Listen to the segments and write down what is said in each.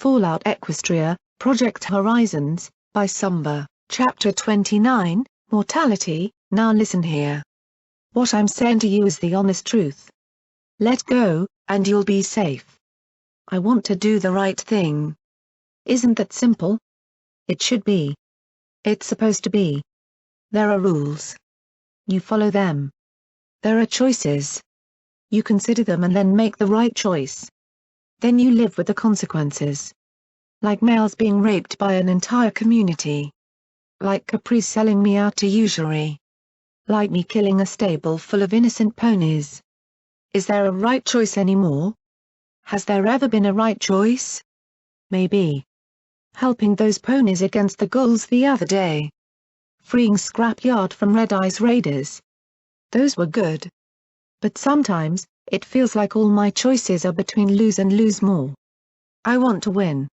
Fallout Equestria, Project Horizons, by Sumber, Chapter 29, Mortality. Now listen here. What I'm saying to you is the honest truth. Let go, and you'll be safe. I want to do the right thing. Isn't that simple? It should be. It's supposed to be. There are rules. You follow them. There are choices. You consider them and then make the right choice. Then you live with the consequences. Like males being raped by an entire community. Like Caprice selling me out to usury. Like me killing a stable full of innocent ponies. Is there a right choice anymore? Has there ever been a right choice? Maybe. Helping those ponies against the ghouls the other day. Freeing Scrapyard from Red Eye's raiders. Those were good. But sometimes, it feels like all my choices are between lose and lose more. I want to win.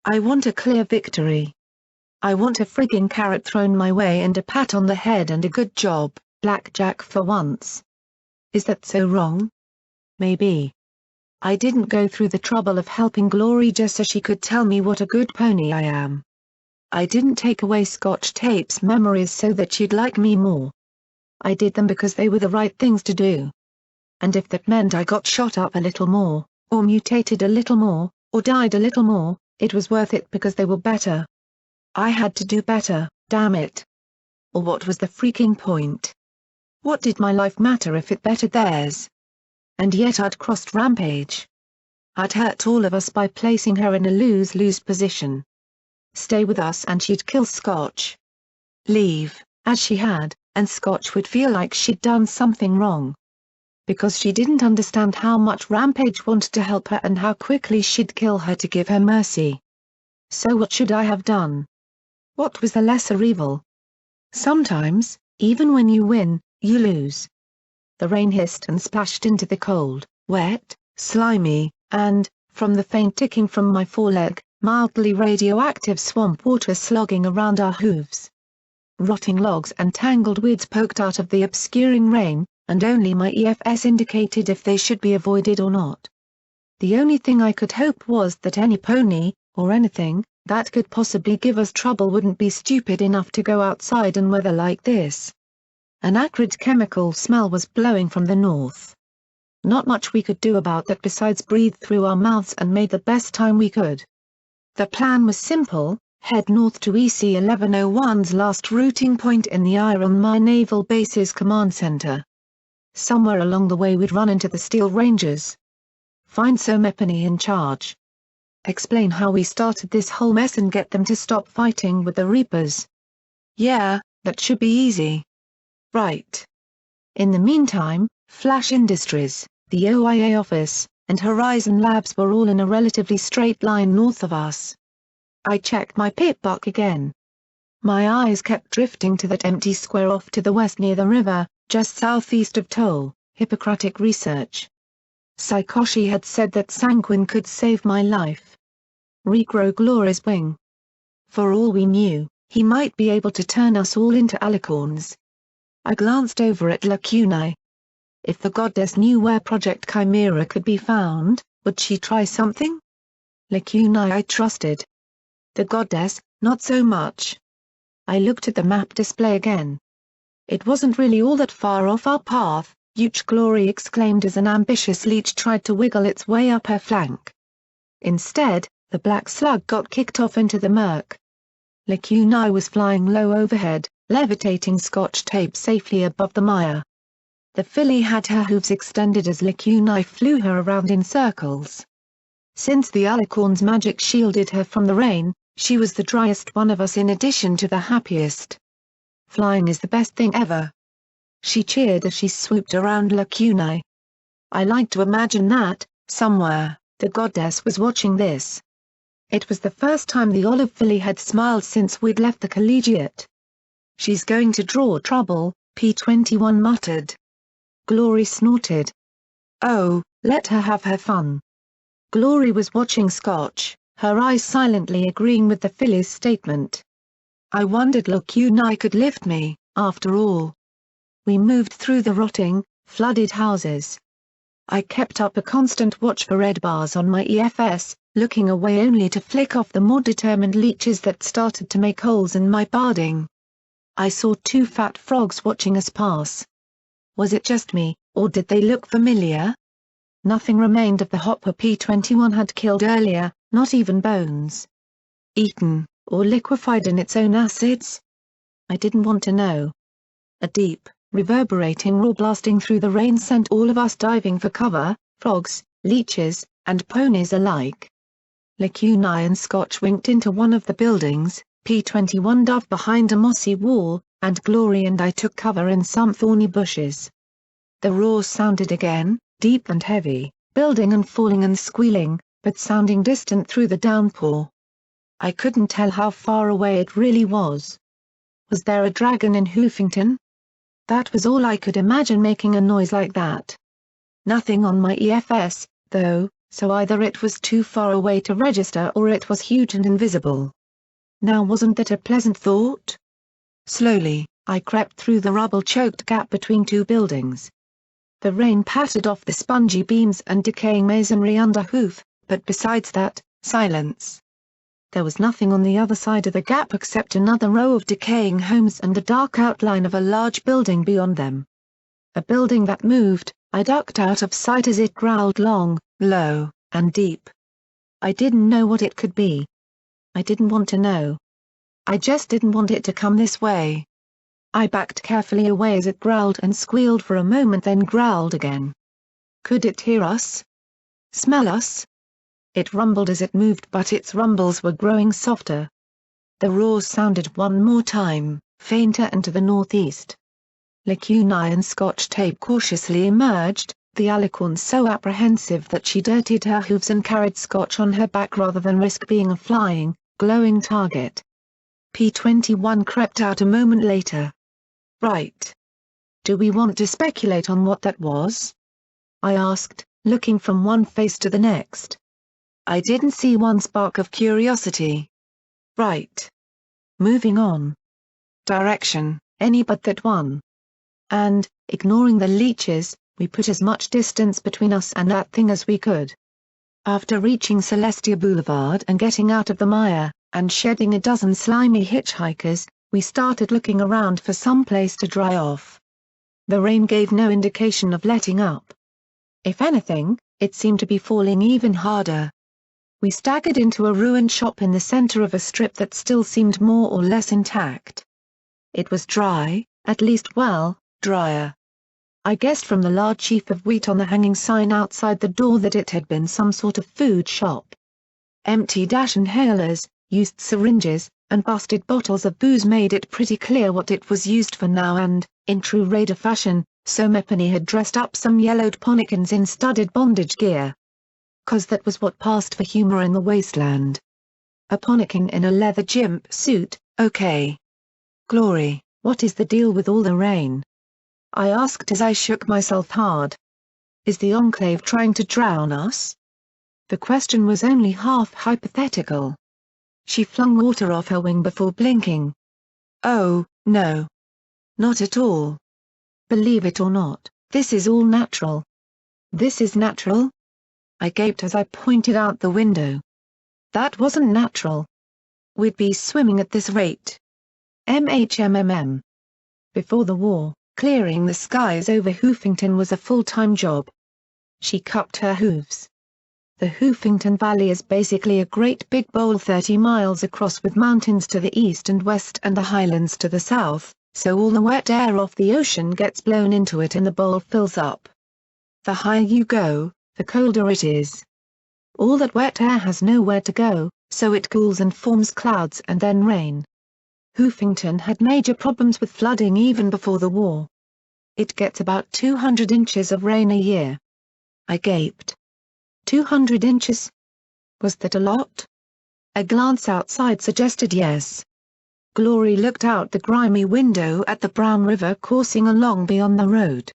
I want a clear victory. I want a frigging carrot thrown my way and a pat on the head and a good job, Blackjack for once. Is that so wrong? Maybe. I didn't go through the trouble of helping Glory just so she could tell me what a good pony I am. I didn't take away Scotch Tape's memories so that she'd like me more. I did them because they were the right things to do. And if that meant I got shot up a little more, or mutated a little more, or died a little more, it was worth it because they were better. I had to do better, damn it. Or what was the freaking point? What did my life matter if it bettered theirs? And yet I'd crossed Rampage. I'd hurt all of us by placing her in a lose-lose position. Stay with us and she'd kill Scotch. Leave, as she had, and Scotch would feel like she'd done something wrong. Because she didn't understand how much Rampage wanted to help her and how quickly she'd kill her to give her mercy. So what should I have done? What was the lesser evil? Sometimes, even when you win, you lose. The rain hissed and splashed into the cold, wet, slimy, and, from the faint ticking from my foreleg, mildly radioactive swamp water slogging around our hooves. Rotting logs and tangled weeds poked out of the obscuring rain, and only my EFS indicated if they should be avoided or not. The only thing I could hope was that any pony, or anything, that could possibly give us trouble wouldn't be stupid enough to go outside in weather like this. An acrid chemical smell was blowing from the north. Not much we could do about that besides breathe through our mouths and make the best time we could. The plan was simple: head north to EC 1101's last routing point in the Iron Mine Naval Base's command center. Somewhere along the way we'd run into the Steel Rangers. Find Somepony in charge. Explain how we started this whole mess and get them to stop fighting with the Reapers. Yeah, that should be easy. Right. In the meantime, Flash Industries, the OIA office, and Horizon Labs were all in a relatively straight line north of us. I checked my pip book again. My eyes kept drifting to that empty square off to the west near the river, just southeast of Toll, Hippocratic Research. Saikoshi had said that Sanguine could save my life. Regrow Glory's wing. For all we knew, he might be able to turn us all into alicorns. I glanced over at Lacunae. If the goddess knew where Project Chimera could be found, would she try something? Lacunae I trusted. The goddess, not so much. I looked at the map display again. It wasn't really all that far off our path, Huge Glory exclaimed as an ambitious leech tried to wiggle its way up her flank. Instead, the black slug got kicked off into the murk. Lacunae was flying low overhead, levitating Scotch Tape safely above the mire. The filly had her hooves extended as Lacunae flew her around in circles. Since the alicorn's magic shielded her from the rain, she was the driest one of us in addition to the happiest. Flying is the best thing ever. She cheered as she swooped around Lacunae. I like to imagine that, somewhere, the goddess was watching this. It was the first time the olive filly had smiled since we'd left the collegiate. She's going to draw trouble, P-21 muttered. Glory snorted. Oh, let her have her fun. Glory was watching Scotch, her eyes silently agreeing with the filly's statement. I wondered Lacunae could lift me, after all. We moved through the rotting, flooded houses. I kept up a constant watch for red bars on my EFS, looking away only to flick off the more determined leeches that started to make holes in my barding. I saw two fat frogs watching us pass. Was it just me, or did they look familiar? Nothing remained of the hopper P-21 had killed earlier, not even bones. Eaten, or liquefied in its own acids? I didn't want to know. A deep, reverberating roar blasting through the rain sent all of us diving for cover, frogs, leeches, and ponies alike. Lacuni and Scotch winked into one of the buildings, P-21 dove behind a mossy wall, and Glory and I took cover in some thorny bushes. The roar sounded again, deep and heavy, building and falling and squealing, but sounding distant through the downpour. I couldn't tell how far away it really was. Was there a dragon in Hoofington? That was all I could imagine making a noise like that. Nothing on my EFS, though, so either it was too far away to register or it was huge and invisible. Now wasn't that a pleasant thought? Slowly, I crept through the rubble-choked gap between two buildings. The rain pattered off the spongy beams and decaying masonry under hoof, but besides that, silence. There was nothing on the other side of the gap except another row of decaying homes and the dark outline of a large building beyond them. A building that moved. I ducked out of sight as it growled long, low, and deep. I didn't know what it could be. I didn't want to know. I just didn't want it to come this way. I backed carefully away as it growled and squealed for a moment, then growled again. Could it hear us? Smell us? It rumbled as it moved, but its rumbles were growing softer. The roar sounded one more time, fainter and to the northeast. Lacuni and Scotch tape cautiously emerged, the alicorn so apprehensive that she dirtied her hooves and carried Scotch on her back rather than risk being a flying, glowing target. P-21 crept out a moment later. Right. Do we want to speculate on what that was? I asked, looking from one face to the next. I didn't see one spark of curiosity. Right. Moving on. Direction, any but that one. And, ignoring the leeches, we put as much distance between us and that thing as we could. After reaching Celestia Boulevard and getting out of the mire, and shedding a dozen slimy hitchhikers, we started looking around for some place to dry off. The rain gave no indication of letting up. If anything, it seemed to be falling even harder. We staggered into a ruined shop in the center of a strip that still seemed more or less intact. It was dry, at least well, drier. I guessed from the large sheaf of wheat on the hanging sign outside the door that it had been some sort of food shop. Empty inhalers, used syringes, and busted bottles of booze made it pretty clear what it was used for now, and, in true raider fashion, Somepony had dressed up some yellowed ponnikins in studded bondage gear. 'Cause that was what passed for humor in the wasteland. A ponnikin in a leather gimp suit, okay. Glory, what is the deal with all the rain? I asked as I shook myself hard. Is the Enclave trying to drown us? The question was only half hypothetical. She flung water off her wing before blinking. Oh, no. Not at all. Believe it or not, this is all natural. This is natural? I gaped as I pointed out the window. That wasn't natural. We'd be swimming at this rate. MHMMM. Before the war, clearing the skies over Hoofington was a full-time job. She cupped her hooves. The Hoofington Valley is basically a great big bowl 30 miles across with mountains to the east and west and the highlands to the south, so all the wet air off the ocean gets blown into it and the bowl fills up. The higher you go, the colder it is. All that wet air has nowhere to go, so it cools and forms clouds and then rain. Hoofington had major problems with flooding even before the war. It gets about 200 inches of rain a year. I gaped. 200 inches? Was that a lot? A glance outside suggested yes. Glory looked out the grimy window at the Brown River coursing along beyond the road.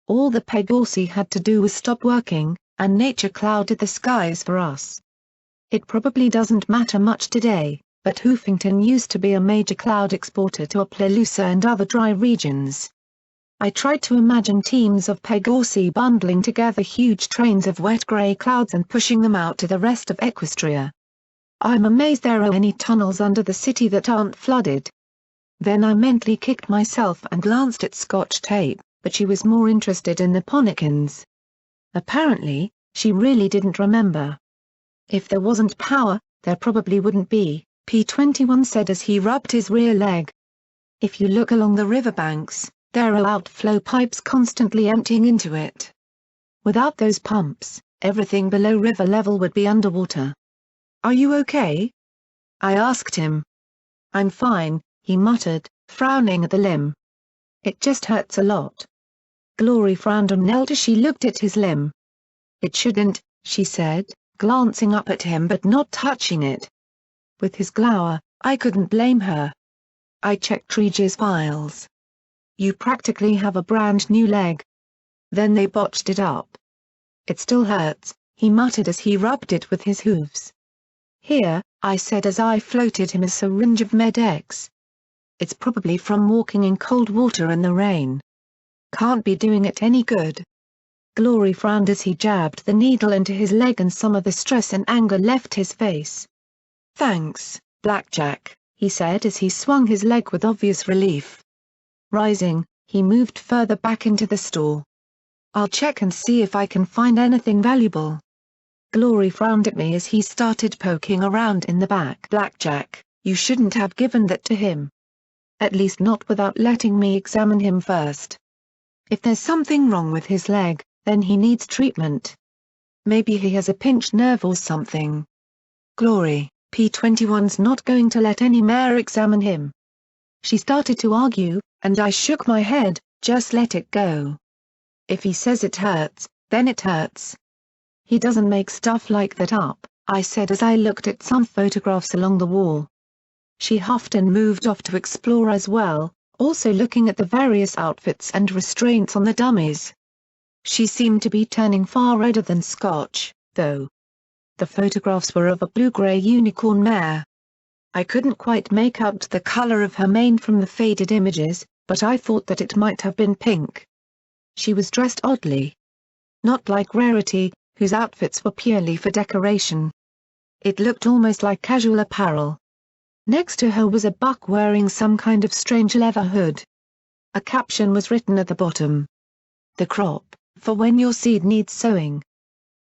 All the Pegorsi had to do was stop working, and nature clouded the skies for us. It probably doesn't matter much today, but Hoofington used to be a major cloud exporter to Appaloosa and other dry regions. I tried to imagine teams of Pegorsi bundling together huge trains of wet grey clouds and pushing them out to the rest of Equestria. I'm amazed there are any tunnels under the city that aren't flooded. Then I mentally kicked myself and glanced at Scotch tape, but she was more interested in the Ponnikins. Apparently, she really didn't remember. If there wasn't power, there probably wouldn't be, P21 said as he rubbed his rear leg. If you look along the riverbanks, there are outflow pipes constantly emptying into it. Without those pumps, everything below river level would be underwater. Are you okay? I asked him. I'm fine, he muttered, frowning at the limb. It just hurts a lot. Glory frowned and knelt as she looked at his limb. It shouldn't, she said, glancing up at him but not touching it. With his glower, I couldn't blame her. I checked Trege's files. You practically have a brand new leg. Then they botched it up. It still hurts, he muttered as he rubbed it with his hooves. Here, I said as I floated him a syringe of Med-X. It's probably from walking in cold water in the rain. Can't be doing it any good. Glory frowned as he jabbed the needle into his leg and some of the stress and anger left his face. Thanks, Blackjack, he said as he swung his leg with obvious relief. Rising, he moved further back into the store. I'll check and see if I can find anything valuable. Glory frowned at me as he started poking around in the back. Blackjack, you shouldn't have given that to him. At least not without letting me examine him first. If there's something wrong with his leg, then he needs treatment. Maybe he has a pinched nerve or something. Glory, P21's not going to let any mare examine him. She started to argue, and I shook my head, just let it go. If he says it hurts, then it hurts. He doesn't make stuff like that up, I said as I looked at some photographs along the wall. She huffed and moved off to explore as well, also looking at the various outfits and restraints on the dummies. She seemed to be turning far redder than Scotch, though. The photographs were of a blue-grey unicorn mare. I couldn't quite make out the color of her mane from the faded images, but I thought that it might have been pink. She was dressed oddly. Not like Rarity, whose outfits were purely for decoration. It looked almost like casual apparel. Next to her was a buck wearing some kind of strange leather hood. A caption was written at the bottom. The crop, for when your seed needs sowing.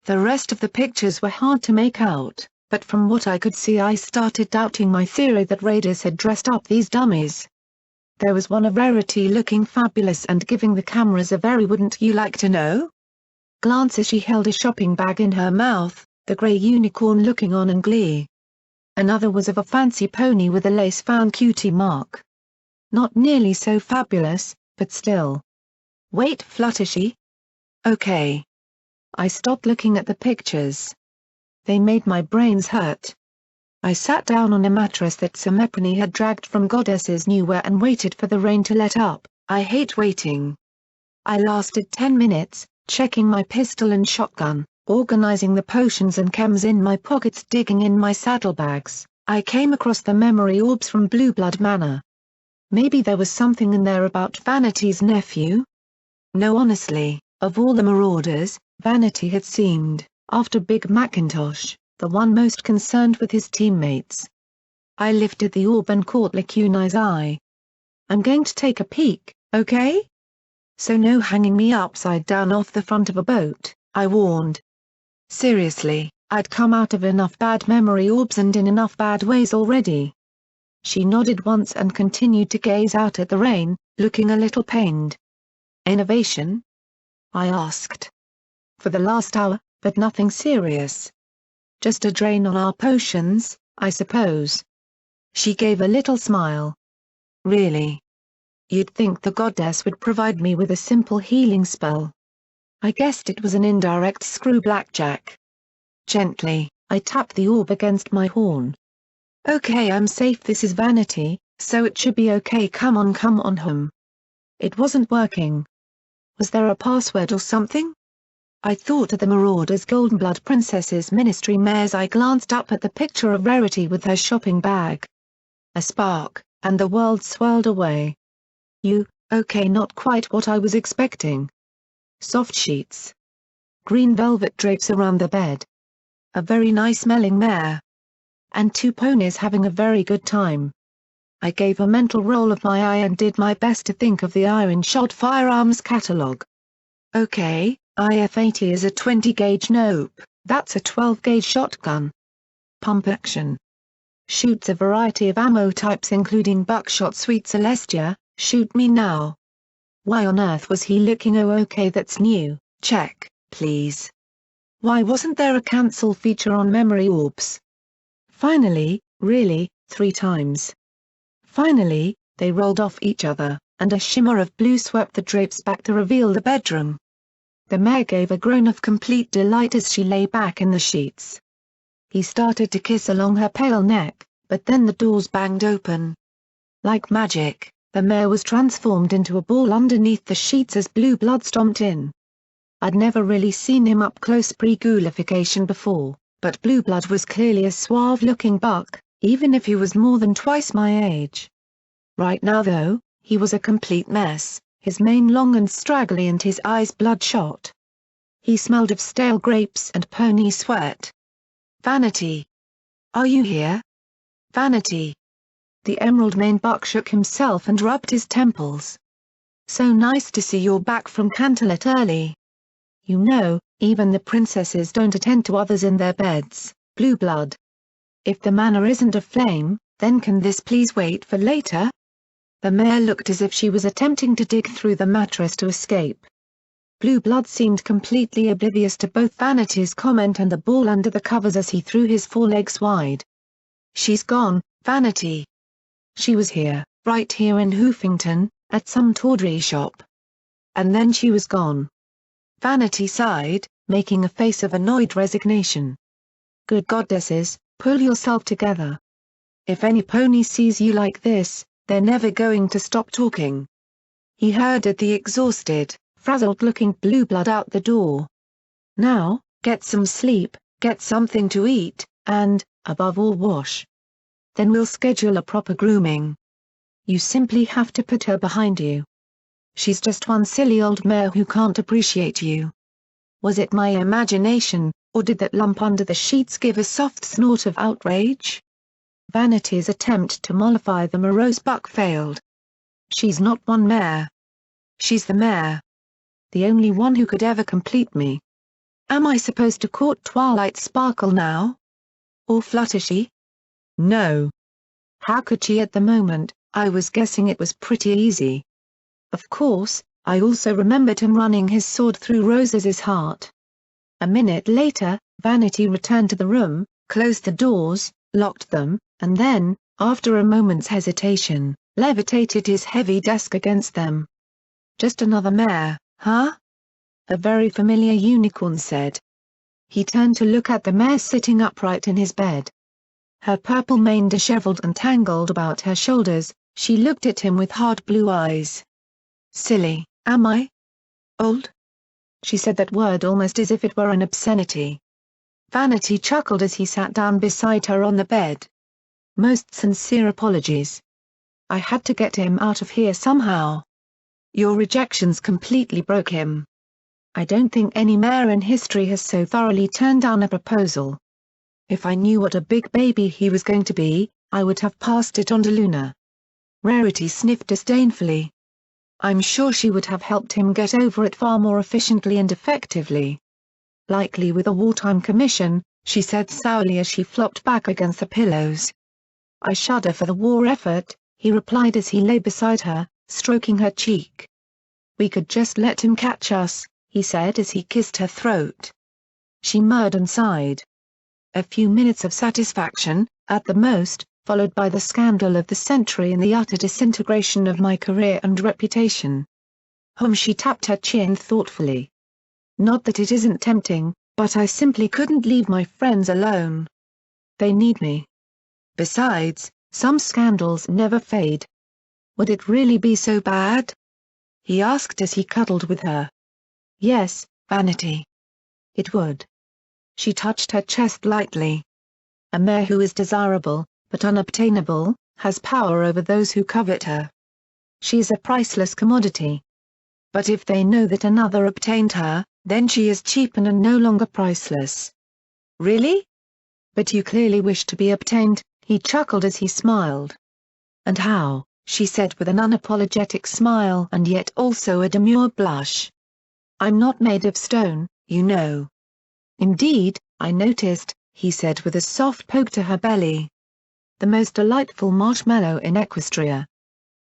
The rest of the pictures were hard to make out, but from what I could see I started doubting my theory that raiders had dressed up these dummies. There was one of Rarity looking fabulous and giving the cameras a very wouldn't you like to know? glance as she held a shopping bag in her mouth, the grey unicorn looking on in glee. Another was of a fancy pony with a lace-found cutie mark. Not nearly so fabulous, but still. Wait, Fluttershy? Okay. I stopped looking at the pictures. They made my brains hurt. I sat down on a mattress that Semepone had dragged from Goddess's Newwear and waited for the rain to let up. I hate waiting. I lasted 10 minutes, checking my pistol and shotgun, organizing the potions and chems in my pockets, digging in my saddlebags. I came across the memory orbs from Blueblood Manor. Maybe there was something in there about Vanity's nephew? No, honestly, of all the marauders, Vanity had seemed, after Big Macintosh, the one most concerned with his teammates. I lifted the orb and caught Lacuna's eye. I'm going to take a peek, okay? So no hanging me upside down off the front of a boat, I warned. Seriously, I'd come out of enough bad memory orbs and in enough bad ways already. She nodded once and continued to gaze out at the rain, looking a little pained. Innovation? I asked. For the last hour, but nothing serious. Just a drain on our potions, I suppose. She gave a little smile. Really? You'd think the goddess would provide me with a simple healing spell. I guessed it was an indirect screw, Blackjack. Gently, I tapped the orb against my horn. Okay, I'm safe. This is Vanity, so it should be okay. Come on, hum. It wasn't working. Was there a password or something? I thought of the Marauders' Goldenblood Princess's Ministry mares. I glanced up at the picture of Rarity with her shopping bag. A spark, and the world swirled away. You, Okay, not quite what I was expecting. Soft sheets. Green velvet drapes around the bed. A very nice-smelling mare. And 2 ponies having a very good time. I gave a mental roll of my eye and did my best to think of the iron-shot firearms catalog. Okay, IF-80 is a 20-gauge nope, that's a 12-gauge shotgun. Pump action. Shoots a variety of ammo types including buckshot Sweet Celestia, shoot me now. Why on earth was he looking? Oh okay, that's new, check, please. Why wasn't there a cancel feature on memory orbs? Finally, really, 3 times. Finally, they rolled off each other, and a shimmer of blue swept the drapes back to reveal the bedroom. The mare gave a groan of complete delight as she lay back in the sheets. He started to kiss along her pale neck, but then the doors banged open. Like magic, the mare was transformed into a ball underneath the sheets as blue blood stomped in. I'd never really seen him up close pre-ghoulification before, but Blue Blood was clearly a suave-looking buck, even if he was more than twice my age. Right now though, he was a complete mess, his mane long and straggly and his eyes bloodshot. He smelled of stale grapes and pony sweat. Vanity. Are you here? Vanity. The emerald mane buck shook himself and rubbed his temples. So nice to see you're back from Canterlot early. You know, even the princesses don't attend to others in their beds, Blue Blood. If the manor isn't aflame, then can this please wait for later? The mare looked as if she was attempting to dig through the mattress to escape. Blue Blood seemed completely oblivious to both Vanity's comment and the ball under the covers as he threw his forelegs wide. She's gone, Vanity. She was here, right here in Hoofington, at some tawdry shop. And then she was gone. Vanity sighed, making a face of annoyed resignation. Good goddesses, pull yourself together. If any pony sees you like this, they're never going to stop talking. He herded the exhausted, frazzled-looking Blue Blood out the door. Now, get some sleep, get something to eat, and, above all, wash. Then we'll schedule a proper grooming. You simply have to put her behind you. She's just one silly old mare who can't appreciate you. Was it my imagination, or did that lump under the sheets give a soft snort of outrage? Vanity's attempt to mollify the morose buck failed. She's not one mare. She's the mare. The only one who could ever complete me. Am I supposed to court Twilight Sparkle now? Or Fluttershy? No. How could she at the moment? I was guessing it was pretty easy. Of course, I also remembered him running his sword through Rose's heart. A minute later, Vanity returned to the room, closed the doors, locked them, and then, after a moment's hesitation, levitated his heavy desk against them. Just another mare, huh? A very familiar unicorn said. He turned to look at the mare sitting upright in his bed. Her purple mane disheveled and tangled about her shoulders, she looked at him with hard blue eyes. Silly, am I? Old? She said that word almost as if it were an obscenity. Vanity chuckled as he sat down beside her on the bed. Most sincere apologies. I had to get him out of here somehow. Your rejections completely broke him. I don't think any mare in history has so thoroughly turned down a proposal. If I knew what a big baby he was going to be, I would have passed it on to Luna. Rarity sniffed disdainfully. I'm sure she would have helped him get over it far more efficiently and effectively. Likely with a wartime commission, she said sourly as she flopped back against the pillows. I shudder for the war effort, he replied as he lay beside her, stroking her cheek. We could just let him catch us, he said as he kissed her throat. She murmured and sighed. A few minutes of satisfaction, at the most, followed by the scandal of the century and the utter disintegration of my career and reputation. She tapped her chin thoughtfully. Not that it isn't tempting, but I simply couldn't leave my friends alone. They need me. Besides, some scandals never fade. Would it really be so bad? He asked as he cuddled with her. Yes, Vanity. It would. She touched her chest lightly. A mare who is desirable, but unobtainable, has power over those who covet her. she is a priceless commodity. But if they know that another obtained her, then she is cheapened and no longer priceless. Really? But you clearly wish to be obtained, he chuckled as he smiled. And how, she said with an unapologetic smile and yet also a demure blush. I'm not made of stone, you know. Indeed, I noticed, he said with a soft poke to her belly. The most delightful marshmallow in Equestria.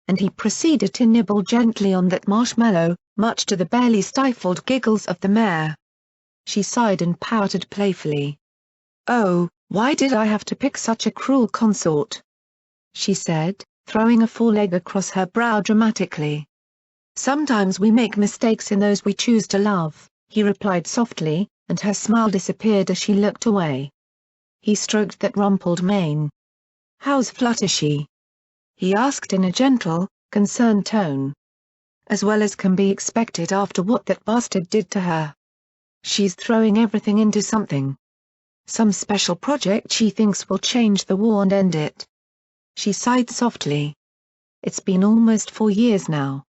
And he proceeded to nibble gently on that marshmallow, much to the barely stifled giggles of the mare. She sighed and pouted playfully. Oh, why did I have to pick such a cruel consort? She said, throwing a foreleg across her brow dramatically. Sometimes we make mistakes in those we choose to love, he replied softly, and her smile disappeared as she looked away. He stroked that rumpled mane. How's Fluttershy? He asked in a gentle, concerned tone. As well as can be expected after what that bastard did to her. She's throwing everything into something. Some special project she thinks will change the war and end it. She sighed softly. It's been almost 4 years now.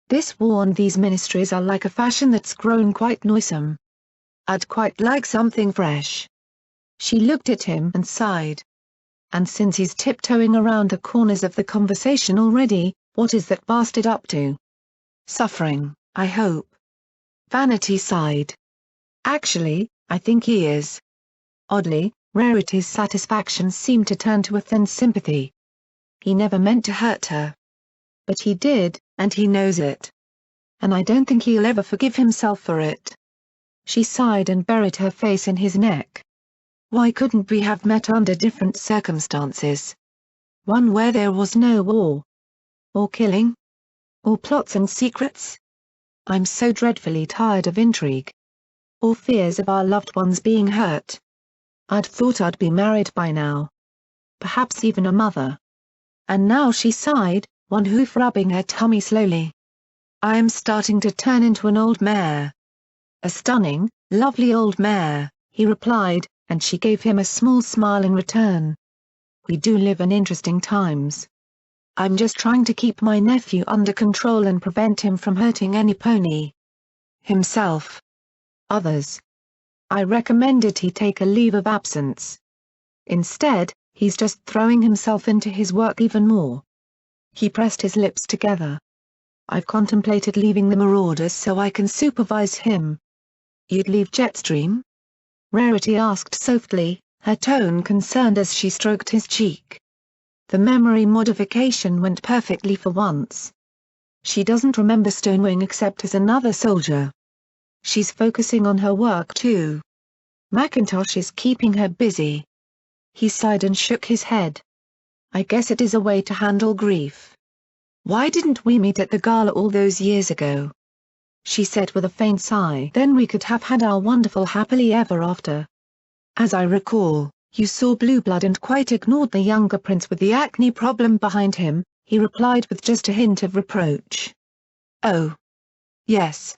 This war and these ministries are like a fashion that's grown quite noisome. I'd quite like something fresh. She looked at him and sighed. And since he's tiptoeing around the corners of the conversation already, what is that bastard up to? Suffering, I hope. Vanity sighed. Actually, I think he is. Oddly, Rarity's satisfaction seemed to turn to a thin sympathy. He never meant to hurt her. But he did, and he knows it. And I don't think he'll ever forgive himself for it. She sighed and buried her face in his neck. Why couldn't we have met under different circumstances? One where there was no war. Or killing? Or plots and secrets? I'm so dreadfully tired of intrigue. Or fears of our loved ones being hurt. I'd thought I'd be married by now. Perhaps even a mother. And now she sighed, one hoof rubbing her tummy slowly. I am starting to turn into an old mare. A stunning, lovely old mare, he replied, and she gave him a small smile in return. We do live in interesting times. I'm just trying to keep my nephew under control and prevent him from hurting any pony. Himself. Others. I recommended he take a leave of absence. Instead, he's just throwing himself into his work even more. He pressed his lips together. I've contemplated leaving the Marauders so I can supervise him. You'd leave Jetstream? Rarity asked softly, her tone concerned as she stroked his cheek. The memory modification went perfectly for once. She doesn't remember Stonewing except as another soldier. She's focusing on her work too. Macintosh is keeping her busy. He sighed and shook his head. I guess it is a way to handle grief. Why didn't we meet at the gala all those years ago? She said with a faint sigh. Then we could have had our wonderful happily ever after. As I recall, you saw Blue Blood and quite ignored the younger prince with the acne problem behind him, he replied with just a hint of reproach. Oh. Yes.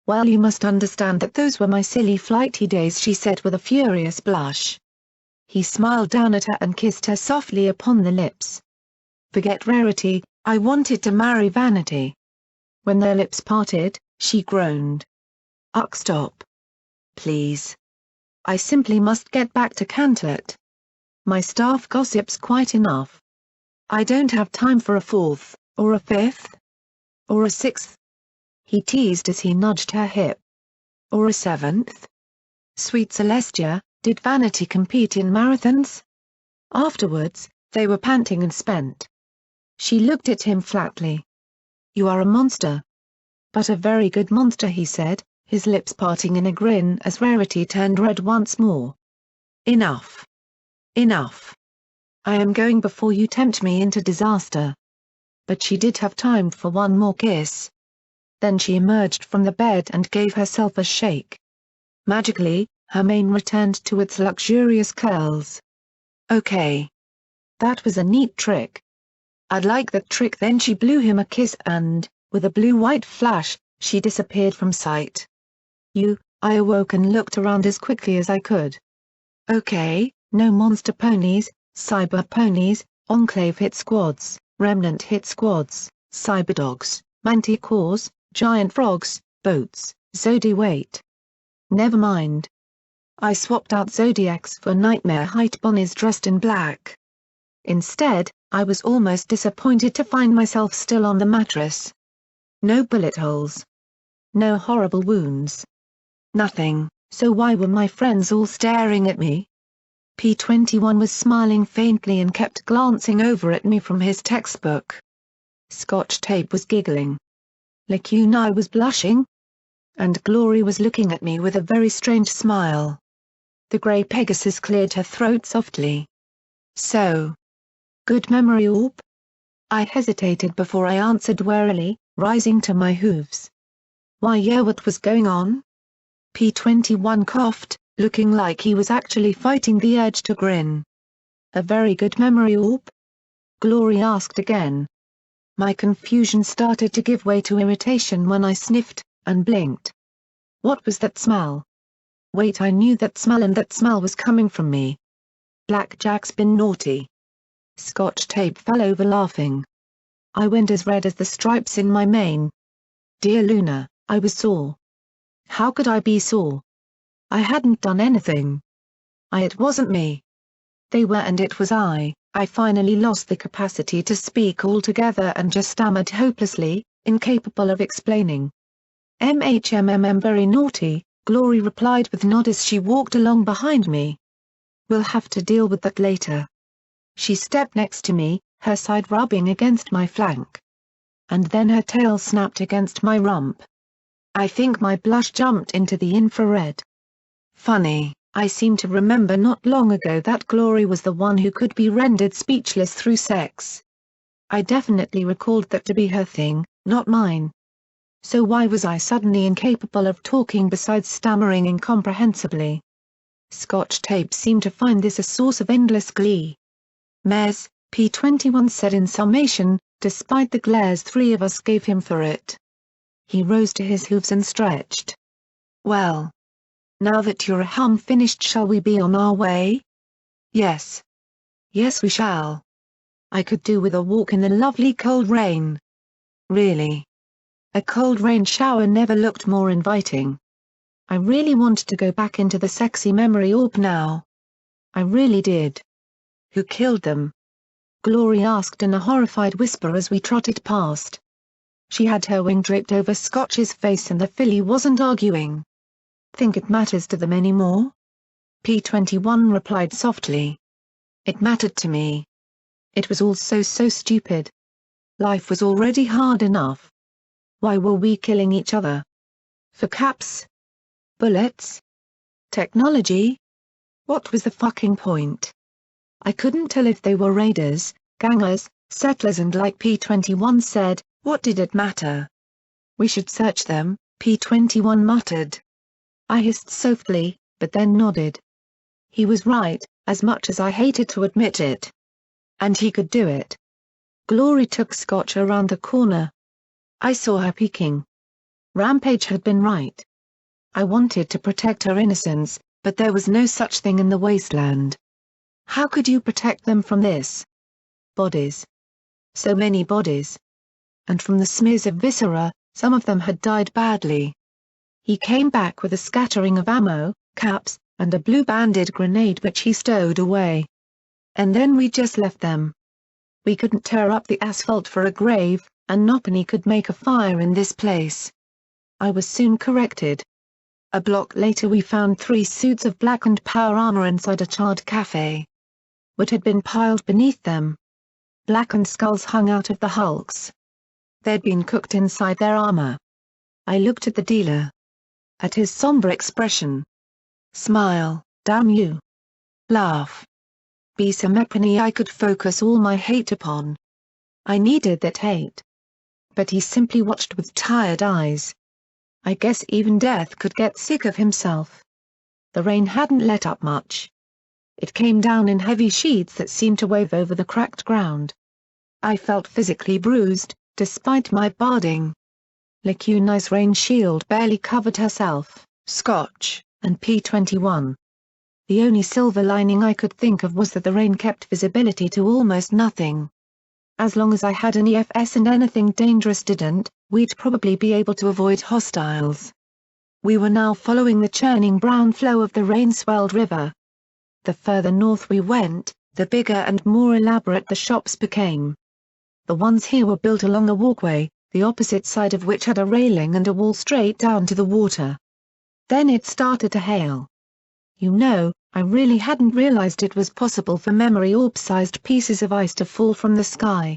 Well, you must understand that those were my silly flighty days, she said with a furious blush. He smiled down at her and kissed her softly upon the lips. Forget Rarity, I wanted to marry Vanity. When their lips parted, she groaned. Ugh, stop. Please. I simply must get back to Cantlet. My staff gossips quite enough. I don't have time for a 4th, or a 5th, or a 6th. He teased as he nudged her hip. Or a 7th? Sweet Celestia, did Vanity compete in marathons? Afterwards, they were panting and spent. She looked at him flatly. You are a monster. But a very good monster, he said, his lips parting in a grin as Rarity turned red once more. Enough. Enough. I am going before you tempt me into disaster. But she did have time for one more kiss. Then she emerged from the bed and gave herself a shake. Magically, her mane returned to its luxurious curls. Okay. That was a neat trick. I'd like that trick. Then she blew him a kiss and, with a blue-white flash, she disappeared from sight. I awoke and looked around as quickly as I could. Okay, no monster ponies, cyber ponies, Enclave hit squads, Remnant hit squads. cyberdogs, manticores, giant frogs, boats, zodi-wait. Never mind. I swapped out zodiacs for nightmare height bunnies dressed in black. Instead, I was almost disappointed to find myself still on the mattress. No bullet holes. No horrible wounds. Nothing, so why were my friends all staring at me? P21 was smiling faintly and kept glancing over at me from his textbook. Scotch Tape was giggling. Lacuna was blushing. And Glory was looking at me with a very strange smile. The grey Pegasus cleared her throat softly. So. Good memory orb? I hesitated before I answered warily, rising to my hooves. Why yeah, what was going on? P21 coughed, looking like he was actually fighting the urge to grin. A very good memory orb? Glory asked again. My confusion started to give way to irritation when I sniffed, and blinked. What was that smell? Wait, I knew that smell, and that smell was coming from me. Blackjack's been naughty. Scotch Tape fell over laughing. I went as red as the stripes in my mane. Dear Luna, I was sore. How could I be sore? I hadn't done anything. It wasn't me. They were, and it was I. I finally lost the capacity to speak altogether and just stammered hopelessly, incapable of explaining. Very naughty, Glory replied with a nod as she walked along behind me. We'll have to deal with that later. She stepped next to me, her side rubbing against my flank. And then her tail snapped against my rump. I think my blush jumped into the infrared. Funny, I seem to remember not long ago that Glory was the one who could be rendered speechless through sex. I definitely recalled that to be her thing, not mine. So why was I suddenly incapable of talking besides stammering incomprehensibly? Scotch Tape seemed to find this a source of endless glee. Mares, P21 said in summation, despite the glares three of us gave him for it. He rose to his hooves and stretched. Well. Now that you're finished, shall we be on our way? Yes. Yes, we shall. I could do with a walk in the lovely cold rain. Really. A cold rain shower never looked more inviting. I really wanted to go back into the sexy memory orb now. I really did. Who killed them? Glory asked in a horrified whisper as we trotted past. She had her wing draped over Scotch's face and the filly wasn't arguing. Think it matters to them anymore? P21 replied softly. It mattered to me. It was all so stupid. Life was already hard enough. Why were we killing each other? For caps? Bullets? Technology? What was the fucking point? I couldn't tell if they were raiders, gangers, settlers, and like P21 said, what did it matter? We should search them, P21 muttered. I hissed softly, but then nodded. He was right, as much as I hated to admit it. And he could do it. Glory took Scotch around the corner. I saw her peeking. Rampage had been right. I wanted to protect her innocence, but there was no such thing in the wasteland. How could you protect them from this? Bodies. So many bodies. And from the smears of viscera, some of them had died badly. He came back with a scattering of ammo, caps, and a blue-banded grenade which he stowed away. And then we just left them. We couldn't tear up the asphalt for a grave, and Nopany could make a fire in this place. I was soon corrected. A block later we found 3 suits of blackened power armor inside a charred cafe. Wood had been piled beneath them. Blackened skulls hung out of the hulks. They'd been cooked inside their armor. I looked at the dealer. At his somber expression. Smile, damn you. Laugh. Be some Nopany I could focus all my hate upon. I needed that hate. But he simply watched with tired eyes. I guess even death could get sick of himself. The rain hadn't let up much. It came down in heavy sheets that seemed to wave over the cracked ground. I felt physically bruised, despite my barding. Lacuna's rain shield barely covered herself, Scotch, and P21. The only silver lining I could think of was that the rain kept visibility to almost nothing. As long as I had an EFS and anything dangerous didn't, we'd probably be able to avoid hostiles. We were now following the churning brown flow of the rain-swelled river. The further north we went, the bigger and more elaborate the shops became. The ones here were built along a walkway, the opposite side of which had a railing and a wall straight down to the water. Then it started to hail. You know, I really hadn't realized it was possible for memory orb-sized pieces of ice to fall from the sky.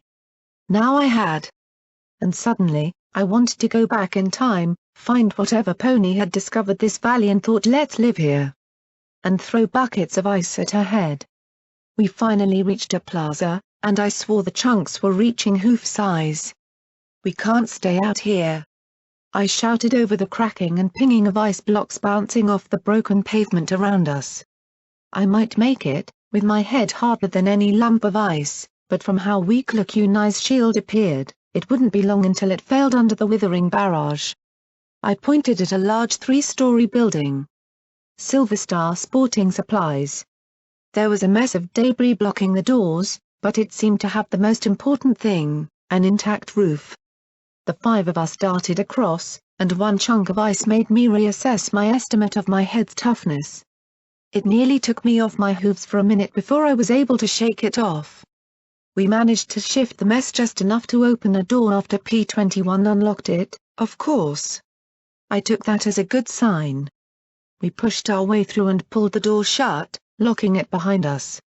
Now I had. And suddenly, I wanted to go back in time, find whatever pony had discovered this valley and thought let's live here. And throw buckets of ice at her head. We finally reached a plaza, and I swore the chunks were reaching hoof size. We can't stay out here. I shouted over the cracking and pinging of ice blocks bouncing off the broken pavement around us. I might make it, with my head harder than any lump of ice, but from how weak Lacuni's shield appeared, it wouldn't be long until it failed under the withering barrage. I pointed at a large 3-story building. Silver Star Sporting Supplies. There was a mess of debris blocking the doors, but it seemed to have the most important thing, an intact roof. The 5 of us darted across, and one chunk of ice made me reassess my estimate of my head's toughness. It nearly took me off my hooves for a minute before I was able to shake it off. We managed to shift the mess just enough to open a door after P-21 unlocked it, of course. I took that as a good sign. We pushed our way through and pulled the door shut, locking it behind us.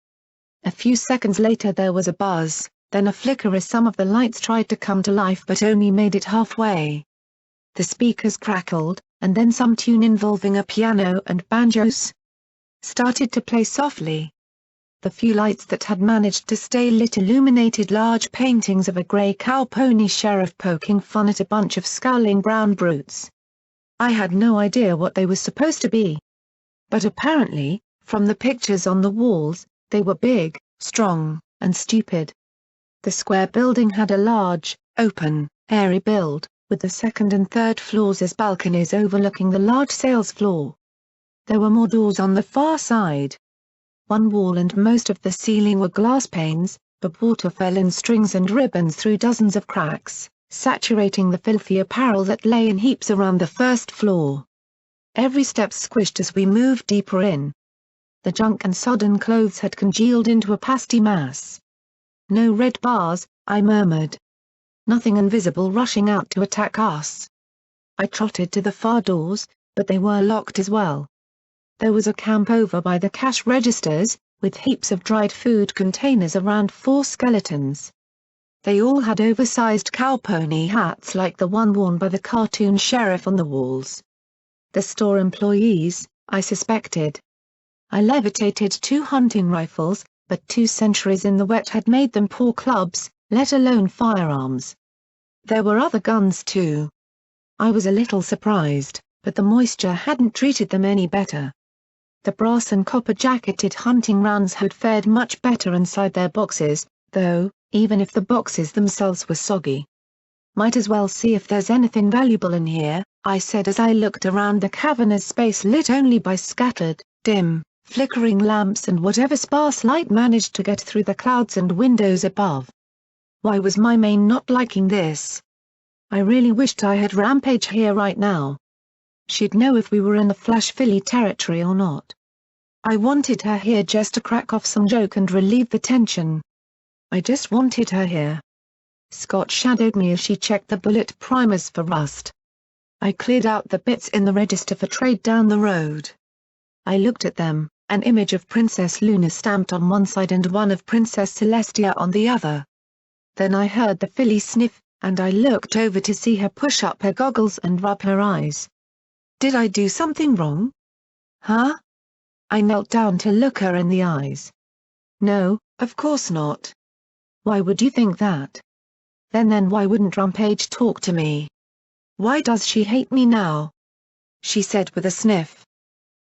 A few seconds later there was a buzz, then a flicker as some of the lights tried to come to life but only made it halfway. The speakers crackled, and then some tune involving a piano and banjos started to play softly. The few lights that had managed to stay lit illuminated large paintings of a grey cow pony sheriff poking fun at a bunch of scowling brown brutes. I had no idea what they were supposed to be. But apparently, from the pictures on the walls, they were big, strong, and stupid. The square building had a large, open, airy build, with the second and third floors as balconies overlooking the large sales floor. There were more doors on the far side. One wall and most of the ceiling were glass panes, but water fell in strings and ribbons through dozens of cracks, saturating the filthy apparel that lay in heaps around the first floor. Every step squished as we moved deeper in. The junk and sodden clothes had congealed into a pasty mass. No red bars, I murmured. Nothing invisible rushing out to attack us. I trotted to the far doors, but they were locked as well. There was a camp over by the cash registers, with heaps of dried food containers around 4 skeletons. They all had oversized cowpony hats like the one worn by the cartoon sheriff on the walls. The store employees, I suspected. I levitated 2 hunting rifles, but 2 centuries in the wet had made them poor clubs, let alone firearms. There were other guns too. I was a little surprised, but the moisture hadn't treated them any better. The brass and copper-jacketed hunting rounds had fared much better inside their boxes, though, even if the boxes themselves were soggy. Might as well see if there's anything valuable in here, I said as I looked around the cavernous space lit only by scattered, dim, flickering lamps and whatever sparse light managed to get through the clouds and windows above. Why was my main not liking this? I really wished I had Rampage here right now. She'd know if we were in the Flash Philly territory or not. I wanted her here just to crack off some joke and relieve the tension. I just wanted her here. Scott shadowed me as she checked the bullet primers for rust. I cleared out the bits in the register for trade down the road. I looked at them, an image of Princess Luna stamped on one side and one of Princess Celestia on the other. Then I heard the filly sniff, and I looked over to see her push up her goggles and rub her eyes. Did I do something wrong? Huh? I knelt down to look her in the eyes. No, of course not. Why would you think that? Then why wouldn't Rampage talk to me? Why does she hate me now? She said with a sniff.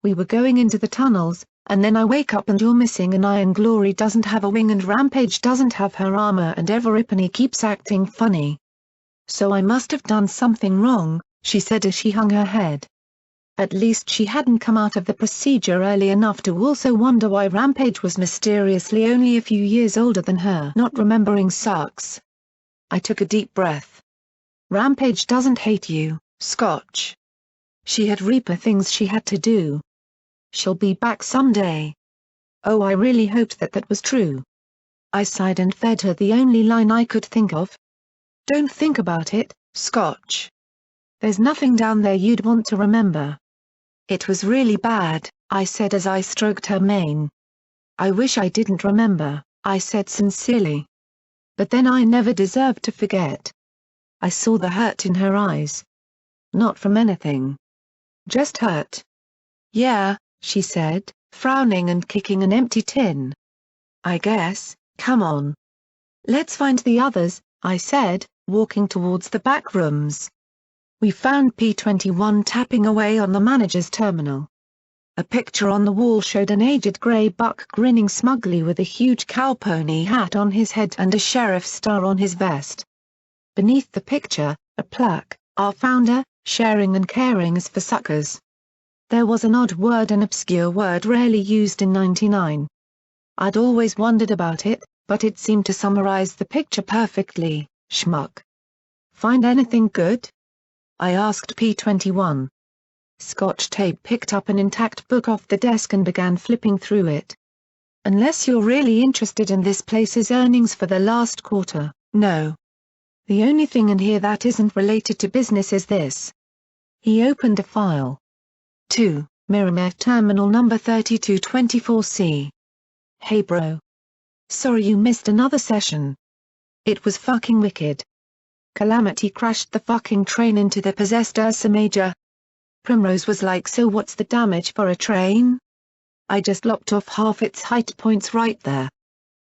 We were going into the tunnels, and then I wake up and you're missing and Iron Glory doesn't have a wing and Rampage doesn't have her armor and Everipany keeps acting funny. So I must have done something wrong, she said as she hung her head. At least she hadn't come out of the procedure early enough to also wonder why Rampage was mysteriously only a few years older than her. Not remembering sucks. I took a deep breath. Rampage doesn't hate you, Scotch. She had Reaper things she had to do. She'll be back someday. Oh, I really hoped that was true. I sighed and fed her the only line I could think of. Don't think about it, Scotch. There's nothing down there you'd want to remember. It was really bad, I said as I stroked her mane. I wish I didn't remember, I said sincerely. But then I never deserved to forget. I saw the hurt in her eyes. Not from anything. Just hurt. Yeah, she said, frowning and kicking an empty tin. I guess, come on. Let's find the others, I said, walking towards the back rooms. We found P-21 tapping away on the manager's terminal. A picture on the wall showed an aged grey buck grinning smugly with a huge cowpony hat on his head and a sheriff's star on his vest. Beneath the picture, a plaque, "Our founder, sharing and caring is for suckers." There was an odd word, an obscure word rarely used in '99. I'd always wondered about it, but it seemed to summarize the picture perfectly. Schmuck. Find anything good? I asked P-21. Scotch Tape picked up an intact book off the desk and began flipping through it. Unless you're really interested in this place's earnings for the last quarter, no. The only thing in here that isn't related to business is this. He opened a file. 2, Mare Terminal number 3224C. Hey bro. Sorry you missed another session. It was fucking wicked. Calamity crashed the fucking train into the possessed Ursa Major. Primrose was like, so what's the damage for a train? I just lopped off half its height points right there.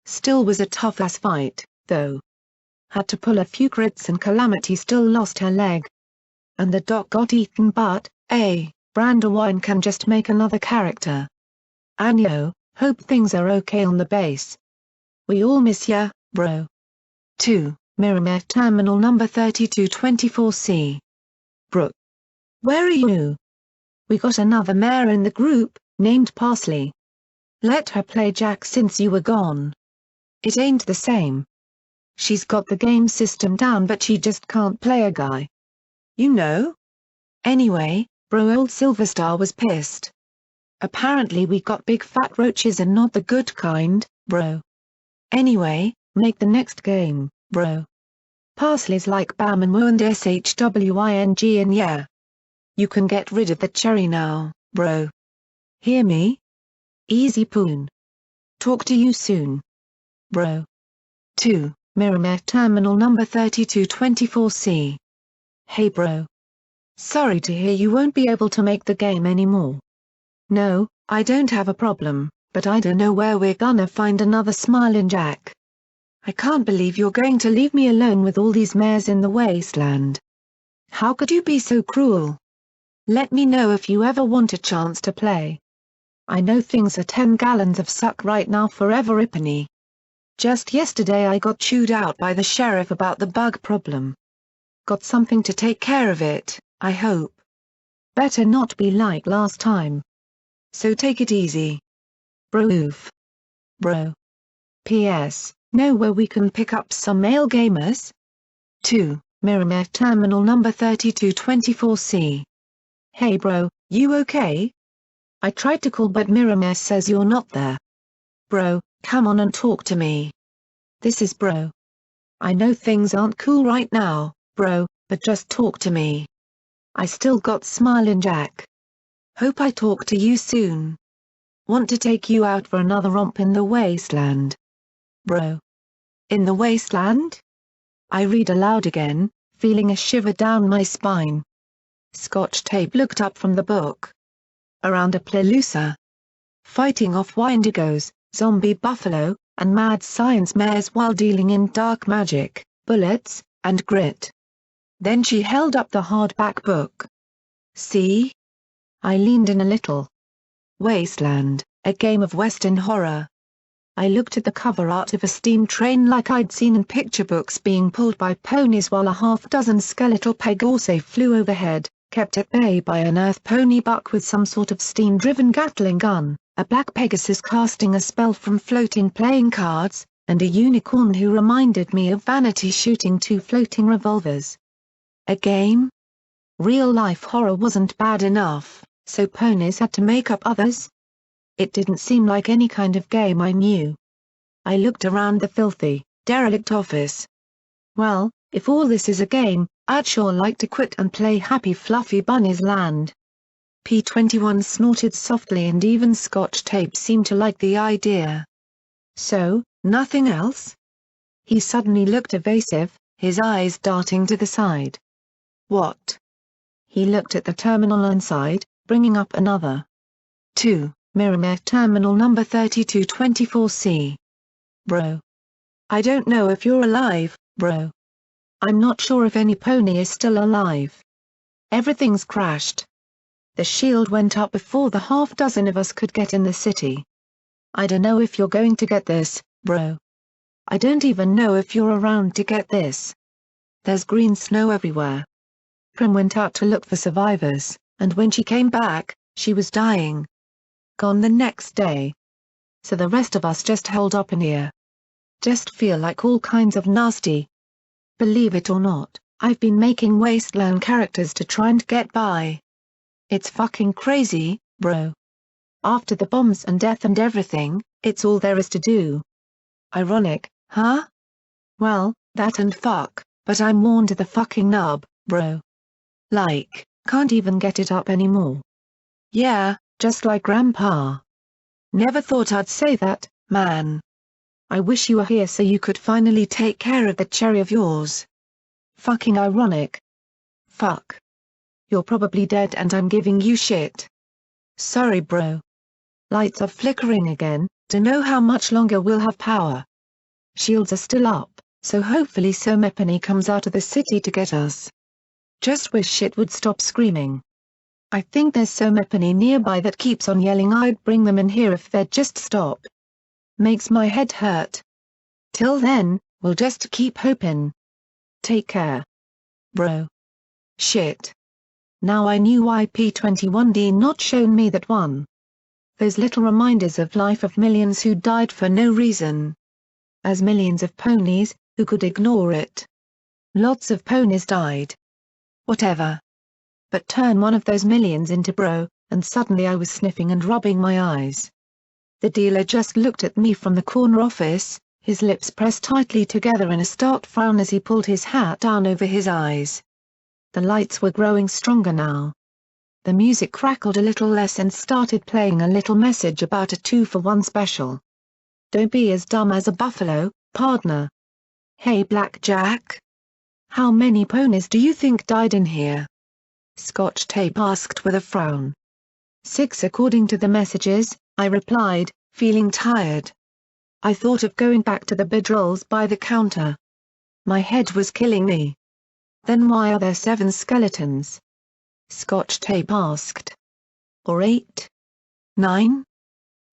Still was a tough ass fight, though. Had to pull a few crits and Calamity still lost her leg. And the doc got eaten, but, Brandywine can just make another character. Anyo, hope things are okay on the base. We all miss ya, bro. 2, Mare Terminal number 3224C. Brooke. Where are you? We got another mare in the group, named Parsley. Let her play Jack since you were gone. It ain't the same. She's got the game system down but she just can't play a guy. You know? Anyway, bro, old Silverstar was pissed. Apparently we got big fat roaches and not the good kind, bro. Anyway, make the next game, bro. Parsley's like Bam and Wo and SHWING and yeah. You can get rid of the cherry now, bro. Hear me? Easy poon. Talk to you soon. Bro. 2, Mare Terminal number 3224C. Hey bro. Sorry to hear you won't be able to make the game anymore. No, I don't have a problem, but I don't know where we're gonna find another Smiling Jack. I can't believe you're going to leave me alone with all these mares in the wasteland. How could you be so cruel? Let me know if you ever want a chance to play. I know things are 10 gallons of suck right now forever Ipany. Just yesterday I got chewed out by the sheriff about the bug problem. Got something to take care of it, I hope. Better not be like last time. So take it easy. Bro. Oof. Bro. P.S. Know where we can pick up some male gamers? 2, Mare Terminal number 3224C. Hey bro, you okay? I tried to call but Mare says you're not there. Bro, come on and talk to me. This is bro. I know things aren't cool right now, bro, but just talk to me. I still got Smiling Jack. Hope I talk to you soon. Want to take you out for another romp in the wasteland. Bro. In the wasteland? I read aloud again, feeling a shiver down my spine. Scotch Tape looked up from the book. Around a Palooza. Fighting off Wendigos, zombie buffalo, and mad science mares while dealing in dark magic, bullets, and grit. Then she held up the hardback book. See? I leaned in a little. Wasteland, a game of Western horror. I looked at the cover art of a steam train like I'd seen in picture books being pulled by ponies while a half-dozen skeletal Pegasus flew overhead, kept at bay by an earth pony buck with some sort of steam-driven Gatling gun, a black Pegasus casting a spell from floating playing cards, and a unicorn who reminded me of Vanity shooting 2 floating revolvers. A game? Real-life horror wasn't bad enough, so ponies had to make up others? It didn't seem like any kind of game I knew. I looked around the filthy, derelict office. Well, if all this is a game, I'd sure like to quit and play Happy Fluffy Bunny's Land. P21 snorted softly and even Scotch Tape seemed to like the idea. So, nothing else? He suddenly looked evasive, his eyes darting to the side. What? He looked at the terminal inside, bringing up another. 2, Mare terminal number 3224C. Bro. I don't know if you're alive, bro. I'm not sure if any pony is still alive. Everything's crashed. The shield went up before the half-dozen of us could get in the city. I don't know if you're going to get this, bro. I don't even know if you're around to get this. There's green snow everywhere. Prim went out to look for survivors, and when she came back, she was dying. Gone the next day. So the rest of us just holed up in here. Just feel like all kinds of nasty. Believe it or not, I've been making wasteland characters to try and get by. It's fucking crazy, bro. After the bombs and death and everything, it's all there is to do. Ironic, huh? Well, that and fuck, but I'm worn to the fucking nub, bro. Like, can't even get it up anymore. Yeah, just like Grandpa. Never thought I'd say that, man. I wish you were here so you could finally take care of the cherry of yours. Fucking ironic. Fuck. You're probably dead and I'm giving you shit. Sorry bro. Lights are flickering again, dunno how much longer we'll have power. Shields are still up, so hopefully Somepony comes out of the city to get us. Just wish shit would stop screaming. I think there's Somepony nearby that keeps on yelling I'd bring them in here if they'd just stop. Makes my head hurt. Till then, we'll just keep hoping. Take care. Bro. Shit. Now I knew why P21D not shown me that one. Those little reminders of life of millions who died for no reason. As millions of ponies, who could ignore it. Lots of ponies died. Whatever. But turn one of those millions into bro, and suddenly I was sniffing and rubbing my eyes. The dealer just looked at me from the corner office, his lips pressed tightly together in a stark frown as he pulled his hat down over his eyes. The lights were growing stronger now. The music crackled a little less and started playing a little message about a 2-for-1 special. Don't be as dumb as a buffalo, partner. Hey Blackjack. How many ponies do you think died in here? Scotch Tape asked with a frown. 6 according to the messages, I replied, feeling tired. I thought of going back to the bedrolls by the counter. My head was killing me. Then why are there 7 skeletons? Scotch Tape asked. Or 8? 9?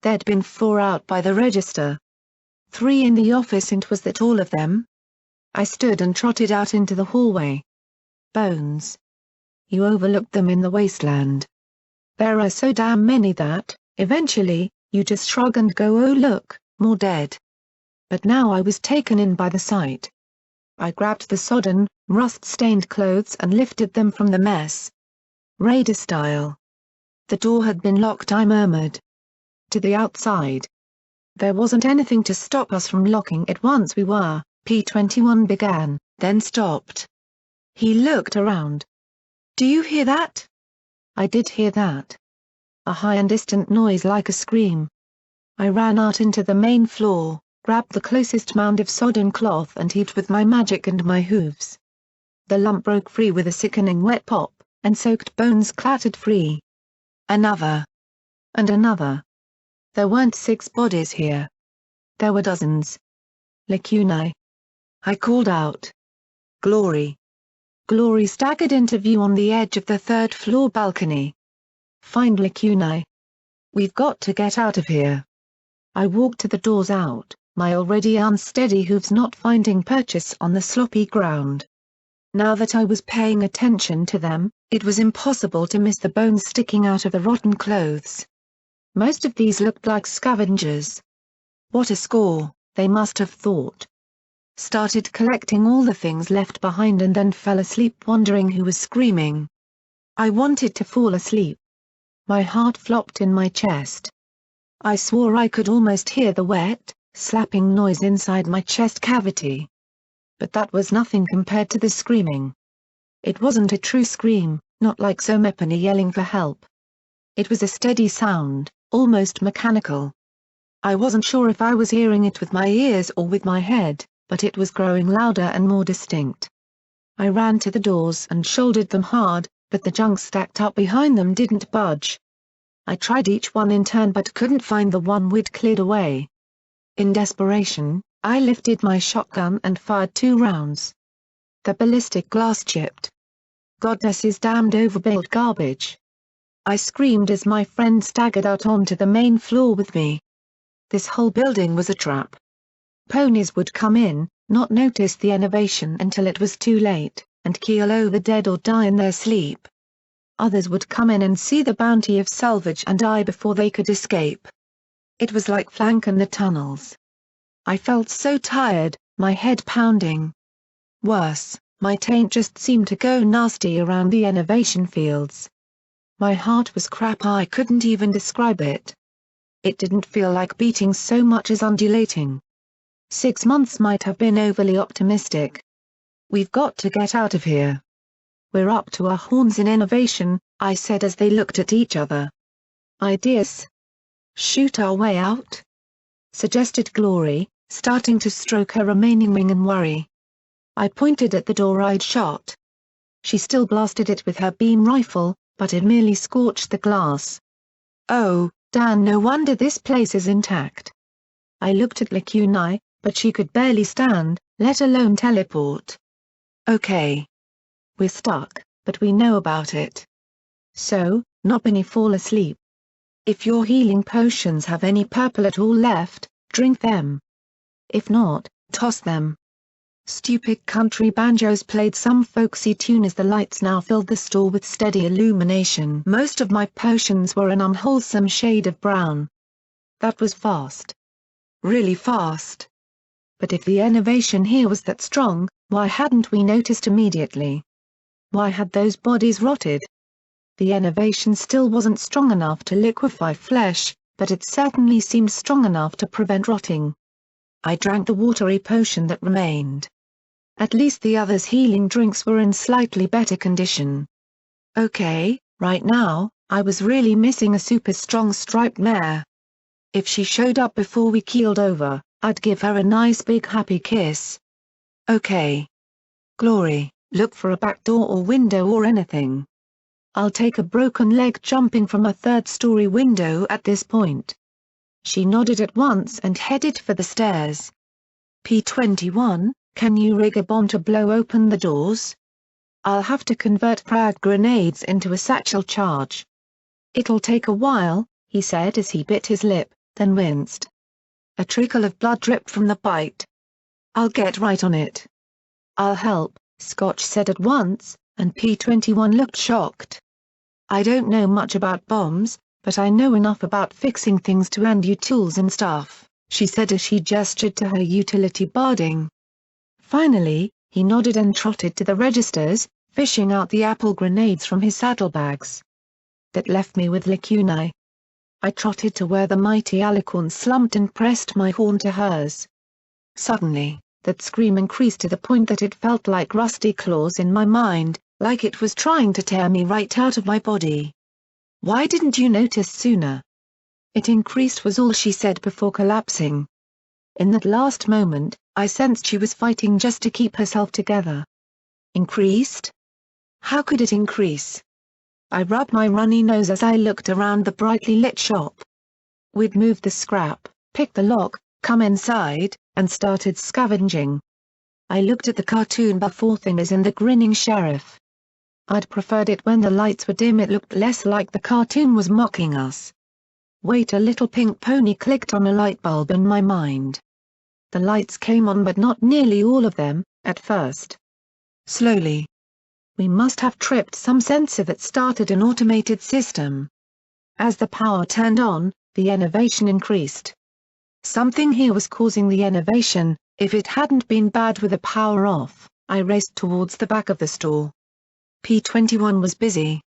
There'd been 4 out by the register. 3 in the office and was that all of them? I stood and trotted out into the hallway. Bones. You overlooked them in the wasteland. There are so damn many that, eventually, you just shrug and go oh look, more dead. But now I was taken in by the sight. I grabbed the sodden, rust-stained clothes and lifted them from the mess. Raider style. The door had been locked, I murmured. To the outside. There wasn't anything to stop us from locking it once we were, P21 began, then stopped. He looked around. Do you hear that? I did hear that. A high and distant noise like a scream. I ran out into the main floor, grabbed the closest mound of sodden cloth and heaved with my magic and my hooves. The lump broke free with a sickening wet pop, and soaked bones clattered free. Another. And another. There weren't 6 bodies here. There were dozens. Lacunae. I called out. Glory. Glory staggered into view on the edge of the 3rd floor balcony. Find Lacunae. We've got to get out of here. I walked to the doors out, my already unsteady hooves not finding purchase on the sloppy ground. Now that I was paying attention to them, it was impossible to miss the bones sticking out of the rotten clothes. Most of these looked like scavengers. What a score, they must have thought. Started collecting all the things left behind and then fell asleep wondering who was screaming. I wanted to fall asleep. My heart flopped in my chest. I swore I could almost hear the wet, slapping noise inside my chest cavity. But that was nothing compared to the screaming. It wasn't a true scream, not like Zomepany yelling for help. It was a steady sound, almost mechanical. I wasn't sure if I was hearing it with my ears or with my head, but it was growing louder and more distinct. I ran to the doors and shouldered them hard, but the junk stacked up behind them didn't budge. I tried each one in turn but couldn't find the one we'd cleared away. In desperation, I lifted my shotgun and fired 2 rounds. The ballistic glass chipped. God, this is damned overbuilt garbage. I screamed as my friend staggered out onto the main floor with me. This whole building was a trap. Ponies would come in, not notice the innovation until it was too late, and keel over dead or die in their sleep. Others would come in and see the bounty of salvage and die before they could escape. It was like flanking the tunnels. I felt so tired, my head pounding. Worse, my taint just seemed to go nasty around the innovation fields. My heart was crap, I couldn't even describe it. It didn't feel like beating so much as undulating. 6 months might have been overly optimistic. We've got to get out of here. We're up to our horns in innovation, I said as they looked at each other. Ideas? Shoot our way out? Suggested Glory, starting to stroke her remaining ring in worry. I pointed at the door I'd shot. She still blasted it with her beam rifle, but it merely scorched the glass. Oh, Dan, no wonder this place is intact. I looked at Lacunai, but she could barely stand, let alone teleport. Okay. We're stuck, but we know about it. So, Nopany, fall asleep. If your healing potions have any purple at all left, drink them. If not, toss them. Stupid country banjos played some folksy tune as the lights now filled the store with steady illumination. Most of my potions were an unwholesome shade of brown. That was fast. Really fast. But if the innovation here was that strong, why hadn't we noticed immediately? Why had those bodies rotted? The innovation still wasn't strong enough to liquefy flesh, but it certainly seemed strong enough to prevent rotting. I drank the watery potion that remained. At least the others' healing drinks were in slightly better condition. Okay, right now, I was really missing a super strong striped mare. If she showed up before we keeled over, I'd give her a nice big happy kiss. Okay. Glory, look for a back door or window or anything. I'll take a broken leg jumping from a 3rd-story window at this point. She nodded at once and headed for the stairs. P-21, can you rig a bomb to blow open the doors? I'll have to convert frag grenades into a satchel charge. It'll take a while, he said as he bit his lip, then winced. A trickle of blood dripped from the bite. I'll get right on it. I'll help, Scotch said at once, and P-21 looked shocked. I don't know much about bombs, but I know enough about fixing things to hand you tools and stuff, she said as she gestured to her utility barding. Finally, he nodded and trotted to the registers, fishing out the apple grenades from his saddlebags. That left me with Lacunai. I trotted to where the mighty alicorn slumped and pressed my horn to hers. Suddenly, that scream increased to the point that it felt like rusty claws in my mind, like it was trying to tear me right out of my body. Why didn't you notice sooner? It increased was all she said before collapsing. In that last moment, I sensed she was fighting just to keep herself together. Increased? How could it increase? I rubbed my runny nose as I looked around the brightly lit shop. We'd moved the scrap, picked the lock, come inside, and started scavenging. I looked at the cartoon before things and the grinning sheriff. I'd preferred it when the lights were dim, it looked less like the cartoon was mocking us. Wait, a little pink pony clicked on a light bulb in my mind. The lights came on but not nearly all of them, at first. Slowly. We must have tripped some sensor that started an automated system. As the power turned on, the enervation increased. Something here was causing the enervation. If it hadn't been bad with the power off, I raced towards the back of the store. P-21 was busy.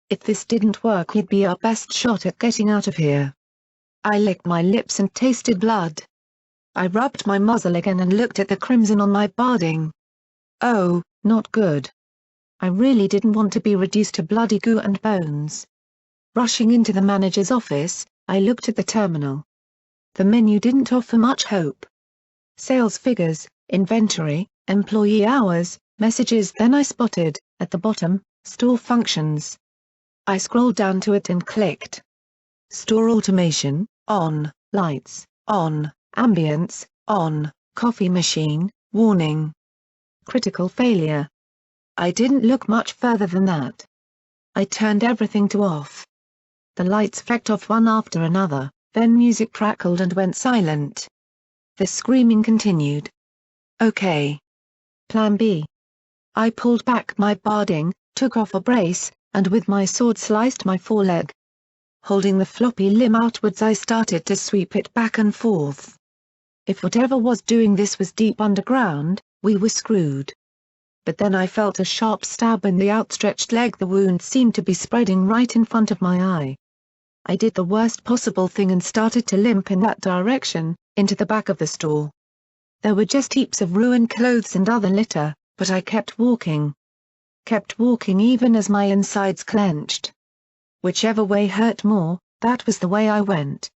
If this didn't work, he'd be our best shot at getting out of here. I licked my lips and tasted blood. I rubbed my muzzle again and looked at the crimson on my barding. Oh, not good. I really didn't want to be reduced to bloody goo and bones. Rushing into the manager's office, I looked at the terminal. The menu didn't offer much hope. Sales figures, inventory, employee hours, messages. Then I spotted, at the bottom, store functions. I scrolled down to it and clicked. Store automation, on, lights, on, ambience, on, coffee machine, warning. Critical failure. I didn't look much further than that. I turned everything to off. The lights flicked off one after another, then music crackled and went silent. The screaming continued. Okay. Plan B. I pulled back my barding, took off a brace, and with my sword sliced my foreleg. Holding the floppy limb outwards, I started to sweep it back and forth. If whatever was doing this was deep underground, we were screwed. But then I felt a sharp stab in the outstretched leg. The wound seemed to be spreading right in front of my eye. I did the worst possible thing and started to limp in that direction, into the back of the store. There were just heaps of ruined clothes and other litter, but I kept walking. Kept walking even as my insides clenched. Whichever way hurt more, that was the way I went.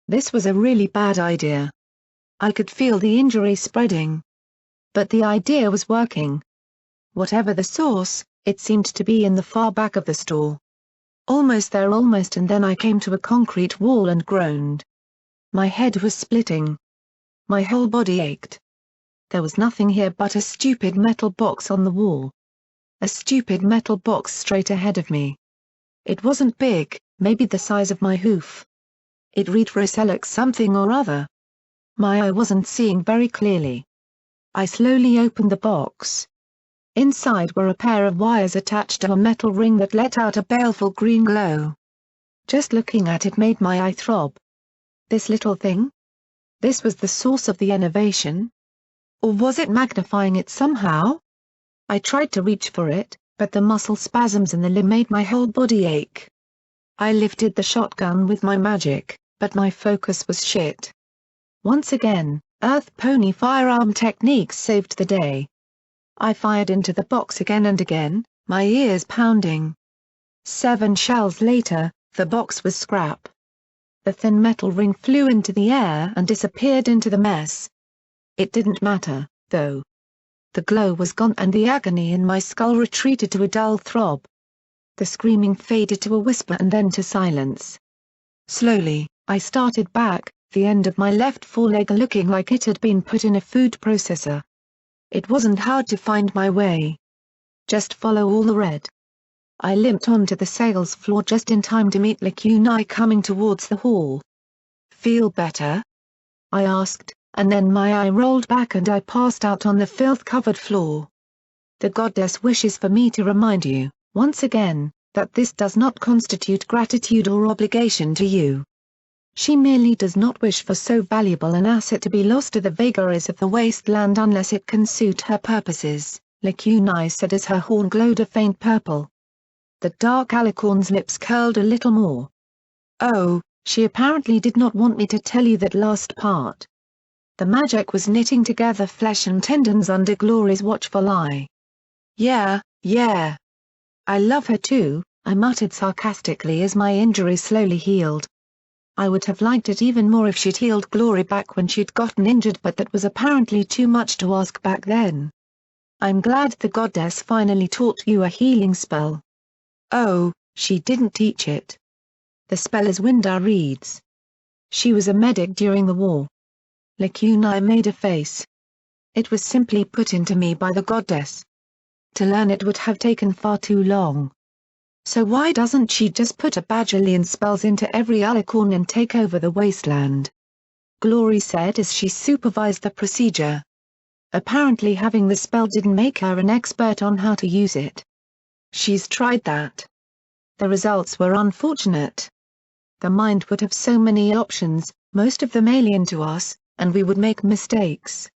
This was a really bad idea. I could feel the injury spreading. But the idea was working. Whatever the source, it seemed to be in the far back of the store. Almost there, almost, and then I came to a concrete wall and groaned. My head was splitting. My whole body ached. There was nothing here but a stupid metal box on the wall. A stupid metal box straight ahead of me. It wasn't big, maybe the size of my hoof. It read Roselix something or other. My eye wasn't seeing very clearly. I slowly opened the box. Inside were a pair of wires attached to a metal ring that let out a baleful green glow. Just looking at it made my eye throb. This little thing? This was the source of the enervation? Or was it magnifying it somehow? I tried to reach for it, but the muscle spasms in the limb made my whole body ache. I lifted the shotgun with my magic, but my focus was shit. Once again, Earth Pony firearm techniques saved the day. I fired into the box again and again, my ears pounding. 7 shells later, the box was scrap. The thin metal ring flew into the air and disappeared into the mess. It didn't matter, though. The glow was gone and the agony in my skull retreated to a dull throb. The screaming faded to a whisper and then to silence. Slowly, I started back, the end of my left foreleg looking like it had been put in a food processor. It wasn't hard to find my way. Just follow all the red. I limped onto the sales floor just in time to meet Lacunai coming towards the hall. "Feel better?" I asked, and then my eye rolled back and I passed out on the filth-covered floor. The goddess wishes for me to remind you, once again, that this does not constitute gratitude or obligation to you. She merely does not wish for so valuable an asset to be lost to the vagaries of the wasteland unless it can suit her purposes, Lacunai said as her horn glowed a faint purple. The dark alicorn's lips curled a little more. "Oh, she apparently did not want me to tell you that last part." The magic was knitting together flesh and tendons under Glory's watchful eye. Yeah. I love her too," I muttered sarcastically as my injury slowly healed. I would have liked it even more if she'd healed Glory back when she'd gotten injured, but that was apparently too much to ask back then. "I'm glad the goddess finally taught you a healing spell." "Oh, she didn't teach it. The spell is Windar Reed's. She was a medic during the war." Lacunai made a face. "It was simply put into me by the goddess. To learn it would have taken far too long. So why doesn't she just put a bajillion spells into every alicorn and take over the wasteland?" Glory said as she supervised the procedure. Apparently having the spell didn't make her an expert on how to use it. She's tried that. The results were unfortunate. The mind would have so many options, most of them alien to us, and we would make mistakes.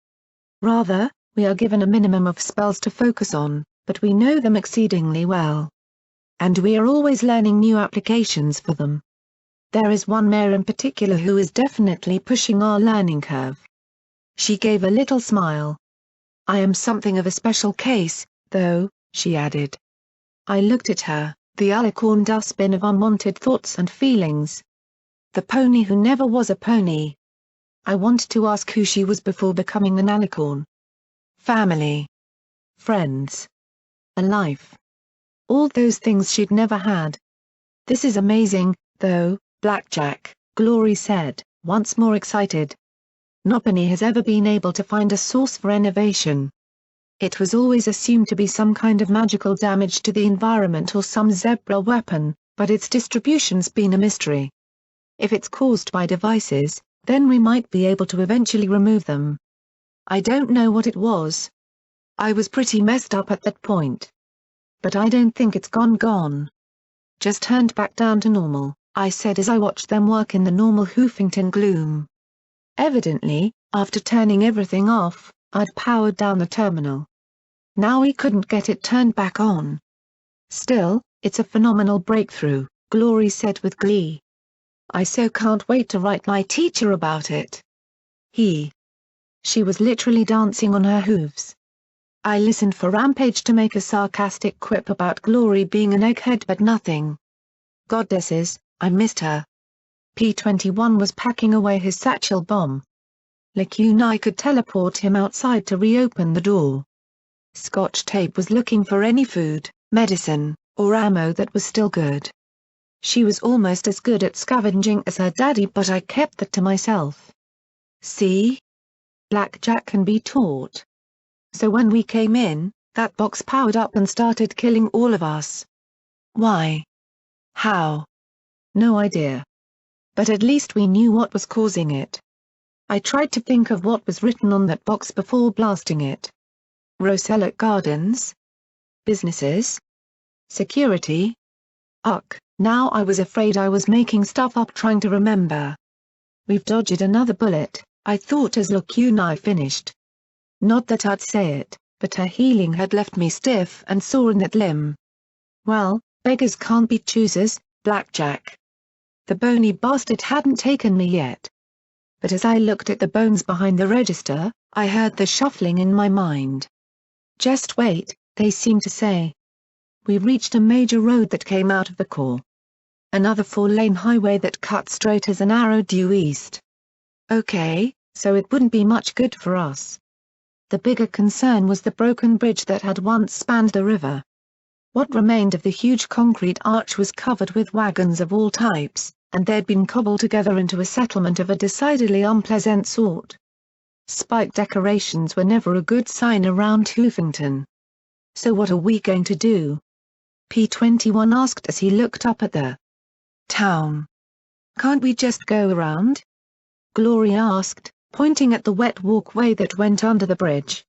Rather, we are given a minimum of spells to focus on, but we know them exceedingly well. And we are always learning new applications for them. There is one mare in particular who is definitely pushing our learning curve. She gave a little smile. I am something of a special case, though, she added. I looked at her, the alicorn dustbin of unwanted thoughts and feelings. The pony who never was a pony. I wanted to ask who she was before becoming an alicorn. Family. Friends. A life. All those things she'd never had. This is amazing, though, Blackjack, Glory said, once more excited. Nobody has ever been able to find a source for innovation. It was always assumed to be some kind of magical damage to the environment or some zebra weapon, but its distribution's been a mystery. If it's caused by devices, then we might be able to eventually remove them. I don't know what it was. I was pretty messed up at that point. But I don't think it's gone. Just turned back down to normal, I said as I watched them work in the normal Hoofington gloom. Evidently, after turning everything off, I'd powered down the terminal. Now we couldn't get it turned back on. Still, it's a phenomenal breakthrough, Glory said with glee. I so can't wait to write my teacher about it. She was literally dancing on her hooves. I listened for Rampage to make a sarcastic quip about Glory being an egghead but nothing. Goddesses, I missed her. P-21 was packing away his satchel bomb. Lacuna could teleport him outside to reopen the door. Scotch Tape was looking for any food, medicine, or ammo that was still good. She was almost as good at scavenging as her daddy, but I kept that to myself. See? Blackjack can be taught. So when we came in, that box powered up and started killing all of us. Why? How? No idea. But at least we knew what was causing it. I tried to think of what was written on that box before blasting it. Rosellic Gardens? Businesses? Security? Ugh, now I was afraid I was making stuff up trying to remember. We've dodged another bullet, I thought as Lacuna finished. Not that I'd say it, but her healing had left me stiff and sore in that limb. Well, beggars can't be choosers, Blackjack. The bony bastard hadn't taken me yet. But as I looked at the bones behind the register, I heard the shuffling in my mind. Just wait, they seemed to say. We reached a major road that came out of the core. Another 4-lane highway that cut straight as an arrow due east. Okay, so it wouldn't be much good for us. The bigger concern was the broken bridge that had once spanned the river. What remained of the huge concrete arch was covered with wagons of all types, and they'd been cobbled together into a settlement of a decidedly unpleasant sort. Spike decorations were never a good sign around Hoofington. So what are we going to do? P-21 asked as he looked up at the town. Can't we just go around? Glory asked, pointing at the wet walkway that went under the bridge.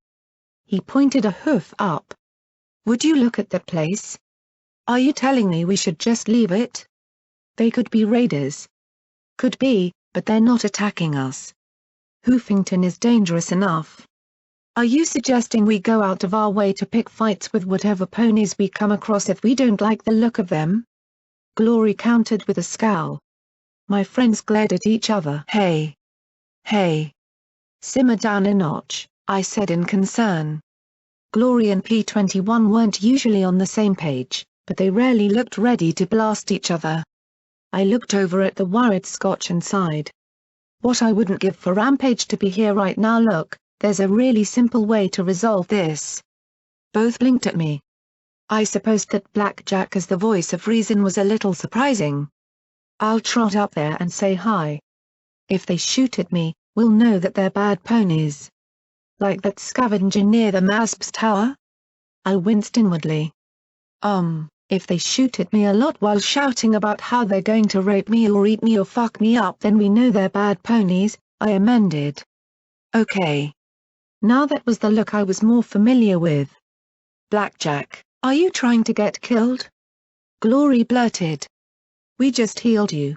He pointed a hoof up. Would you look at that place? Are you telling me we should just leave it? They could be raiders. Could be, but they're not attacking us. Hoofington is dangerous enough. Are you suggesting we go out of our way to pick fights with whatever ponies we come across if we don't like the look of them? Glory countered with a scowl. My friends glared at each other. Hey! Simmer down a notch, I said in concern. Glory and P-21 weren't usually on the same page, but they rarely looked ready to blast each other. I looked over at the worried Scotch and sighed. What I wouldn't give for Rampage to be here right now. Look, there's a really simple way to resolve this. Both blinked at me. I supposed that Blackjack as the voice of reason was a little surprising. I'll trot up there and say hi. If they shoot at me, we'll know that they're bad ponies. Like that scavenger near the MASP's tower? I winced inwardly. If they shoot at me a lot while shouting about how they're going to rape me or eat me or fuck me up, then we know they're bad ponies, I amended. Okay. Now that was the look I was more familiar with. "Blackjack, are you trying to get killed?" Glory blurted. "We just healed you."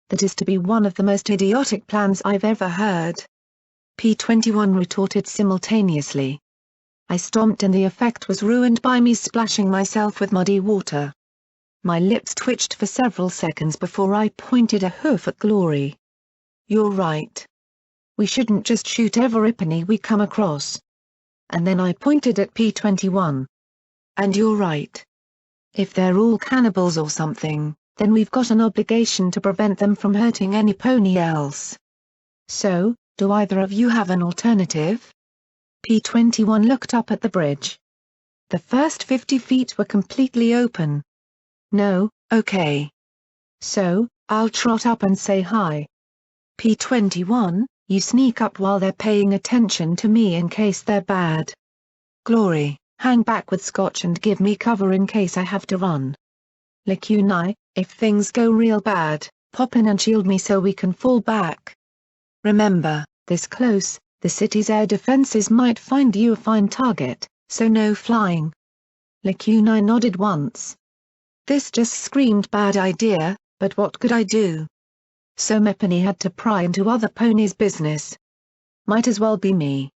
"That is to be one of the most idiotic plans I've ever heard," P-21 retorted simultaneously. I stomped and the effect was ruined by me splashing myself with muddy water. My lips twitched for several seconds before I pointed a hoof at Glory. "You're right. We shouldn't just shoot every penny we come across." And then I pointed at P-21. "And you're right. If they're all cannibals or something, then we've got an obligation to prevent them from hurting any pony else. So, do either of you have an alternative?" P-21 looked up at the bridge. The first 50 feet were completely open. "No, okay. So, I'll trot up and say hi." P-21, you sneak up while they're paying attention to me in case they're bad. Glory, hang back with Scotch and give me cover in case I have to run. Lacuni, if things go real bad, pop in and shield me so we can fall back. Remember, this close, the city's air defenses might find you a fine target, so no flying. Lacuni nodded once. This just screamed bad idea, but what could I do? So Mepany had to pry into other ponies' business. Might as well be me.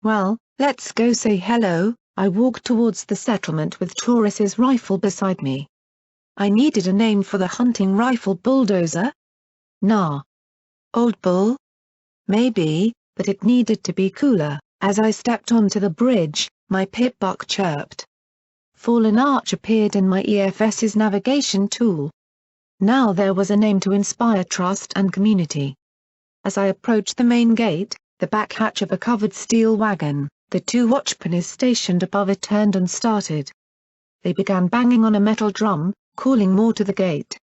Well, let's go say hello. I walked towards the settlement with Taurus's rifle beside me. I needed a name for the hunting rifle bulldozer. Nah. Old Bull? Maybe, but it needed to be cooler. As I stepped onto the bridge, my pip-buck chirped. Fallen Arch appeared in my EFS's navigation tool. Now there was a name to inspire trust and community. As I approached the main gate, the back hatch of a covered steel wagon, the 2 watchponies stationed above it turned and started. They began banging on a metal drum, calling more to the gate.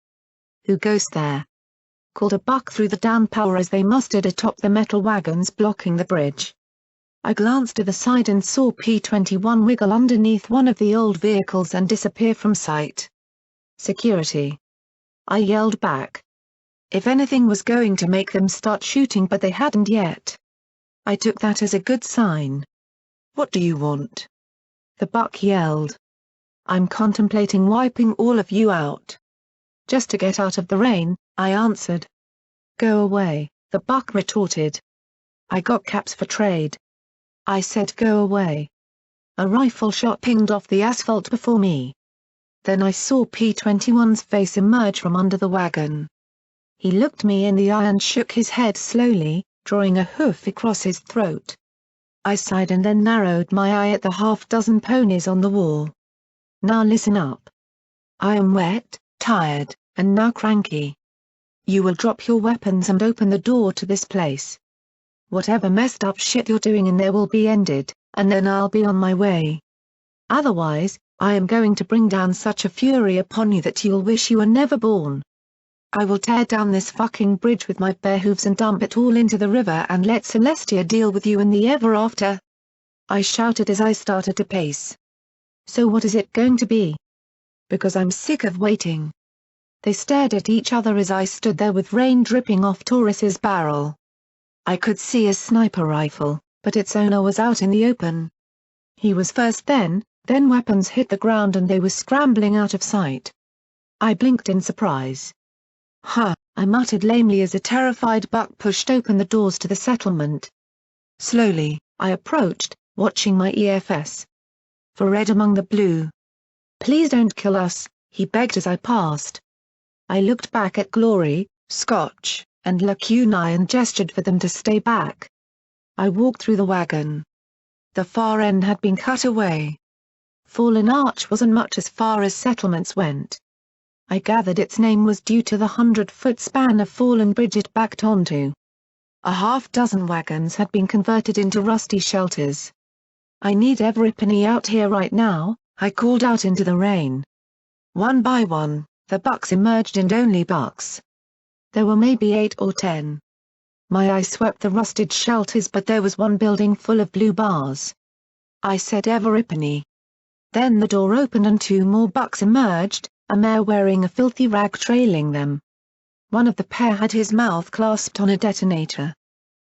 "Who goes there?" called a buck through the downpour as they mustered atop the metal wagons blocking the bridge. I glanced to the side and saw P-21 wiggle underneath one of the old vehicles and disappear from sight. "Security!" I yelled back. If anything was going to make them start shooting, but they hadn't yet. I took that as a good sign. "What do you want?" the buck yelled. "I'm contemplating wiping all of you out." "Just to get out of the rain," I answered. "Go away," the buck retorted. "I got caps for trade." I said go away. A rifle shot pinged off the asphalt before me. Then I saw P-21's face emerge from under the wagon. He looked me in the eye and shook his head slowly, drawing a hoof across his throat. I sighed and then narrowed my eye at the half-dozen ponies on the wall. "Now listen up. I am wet, tired, and now cranky. You will drop your weapons and open the door to this place. Whatever messed up shit you're doing in there will be ended, and then I'll be on my way. Otherwise, I am going to bring down such a fury upon you that you'll wish you were never born. I will tear down this fucking bridge with my bare hooves and dump it all into the river and let Celestia deal with you in the ever after." I shouted as I started to pace. "So what is it going to be?" "Because I'm sick of waiting." They stared at each other as I stood there with rain dripping off Taurus's barrel. I could see a sniper rifle, but its owner was out in the open. He was first, then weapons hit the ground and they were scrambling out of sight. I blinked in surprise. "Huh," I muttered lamely as a terrified buck pushed open the doors to the settlement. Slowly, I approached, watching my EFS. "For red among the blue. Please don't kill us," he begged as I passed. I looked back at Glory, Scotch, and Lacuni and gestured for them to stay back. I walked through the wagon. The far end had been cut away. Fallen Arch wasn't much as far as settlements went. I gathered its name was due to the 100-foot span of fallen bridge it backed onto. A half-dozen wagons had been converted into rusty shelters. "I need every penny out here right now," I called out into the rain. One by one, the bucks emerged, and only bucks. There were maybe 8 or 10. My eye swept the rusted shelters, but there was one building full of blue bars. I said every penny. Then the door opened and 2 more bucks emerged, a mare wearing a filthy rag trailing them. One of the pair had his mouth clasped on a detonator.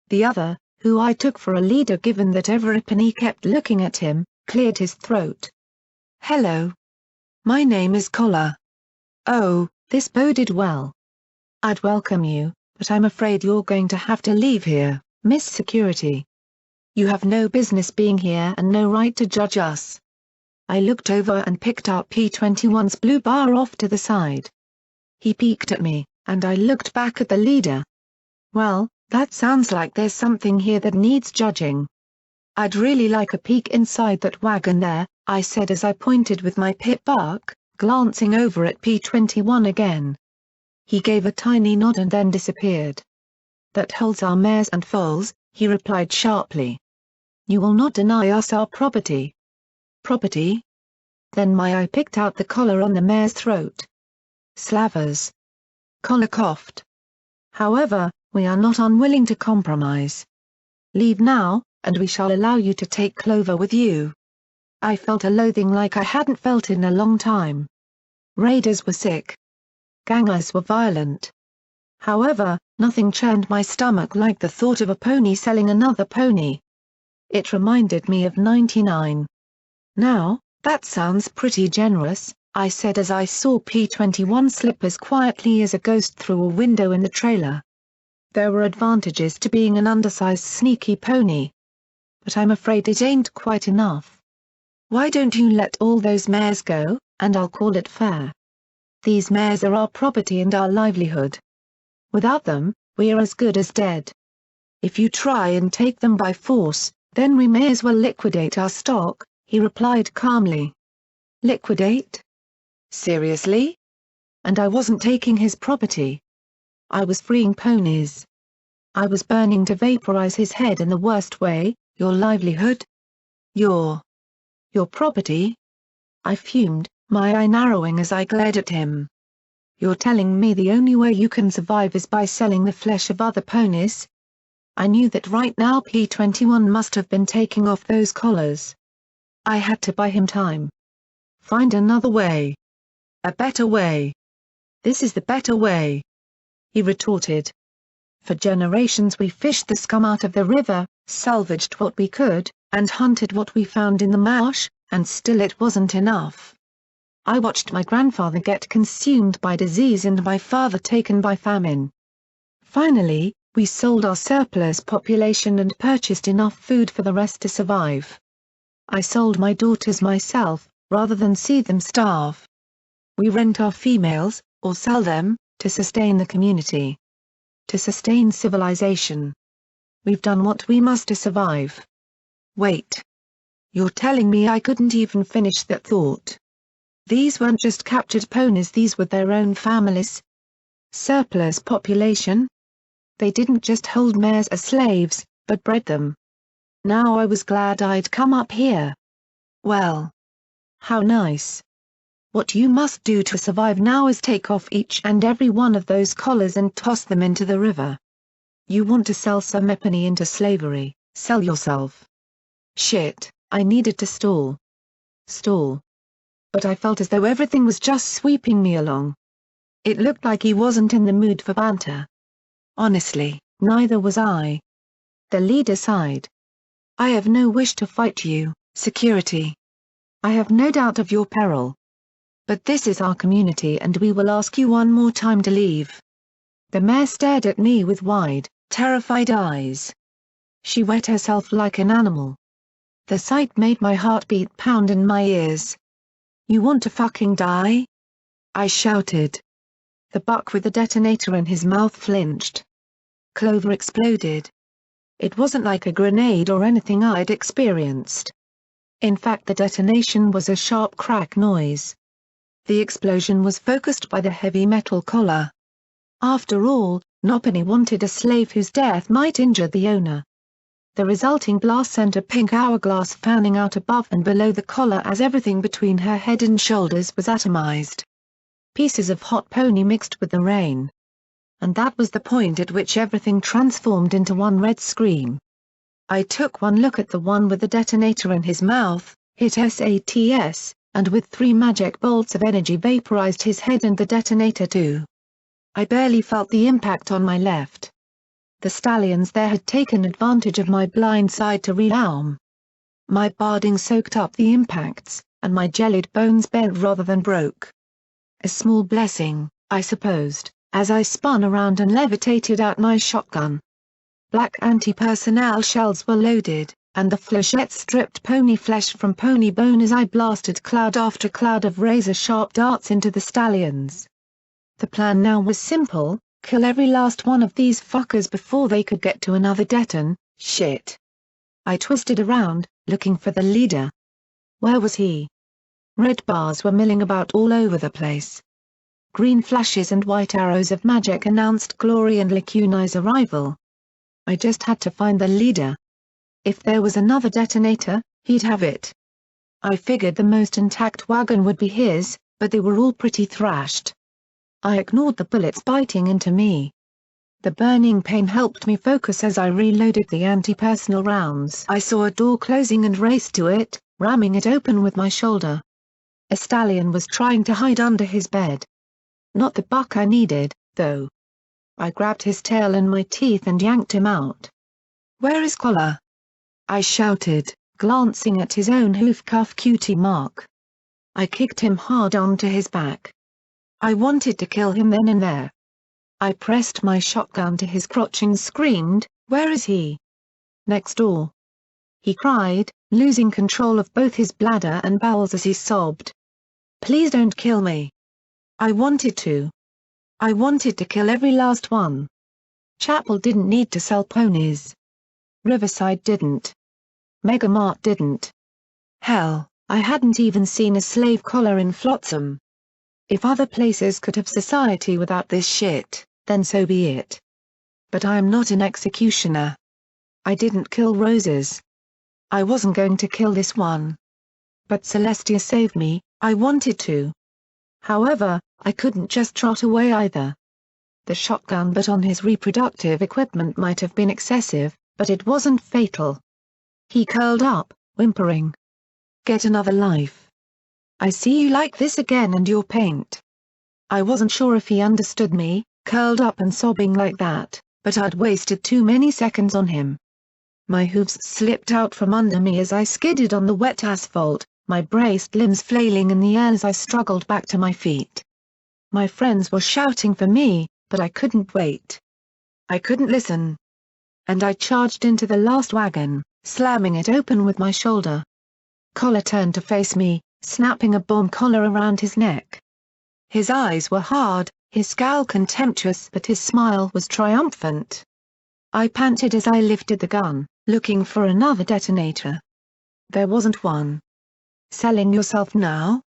The other, who I took for a leader given that everypony kept looking at him, cleared his throat. "Hello. My name is Collar." Oh, this boded well. "I'd welcome you, but I'm afraid you're going to have to leave here, Miss Security. You have no business being here and no right to judge us." I looked over and picked up P-21's blue bar off to the side. He peeked at me, and I looked back at the leader. "Well, that sounds like there's something here that needs judging. I'd really like a peek inside that wagon there," I said as I pointed with my pip buck, glancing over at P-21 again. He gave a tiny nod and then disappeared. "That holds our mares and foals," he replied sharply. "You will not deny us our property." "Property?" Then my eye picked out the collar on the mare's throat. "Slavers." Collar coughed. "However, we are not unwilling to compromise. Leave now, and we shall allow you to take Clover with you." I felt a loathing like I hadn't felt in a long time. Raiders were sick. Gangers were violent. However, nothing churned my stomach like the thought of a pony selling another pony. It reminded me of '99. "Now, that sounds pretty generous," I said as I saw P-21 slip as quietly as a ghost through a window in the trailer. There were advantages to being an undersized sneaky pony. But I'm afraid it ain't quite enough. "Why don't you let all those mares go, and I'll call it fair. These mares are our property and our livelihood. Without them, we're as good as dead. If you try and take them by force, then we may as well liquidate our stock," he replied calmly. "Liquidate? Seriously?" And I wasn't taking his property. I was freeing ponies. I was burning to vaporize his head in the worst way. "Your livelihood? Your property?" I fumed, my eye narrowing as I glared at him. "You're telling me the only way you can survive is by selling the flesh of other ponies?" I knew that right now P-21 must have been taking off those collars. I had to buy him time. Find another way. A better way. "This is the better way," he retorted. "For generations we fished the scum out of the river, salvaged what we could, and hunted what we found in the marsh, and still it wasn't enough. I watched my grandfather get consumed by disease and my father taken by famine. Finally, we sold our surplus population and purchased enough food for the rest to survive. I sold my daughters myself, rather than see them starve. We rent our females, or sell them, to sustain the community. To sustain civilization. We've done what we must to survive." "Wait. You're telling me I couldn't even finish that thought? These weren't just captured ponies, these were their own families? Surplus population? They didn't just hold mares as slaves, but bred them. Now I was glad I'd come up here. Well. How nice. What you must do to survive now is take off each and every one of those collars and toss them into the river. You want to sell some epony into slavery, sell yourself." Shit, I needed to stall. But I felt as though everything was just sweeping me along. It looked like he wasn't in the mood for banter. Honestly, neither was I. The leader sighed. "I have no wish to fight you, Security. I have no doubt of your peril. But this is our community and we will ask you one more time to leave." The mare stared at me with wide, terrified eyes. She wet herself like an animal. The sight made my heartbeat pound in my ears. "You want to fucking die?" I shouted. The buck with the detonator in his mouth flinched. Clover exploded. It wasn't like a grenade or anything I'd experienced. In fact, the detonation was a sharp crack noise. The explosion was focused by the heavy metal collar. After all, Nopany wanted a slave whose death might injure the owner. The resulting blast sent a pink hourglass fanning out above and below the collar as everything between her head and shoulders was atomized. Pieces of hot pony mixed with the rain. And that was the point at which everything transformed into one red scream. I took one look at the one with the detonator in his mouth, hit SATS, and with 3 magic bolts of energy vaporized his head and the detonator too. I barely felt the impact on my left. The stallions there had taken advantage of my blind side to rearm. My barding soaked up the impacts, and my jellied bones bent rather than broke. A small blessing, I supposed, as I spun around and levitated out my shotgun. Black anti-personnel shells were loaded, and the flechettes stripped pony flesh from pony bone as I blasted cloud after cloud of razor-sharp darts into the stallions. The plan now was simple: kill every last one of these fuckers before they could get to another shit. I twisted around, looking for the leader. Where was he? Red bars were milling about all over the place. Green flashes and white arrows of magic announced Glory and Lacuna's arrival. I just had to find the leader. If there was another detonator, he'd have it. I figured the most intact wagon would be his, but they were all pretty thrashed. I ignored the bullets biting into me. The burning pain helped me focus as I reloaded the anti-personnel rounds. I saw a door closing and raced to it, ramming it open with my shoulder. A stallion was trying to hide under his bed. Not the buck I needed, though. I grabbed his tail in my teeth and yanked him out. "Where is Collar?" I shouted, glancing at his own hoof cuff cutie mark. I kicked him hard onto his back. I wanted to kill him then and there. I pressed my shotgun to his crotch and screamed, "Where is he?" "Next door," he cried, losing control of both his bladder and bowels as he sobbed. "Please don't kill me. I wanted to. I wanted to kill every last one." Chapel didn't need to sell ponies. Riverside didn't. Megamart didn't. Hell, I hadn't even seen a slave collar in Flotsam. If other places could have society without this shit, then so be it. But I am not an executioner. I didn't kill Roses. I wasn't going to kill this one. But Celestia saved me, I wanted to. However, I couldn't just trot away either. The shotgun butt on his reproductive equipment might have been excessive, but it wasn't fatal. He curled up, whimpering. "Get another life. I see you like this again and your paint." I wasn't sure if he understood me, curled up and sobbing like that, but I'd wasted too many seconds on him. My hooves slipped out from under me as I skidded on the wet asphalt, my braced limbs flailing in the air as I struggled back to my feet. My friends were shouting for me, but I couldn't wait. I couldn't listen. And I charged into the last wagon, slamming it open with my shoulder. Collar turned to face me, snapping a bomb collar around his neck. His eyes were hard, his scowl contemptuous, but his smile was triumphant. I panted as I lifted the gun, looking for another detonator. There wasn't one. "Selling yourself now?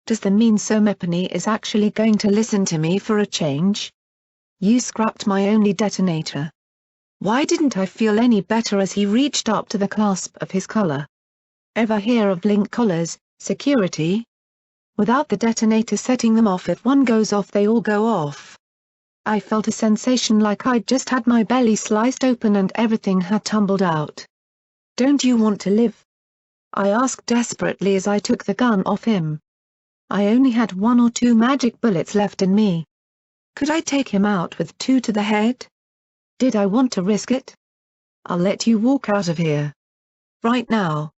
Does that mean Somepony is actually going to listen to me for a change? You scrapped my only detonator." Why didn't I feel any better as he reached up to the clasp of his collar? "Ever hear of link collars, security? Without the detonator setting them off, if one goes off they all go off." I felt a sensation like I'd just had my belly sliced open and everything had tumbled out. "Don't you want to live?" I asked desperately as I took the gun off him. I only had 1 or 2 magic bullets left in me. Could I take him out with 2 to the head? Did I want to risk it? "I'll let you walk out of here. Right now.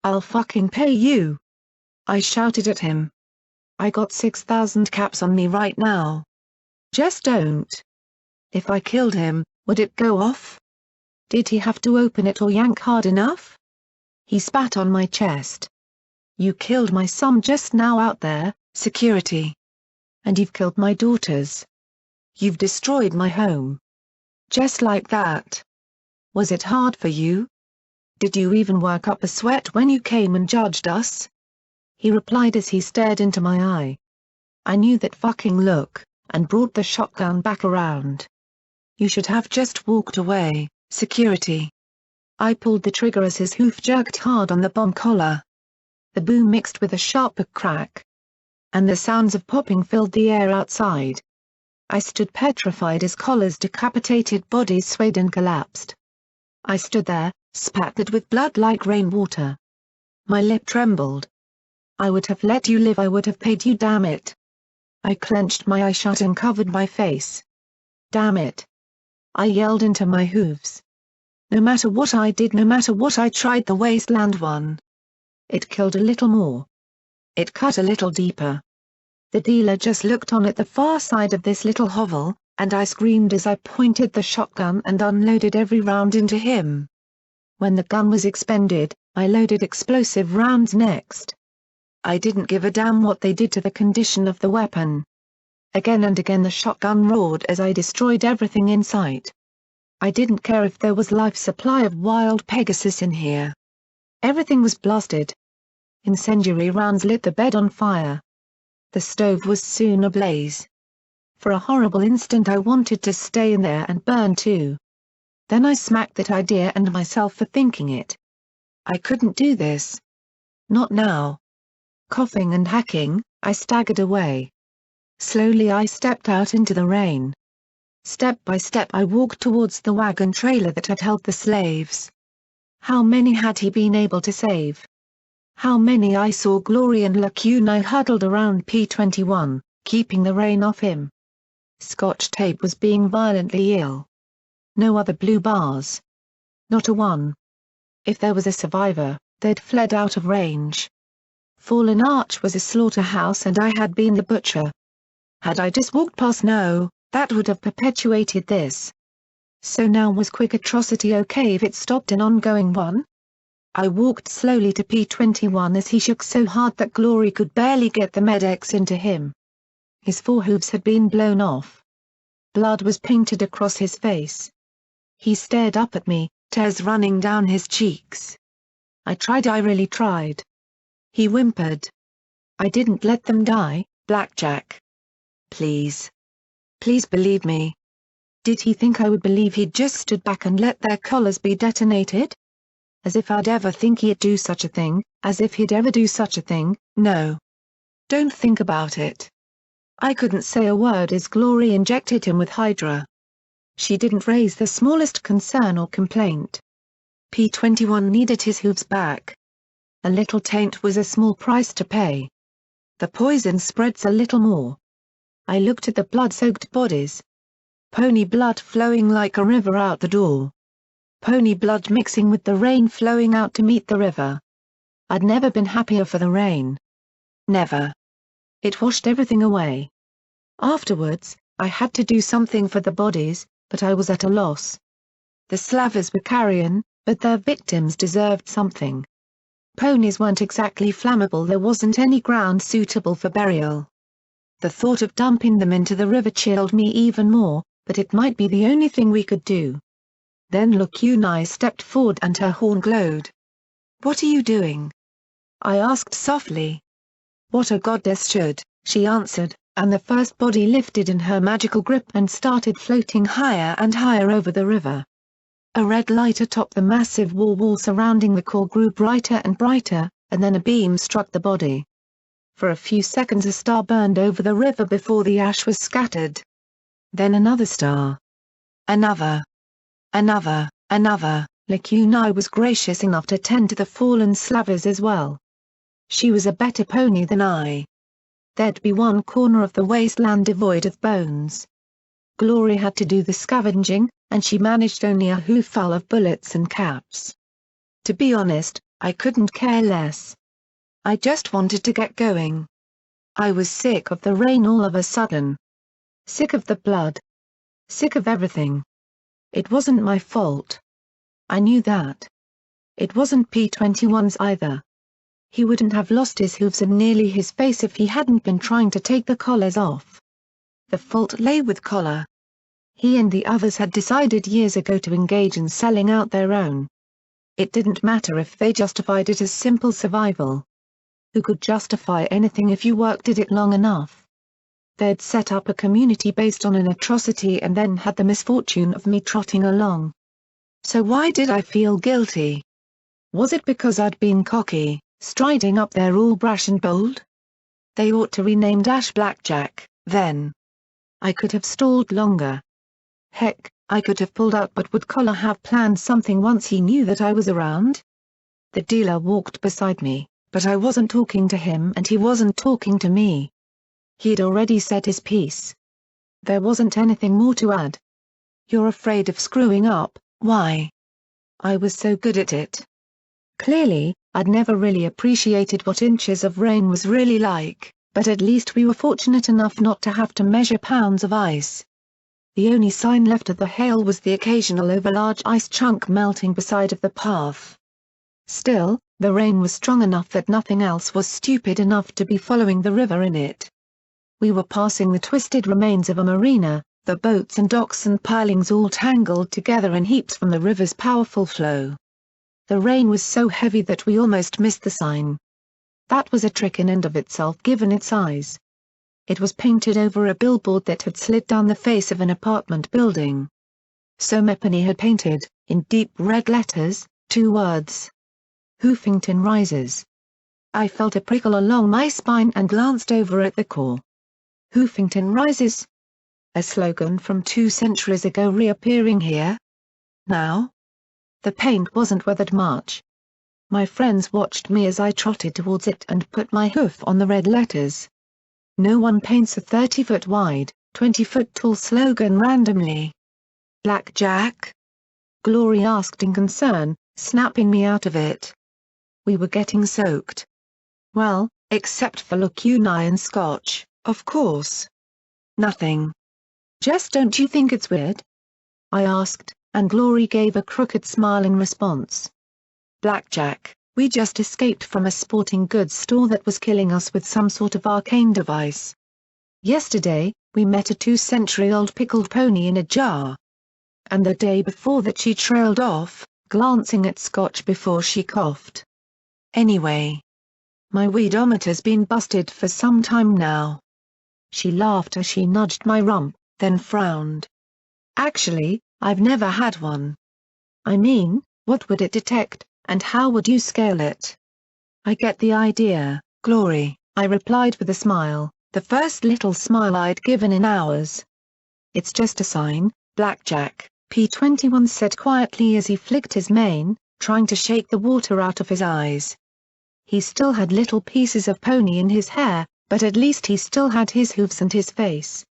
I'll fucking pay you," I shouted at him. "I got 6,000 caps on me right now. Just don't." If I killed him, would it go off? Did he have to open it or yank hard enough? He spat on my chest. "You killed my son just now out there, security. And you've killed my daughters. You've destroyed my home. Just like that. Was it hard for you? Did you even work up a sweat when you came and judged us?" He replied as he stared into my eye. I knew that fucking look, and brought the shotgun back around. "You should have just walked away, security." I pulled the trigger as his hoof jerked hard on the bomb collar. The boom mixed with a sharper crack. And the sounds of popping filled the air outside. I stood petrified as Collar's decapitated body swayed and collapsed. I stood there, spattered with blood like rainwater. My lip trembled. "I would have let you live, I would have paid you, damn it." I clenched my eye shut and covered my face. Damn it. I yelled into my hooves. No matter what I did, no matter what I tried, the wasteland won. It killed a little more. It cut a little deeper. The dealer just looked on at the far side of this little hovel, and I screamed as I pointed the shotgun and unloaded every round into him. When the gun was expended, I loaded explosive rounds next. I didn't give a damn what they did to the condition of the weapon. Again and again the shotgun roared as I destroyed everything in sight. I didn't care if there was life supply of wild Pegasus in here. Everything was blasted. Incendiary rounds lit the bed on fire. The stove was soon ablaze. For a horrible instant I wanted to stay in there and burn too. Then I smacked that idea and myself for thinking it. I couldn't do this. Not now. Coughing and hacking, I staggered away. Slowly I stepped out into the rain. Step by step I walked towards the wagon trailer that had held the slaves. How many had he been able to save? How many? I saw Glory and Lacuna huddled around P-21, keeping the rain off him. Scotch Tape was being violently ill. No other blue bars. Not a one. If there was a survivor, they'd fled out of range. Fallen Arch was a slaughterhouse and I had been the butcher. Had I just walked past? No, that would have perpetuated this. So now was quick atrocity okay if it stopped an ongoing one? I walked slowly to P-21 as he shook so hard that Glory could barely get the medics into him. His forehooves had been blown off. Blood was painted across his face. He stared up at me, tears running down his cheeks. I really tried. He whimpered. I didn't let them die, Blackjack. Please. Please believe me. Did he think I would believe he'd just stood back and let their collars be detonated? As if I'd ever think he'd do such a thing, as if he'd ever do such a thing, no. Don't think about it. I couldn't say a word as Glory injected him with Hydra. She didn't raise the smallest concern or complaint. P-21 needed his hooves back. A little taint was a small price to pay. The poison spreads a little more. I looked at the blood-soaked bodies. Pony blood flowing like a river out the door. Pony blood mixing with the rain flowing out to meet the river. I'd never been happier for the rain. Never. It washed everything away. Afterwards, I had to do something for the bodies, but I was at a loss. The slavers were carrion, but their victims deserved something. Ponies weren't exactly flammable, there wasn't any ground suitable for burial. The thought of dumping them into the river chilled me even more, but it might be the only thing we could do. Then Lacuna stepped forward and her horn glowed. What are you doing? I asked softly. What a goddess should, she answered, and the first body lifted in her magical grip and started floating higher and higher over the river. A red light atop the massive wall surrounding the core grew brighter and brighter, and then a beam struck the body. For a few seconds a star burned over the river before the ash was scattered. Then another star. Another. Another. Lacuna was gracious enough to tend to the fallen slavers as well. She was a better pony than I. There'd be one corner of the wasteland devoid of bones. Glory had to do the scavenging, and she managed only a hooful of bullets and caps. To be honest, I couldn't care less. I just wanted to get going. I was sick of the rain all of a sudden. Sick of the blood. Sick of everything. It wasn't my fault. I knew that. It wasn't P-21's either. He wouldn't have lost his hooves and nearly his face if he hadn't been trying to take the collars off. The fault lay with Collar. He and the others had decided years ago to engage in selling out their own. It didn't matter if they justified it as simple survival. Who could justify anything if you worked at it long enough? They'd set up a community based on an atrocity and then had the misfortune of me trotting along. So why did I feel guilty? Was it because I'd been cocky, striding up there all brash and bold? They ought to rename Blackjack, then. I could have stalled longer. Heck, I could have pulled out, but would Collar have planned something once he knew that I was around? The dealer walked beside me, but I wasn't talking to him and he wasn't talking to me. He'd already said his piece. There wasn't anything more to add. You're afraid of screwing up, why? I was so good at it. Clearly, I'd never really appreciated what inches of rain was really like, but at least we were fortunate enough not to have to measure pounds of ice. The only sign left of the hail was the occasional overlarge ice chunk melting beside of the path. Still, the rain was strong enough that nothing else was stupid enough to be following the river in it. We were passing the twisted remains of a marina, the boats and docks and pilings all tangled together in heaps from the river's powerful flow. The rain was so heavy that we almost missed the sign. That was a trick in and of itself given its size. It was painted over a billboard that had slid down the face of an apartment building. So Mepany had painted, in deep red letters, 2 words. Hoofington rises. I felt a prickle along my spine and glanced over at the core. Hoofington rises. A slogan from 2 centuries ago reappearing here? Now? The paint wasn't weathered much. My friends watched me as I trotted towards it and put my hoof on the red letters. No one paints a 30-foot wide, 20-foot tall slogan randomly. Blackjack? Glory asked in concern, snapping me out of it. We were getting soaked. Well, except for lacunae and scotch, of course. Nothing. Just don't you think it's weird? I asked, and Glory gave a crooked smile in response. Blackjack, we just escaped from a sporting goods store that was killing us with some sort of arcane device. Yesterday, we met a 2-century-old pickled pony in a jar. And the day before that she trailed off, glancing at scotch before she coughed. Anyway. My weedometer's been busted for some time now. She laughed as she nudged my rump, then frowned. Actually, I've never had one. I mean, what would it detect, and how would you scale it? I get the idea, Glory, I replied with a smile, the first little smile I'd given in hours. It's just a sign, Blackjack, P21 said quietly as he flicked his mane, trying to shake the water out of his eyes. He still had little pieces of pony in his hair, but at least he still had his hooves and his face.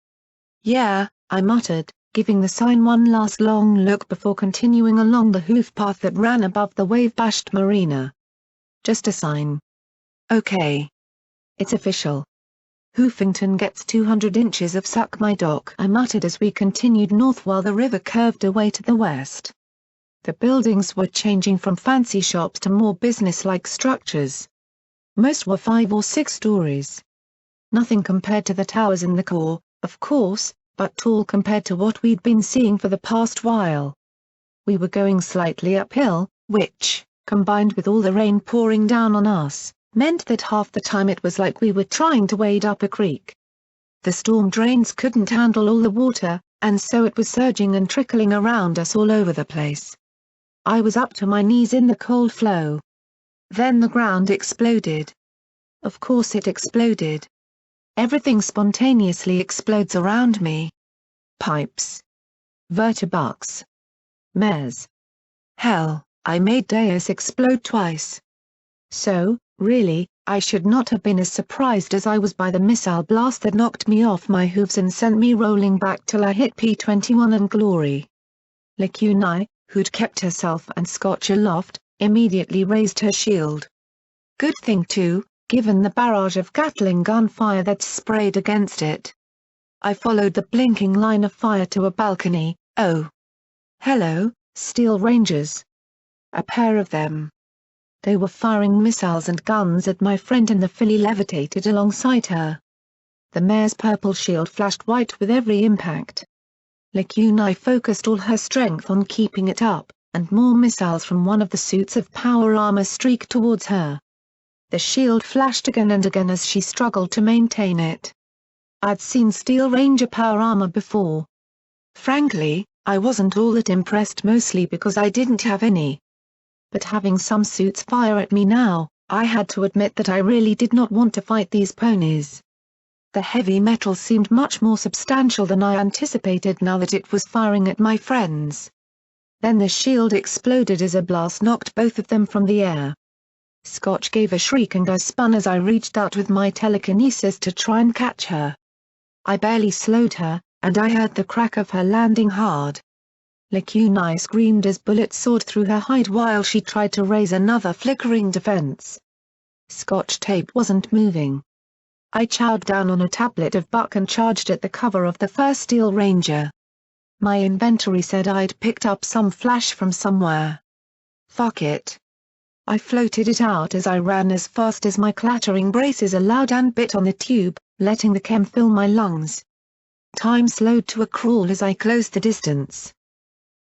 Yeah, I muttered, giving the sign one last long look before continuing along the hoof path that ran above the wave-bashed marina. Just a sign. Okay. It's official. Hoofington gets 200 inches of suck my dock, I muttered as we continued north while the river curved away to the west. The buildings were changing from fancy shops to more business-like structures. Most were 5 or 6 stories. Nothing compared to the towers in the core, of course, but tall compared to what we'd been seeing for the past while. We were going slightly uphill, which, combined with all the rain pouring down on us, meant that half the time it was like we were trying to wade up a creek. The storm drains couldn't handle all the water, and so it was surging and trickling around us all over the place. I was up to my knees in the cold flow. Then the ground exploded. Of course it exploded. Everything spontaneously explodes around me. Pipes. Vertebucks. Mares. Hell, I made Deus explode twice. So, really, I should not have been as surprised as I was by the missile blast that knocked me off my hooves and sent me rolling back till I hit P21 and Glory. Lacunae, who'd kept herself and Scotch aloft, immediately raised her shield. Good thing too, given the barrage of Gatling gun fire that sprayed against it. I followed the blinking line of fire to a balcony. Oh. Hello, Steel Rangers. A pair of them. They were firing missiles and guns at my friend and the filly levitated alongside her. The mare's purple shield flashed white with every impact. Lacunae focused all her strength on keeping it up, and more missiles from one of the suits of power armor streaked towards her. The shield flashed again and again as she struggled to maintain it. I'd seen Steel Ranger power armor before. Frankly, I wasn't all that impressed, mostly because I didn't have any. But having some suits fire at me now, I had to admit that I really did not want to fight these ponies. The heavy metal seemed much more substantial than I anticipated now that it was firing at my friends. Then the shield exploded as a blast knocked both of them from the air. Scotch gave a shriek and I spun as I reached out with my telekinesis to try and catch her. I barely slowed her, and I heard the crack of her landing hard. Lacunai screamed as bullets soared through her hide while she tried to raise another flickering defense. Scotch tape wasn't moving. I chowed down on a tablet of buck and charged at the cover of the first Steel Ranger. My inventory said I'd picked up some flash from somewhere. Fuck it. I floated it out as I ran as fast as my clattering braces allowed and bit on the tube, letting the chem fill my lungs. Time slowed to a crawl as I closed the distance.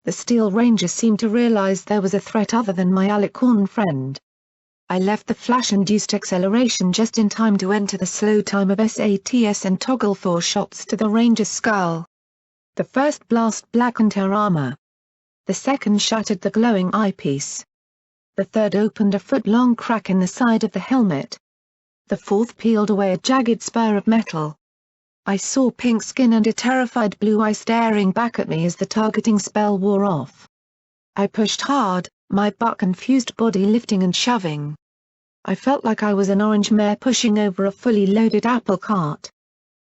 The Steel Ranger seemed to realize there was a threat other than my alicorn friend. I left the flash-induced acceleration just in time to enter the slow time of SATS and toggle 4 shots to the Ranger's skull. The first blast blackened her armor. The second shattered the glowing eyepiece. The third opened a foot-long crack in the side of the helmet. The fourth peeled away a jagged spur of metal. I saw pink skin and a terrified blue eye staring back at me as the targeting spell wore off. I pushed hard, my buck-infused body lifting and shoving. I felt like I was an orange mare pushing over a fully loaded apple cart.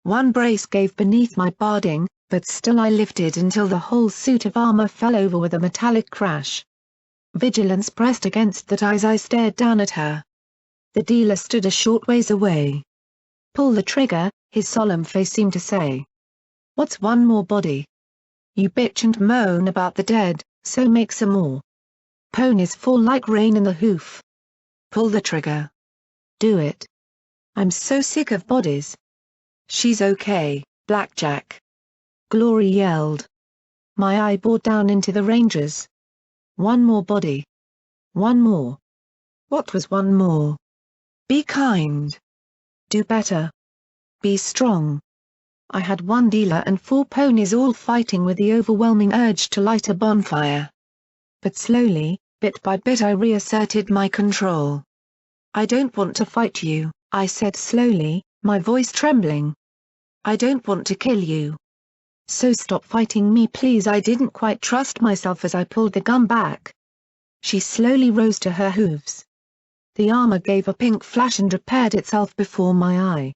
One brace gave beneath my barding, but still I lifted until the whole suit of armor fell over with a metallic crash. Vigilance pressed against that as I stared down at her. The dealer stood a short ways away. "Pull the trigger," his solemn face seemed to say. "What's one more body? You bitch and moan about the dead, so make some more. Ponies fall like rain in the hoof. Pull the trigger. Do it. I'm so sick of bodies." "She's okay, Blackjack," Glory yelled. My eye bored down into the Rangers. One more body. One more. What was one more? Be kind. Do better. Be strong. I had one dealer and 4 ponies all fighting with the overwhelming urge to light a bonfire. But slowly, bit by bit I reasserted my control. "I don't want to fight you," I said slowly, my voice trembling. "I don't want to kill you. So stop fighting me please." I didn't quite trust myself as I pulled the gun back. She slowly rose to her hooves. The armor gave a pink flash and repaired itself before my eye.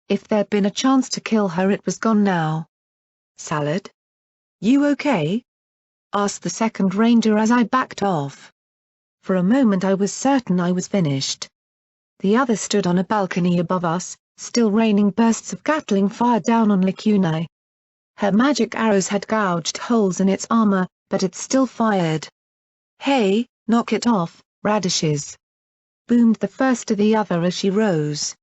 If there'd been a chance to kill her it was gone now. "Salad? You okay?" asked the second Ranger as I backed off. For a moment I was certain I was finished. The other stood on a balcony above us, still raining bursts of Gatling fire down on Lacunai. Her magic arrows had gouged holes in its armor, but it still fired. "Hey, knock it off, radishes!" boomed the first to the other as she rose.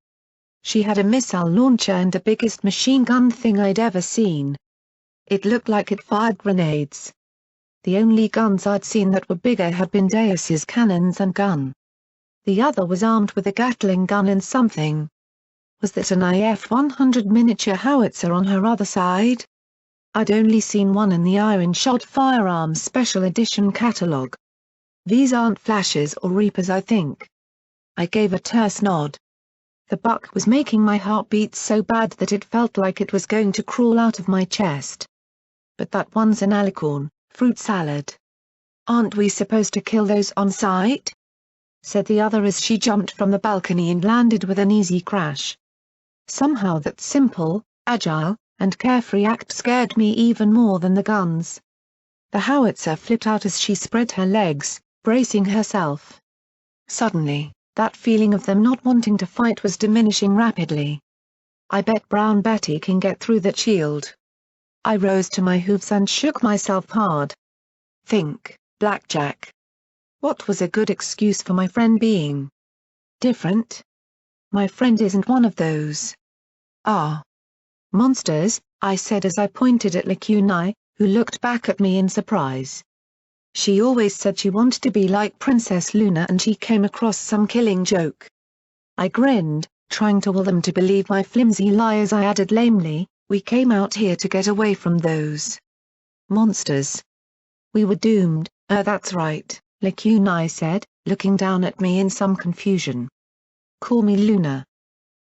She had a missile launcher and the biggest machine gun thing I'd ever seen. It looked like it fired grenades. The only guns I'd seen that were bigger had been Deus's cannons and gun. The other was armed with a Gatling gun and something. Was that an IF-100 miniature howitzer on her other side? I'd only seen one in the Iron Shot Firearms Special Edition catalog. "These aren't flashes or reapers I think." I gave a terse nod. The buck was making my heart beat so bad that it felt like it was going to crawl out of my chest. "But that one's an alicorn, fruit salad. Aren't we supposed to kill those on sight?" said the other as she jumped from the balcony and landed with an easy crash. Somehow that simple, agile, and carefree act scared me even more than the guns. The howitzer flipped out as she spread her legs, bracing herself. Suddenly, that feeling of them not wanting to fight was diminishing rapidly. "I bet Brown Betty can get through that shield." I rose to my hooves and shook myself hard. Think, Blackjack. What was a good excuse for my friend being different? My friend isn't one of those. "Ah. Monsters," I said as I pointed at Lacunai, who looked back at me in surprise. She always said she wanted to be like Princess Luna and she came across some killing joke. I grinned, trying to will them to believe my flimsy lie as I added lamely, "We came out here to get away from those monsters. We were doomed." That's right," Lacunai said, looking down at me in some confusion. "Call me Luna."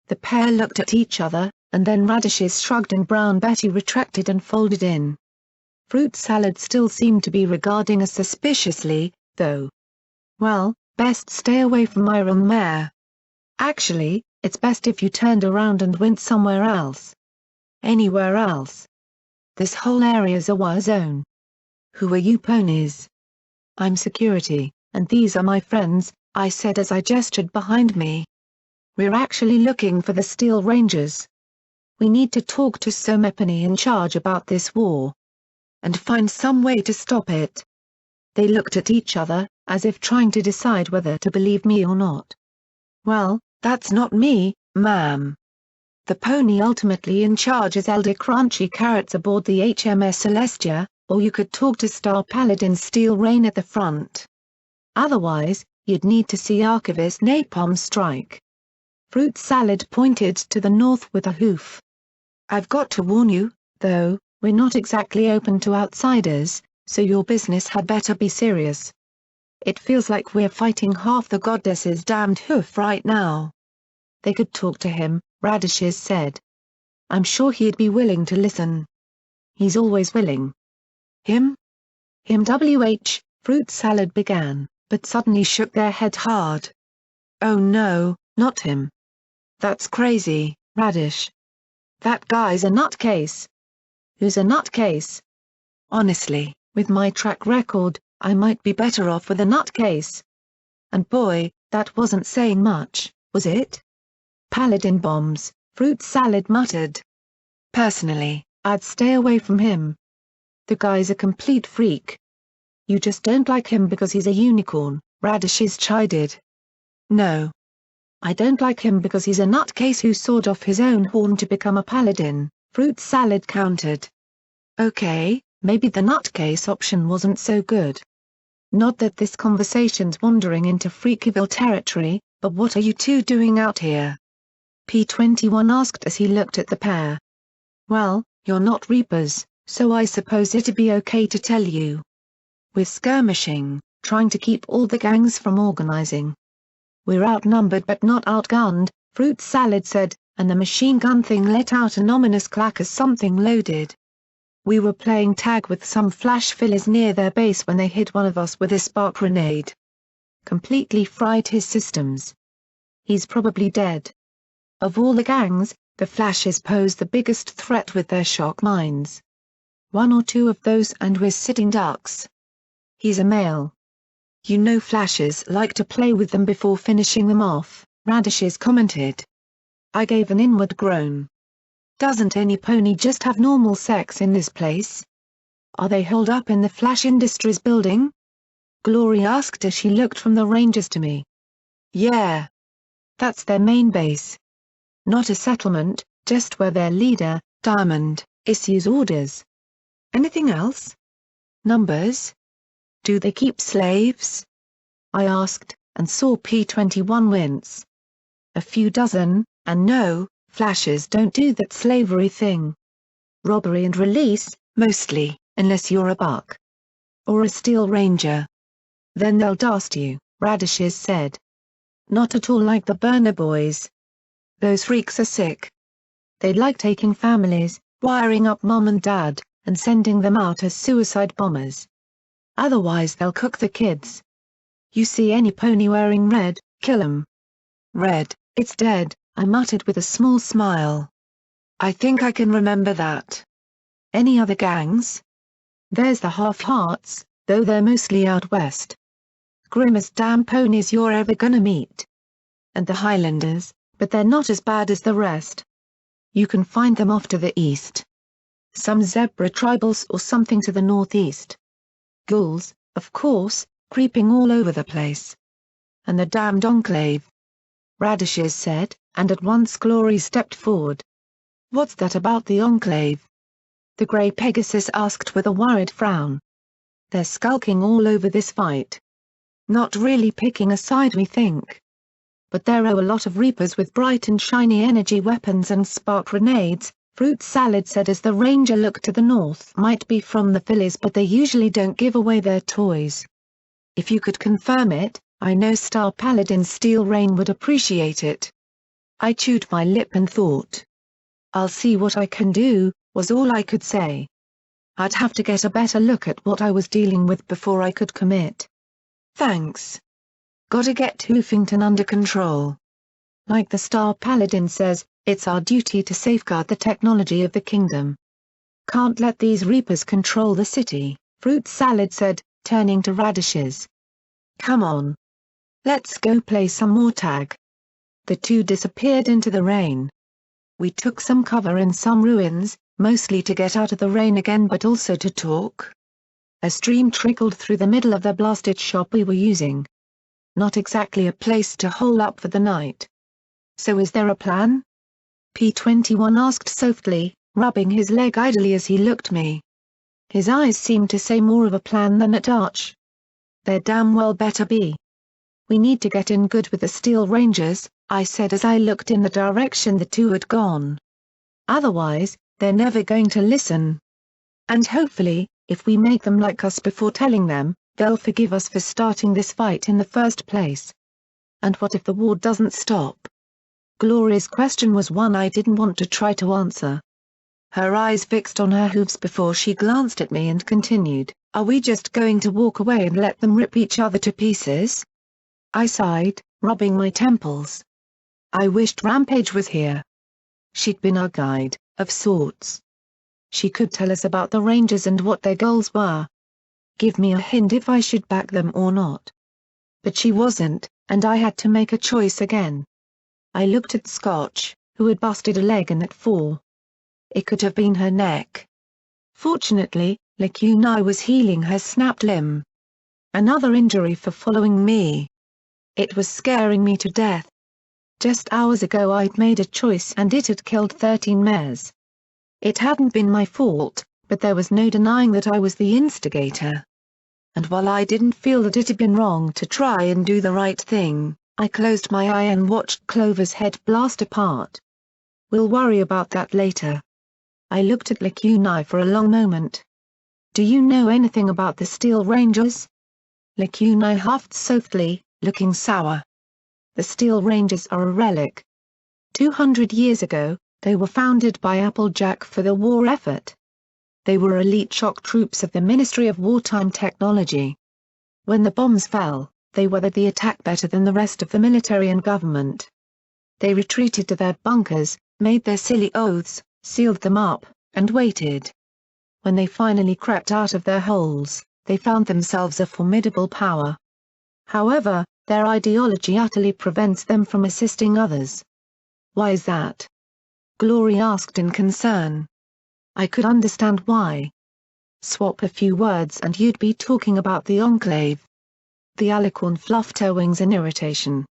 The pair looked at each other, and then radishes shrugged and Brown Betty retracted and folded in. Fruit salad still seemed to be regarding us suspiciously, though. "Well, best stay away from my room, Mare. Actually, it's best if you turned around and went somewhere else." "Anywhere else? This whole area's a war zone." Who are you ponies? I'm Security, and these are my friends, I said as I gestured behind me. We're actually looking for the Steel Rangers. We need to talk to Somepony in charge about this war. And find some way to stop it. They looked at each other, as if trying to decide whether to believe me or not. Well, that's not me, ma'am. The pony ultimately in charge is Elder Crunchy Carrots aboard the HMS Celestia, or you could talk to Star Paladin Steel Rain at the front. Otherwise, you'd need to see Archivist Napalm Strike. Fruit Salad pointed to the north with a hoof. I've got to warn you, though, we're not exactly open to outsiders, so your business had better be serious. It feels like we're fighting half the goddess's damned hoof right now. They could talk to him, Radishes said. I'm sure he'd be willing to listen. He's always willing. Him? Him Fruit Salad began, but suddenly shook their head hard. Oh no, not him. That's crazy, Radish. That guy's a nutcase. Who's a nutcase? Honestly, with my track record, I might be better off with a nutcase. And boy, that wasn't saying much, was it? Paladin bombs, Fruit Salad muttered. Personally, I'd stay away from him. The guy's a complete freak. You just don't like him because he's a unicorn, Radishes chided. No. I don't like him because he's a nutcase who sawed off his own horn to become a paladin, Fruit Salad countered. Okay, maybe the nutcase option wasn't so good. Not that this conversation's wandering into Freakyville territory, but what are you two doing out here? P-21 asked as he looked at the pair. Well, you're not Reapers, so I suppose it'd be okay to tell you. We're skirmishing, trying to keep all the gangs from organizing. We're outnumbered but not outgunned, Fruit Salad said, and the machine gun thing let out an ominous clack as something loaded. We were playing tag with some flash fillers near their base when they hit one of us with a spark grenade. Completely fried his systems. He's probably dead. Of all the gangs, the Flashes pose the biggest threat with their shock mines. One or two of those and we're sitting ducks. He's a male. You know Flashes like to play with them before finishing them off, Radishes commented. I gave an inward groan. Doesn't any pony just have normal sex in this place? Are they holed up in the Flash Industries building? Glory asked as she looked from the Rangers to me. Yeah. That's their main base. Not a settlement, just where their leader, Diamond, issues orders. Anything else? Numbers? Do they keep slaves? I asked, and saw P-21 wince. A few dozen, and no, Flashes don't do that slavery thing. Robbery and release, mostly, unless you're a buck. Or a Steel Ranger. Then they'll dast you, Radishes said. Not at all like the Burner Boys. Those freaks are sick. They like taking families, wiring up mom and dad, and sending them out as suicide bombers. Otherwise they'll cook the kids. You see any pony wearing red, kill 'em. Red, it's dead, I muttered with a small smile. I think I can remember that. Any other gangs? There's the Half-Hearts, though they're mostly out west. Grimmest damn ponies you're ever gonna meet. And the Highlanders, but they're not as bad as the rest. You can find them off to the east. Some zebra tribals or something to the northeast. Ghouls, of course, creeping all over the place. And the damned Enclave. Radishes said, and at once Glory stepped forward. What's that about the Enclave? The Grey Pegasus asked with a worried frown. They're skulking all over this fight. Not really picking a side, we think. But there are a lot of Reapers with bright and shiny energy weapons and spark grenades, Fruit Salad said as the Ranger looked to the north. Might be from the Phillies, but they usually don't give away their toys. If you could confirm it, I know Star Paladin Steel Rain would appreciate it. I chewed my lip and thought. I'll see what I can do, was all I could say. I'd have to get a better look at what I was dealing with before I could commit. Thanks. Gotta get Hoofington under control. Like the Star Paladin says, it's our duty to safeguard the technology of the kingdom. Can't let these Reapers control the city, Fruit salad said, turning to radishes. Come on. Let's go play some more tag. The two disappeared into the rain. We took some cover in some ruins, mostly to get out of the rain again but also to talk. A stream trickled through the middle of the blasted shop we were using. Not exactly a place to hole up for the night. So is there a plan? P-21 asked softly, rubbing his leg idly as he looked me. His eyes seemed to say more of a plan than a touch. There damn well better be. We need to get in good with the Steel Rangers, I said as I looked in the direction the two had gone. Otherwise, they're never going to listen. And hopefully, if we make them like us before telling them, they'll forgive us for starting this fight in the first place. And what if the war doesn't stop? Gloria's question was one I didn't want to try to answer. Her eyes fixed on her hooves before she glanced at me and continued, are we just going to walk away and let them rip each other to pieces? I sighed, rubbing my temples. I wished Rampage was here. She'd been our guide, of sorts. She could tell us about the Rangers and what their goals were. Give me a hint if I should back them or not. But she wasn't, and I had to make a choice again. I looked at Scotch, who had busted a leg in that fall. It could have been her neck. Fortunately, Lacuna was healing her snapped limb. Another injury for following me. It was scaring me to death. Just hours ago I'd made a choice and it had killed 13 mares. It hadn't been my fault, but there was no denying that I was the instigator. And while I didn't feel that it had been wrong to try and do the right thing, I closed my eye and watched Clover's head blast apart. We'll worry about that later. I looked at Lacuna for a long moment. Do you know anything about the Steel Rangers? Lacuna huffed softly, looking sour. The Steel Rangers are a relic. 200 years ago, they were founded by Applejack for the war effort. They were elite shock troops of the Ministry of Wartime Technology. When the bombs fell, they weathered the attack better than the rest of the military and government. They retreated to their bunkers, made their silly oaths, sealed them up, and waited. When they finally crept out of their holes, they found themselves a formidable power. However, their ideology utterly prevents them from assisting others. Why is that? Glory asked in concern. I could understand why. Swap a few words and you'd be talking about the Enclave. The Alicorn fluffed her wings in irritation.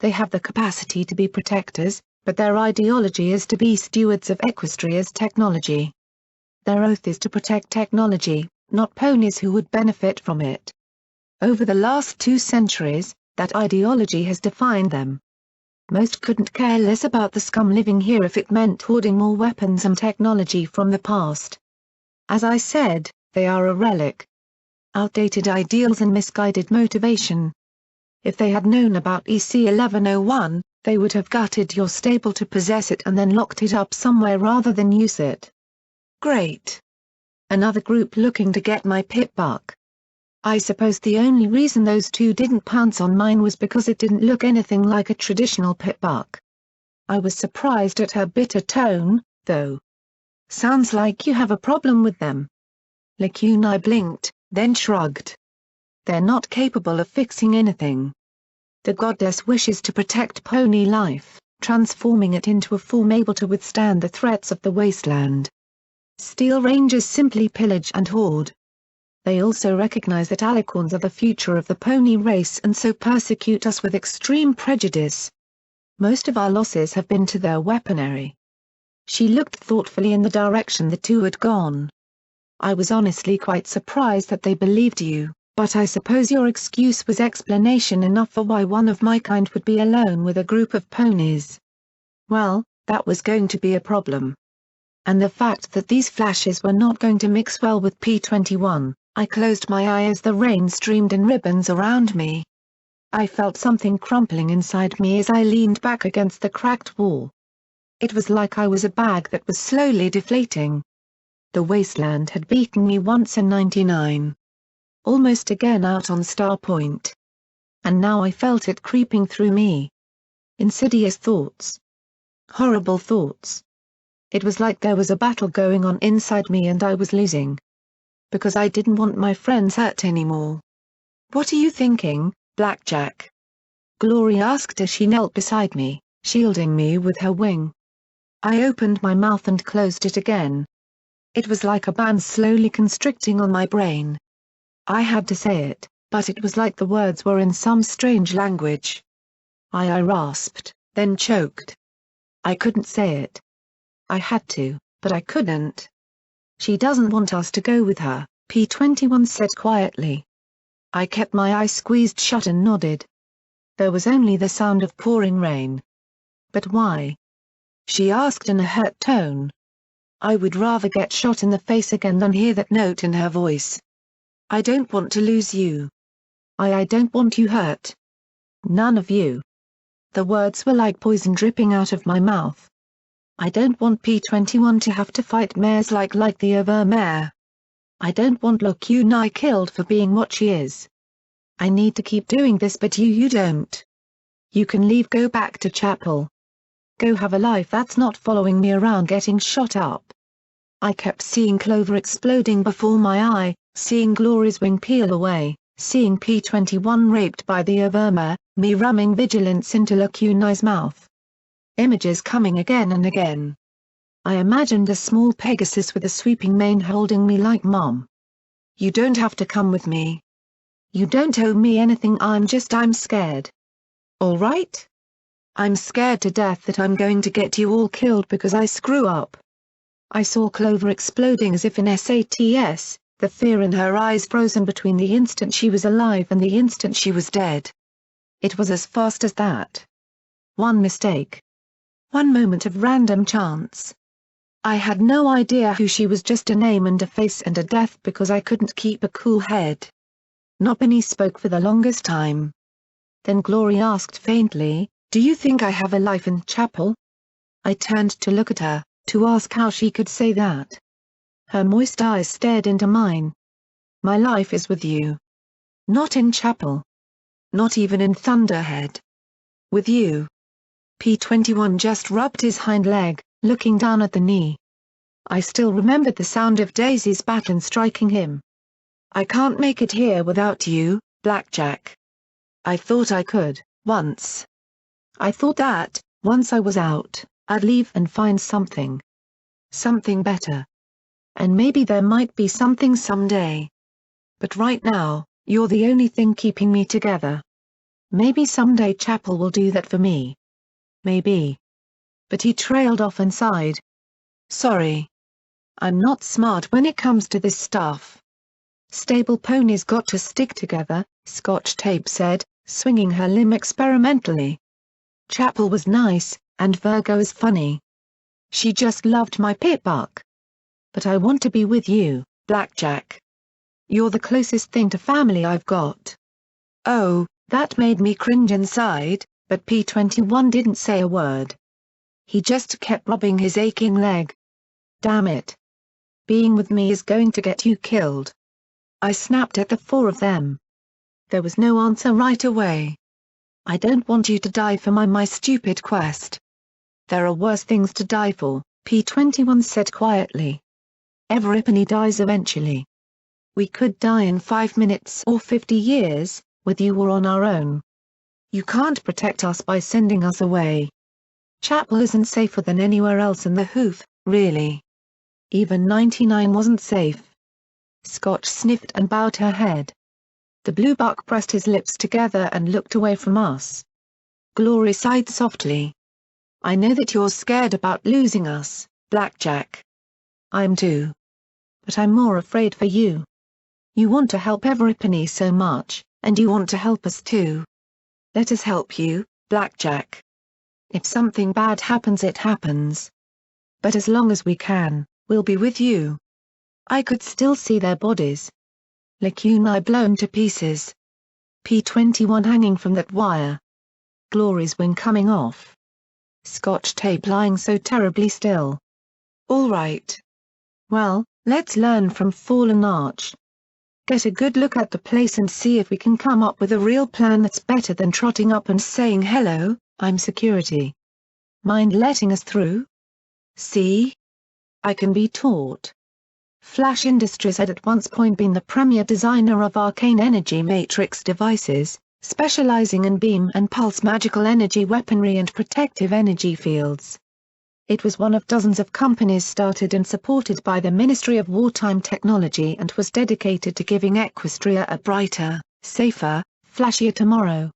They have the capacity to be protectors, but their ideology is to be stewards of Equistria's technology. Their oath is to protect technology, not ponies who would benefit from it. Over the last 2 centuries, that ideology has defined them. Most couldn't care less about the scum living here if it meant hoarding more weapons and technology from the past. As I said, they are a relic. Outdated ideals and misguided motivation. If they had known about EC-1101, they would have gutted your stable to possess it and then locked it up somewhere rather than use it. Great. Another group looking to get my pit buck. I suppose the only reason those two didn't pounce on mine was because it didn't look anything like a traditional pit buck. I was surprised at her bitter tone, though. Sounds like you have a problem with them. Lacuna blinked, then shrugged. They're not capable of fixing anything. The goddess wishes to protect pony life, transforming it into a form able to withstand the threats of the wasteland. Steel Rangers simply pillage and hoard. They also recognize that alicorns are the future of the pony race and so persecute us with extreme prejudice. Most of our losses have been to their weaponry. She looked thoughtfully in the direction the two had gone. I was honestly quite surprised that they believed you, but I suppose your excuse was explanation enough for why one of my kind would be alone with a group of ponies. Well, that was going to be a problem. And the fact that these flashes were not going to mix well with P-21, I closed my eye as the rain streamed in ribbons around me. I felt something crumpling inside me as I leaned back against the cracked wall. It was like I was a bag that was slowly deflating. The wasteland had beaten me once in '99. Almost again out on Star Point. And now I felt it creeping through me. Insidious thoughts. Horrible thoughts. It was like there was a battle going on inside me and I was losing. because I didn't want my friends hurt anymore. What are you thinking, Blackjack? Glory asked as she knelt beside me, shielding me with her wing. I opened my mouth and closed it again. It was like a band slowly constricting on my brain. I had to say it, but it was like the words were in some strange language. I rasped, then choked. I couldn't say it. I had to, but I couldn't. She doesn't want us to go with her, P21 said quietly. I kept my eyes squeezed shut and nodded. There was only the sound of pouring rain. But why? She asked in a hurt tone. I would rather get shot in the face again than hear that note in her voice. I don't want to lose you. I don't want you hurt. None of you. The words were like poison dripping out of my mouth. I don't want P21 to have to fight mares like the Mare. I don't want Lacuna killed for being what she is. I need to keep doing this, but you don't. You can leave, go back to chapel. Go have a life that's not following me around getting shot up. I kept seeing Clover exploding before my eye, seeing Glory's wing peel away, seeing P21 raped by the Mare, me ramming vigilance into Lacuna's mouth. Images coming again and again. I imagined a small Pegasus with a sweeping mane holding me like Mom. You don't have to come with me. You don't owe me anything, I'm scared. All right? I'm scared to death that I'm going to get you all killed because I screw up. I saw Clover exploding as if in SATS, the fear in her eyes frozen between the instant she was alive and the instant she was dead. It was as fast as that. One mistake. One moment of random chance. I had no idea who she was, just a name and a face and a death, because I couldn't keep a cool head. Nobody spoke for the longest time. Then Glory asked faintly, "Do you think I have a life in chapel?" I turned to look at her, to ask how she could say that. Her moist eyes stared into mine. "My life is with you. Not in chapel. Not even in Thunderhead. With you." P21 just rubbed his hind leg, looking down at the knee. I still remembered the sound of Daisy's baton striking him. "I can't make it here without you, Blackjack. I thought I could, once. I thought that, once I was out, I'd leave and find something. Something better. And maybe there might be something someday. But right now, you're the only thing keeping me together. Maybe someday chapel will do that for me. Maybe." But he trailed off and sighed. "Sorry. I'm not smart when it comes to this stuff. Stable ponies got to stick together," Scotch Tape said, swinging her limb experimentally. "Chapel was nice, and Virgo is funny. She just loved my pitbuck. But I want to be with you, Blackjack. You're the closest thing to family I've got." Oh, that made me cringe inside, but P21 didn't say a word. He just kept rubbing his aching leg. "Damn it. Being with me is going to get you killed." I snapped at the four of them. There was no answer right away. "I don't want you to die for my stupid quest." "There are worse things to die for," P21 said quietly. "Everybody dies eventually. We could die in 5 minutes or 50 years, with you or on our own. You can't protect us by sending us away. Chapel isn't safer than anywhere else in the Hoof, really. Even 99 wasn't safe." Scotch sniffed and bowed her head. The bluebuck pressed his lips together and looked away from us. Glory sighed softly. "I know that you're scared about losing us, Blackjack. I'm too. But I'm more afraid for you. You want to help Everypenny so much, and you want to help us too. Let us help you, Blackjack. If something bad happens, it happens. But as long as we can, we'll be with you." I could still see their bodies. Lacuna blown to pieces. P21 hanging from that wire. Glory's wing coming off. Scotch Tape lying so terribly still. "All right. Well, let's learn from Fallen Arch. Get a good look at the place and see if we can come up with a real plan that's better than trotting up and saying, 'Hello, I'm security. Mind letting us through?' See? I can be taught." Flash Industries had at one point been the premier designer of arcane energy matrix devices, specializing in beam and pulse magical energy weaponry and protective energy fields. It was one of dozens of companies started and supported by the Ministry of Wartime Technology and was dedicated to giving Equestria a brighter, safer, flashier tomorrow.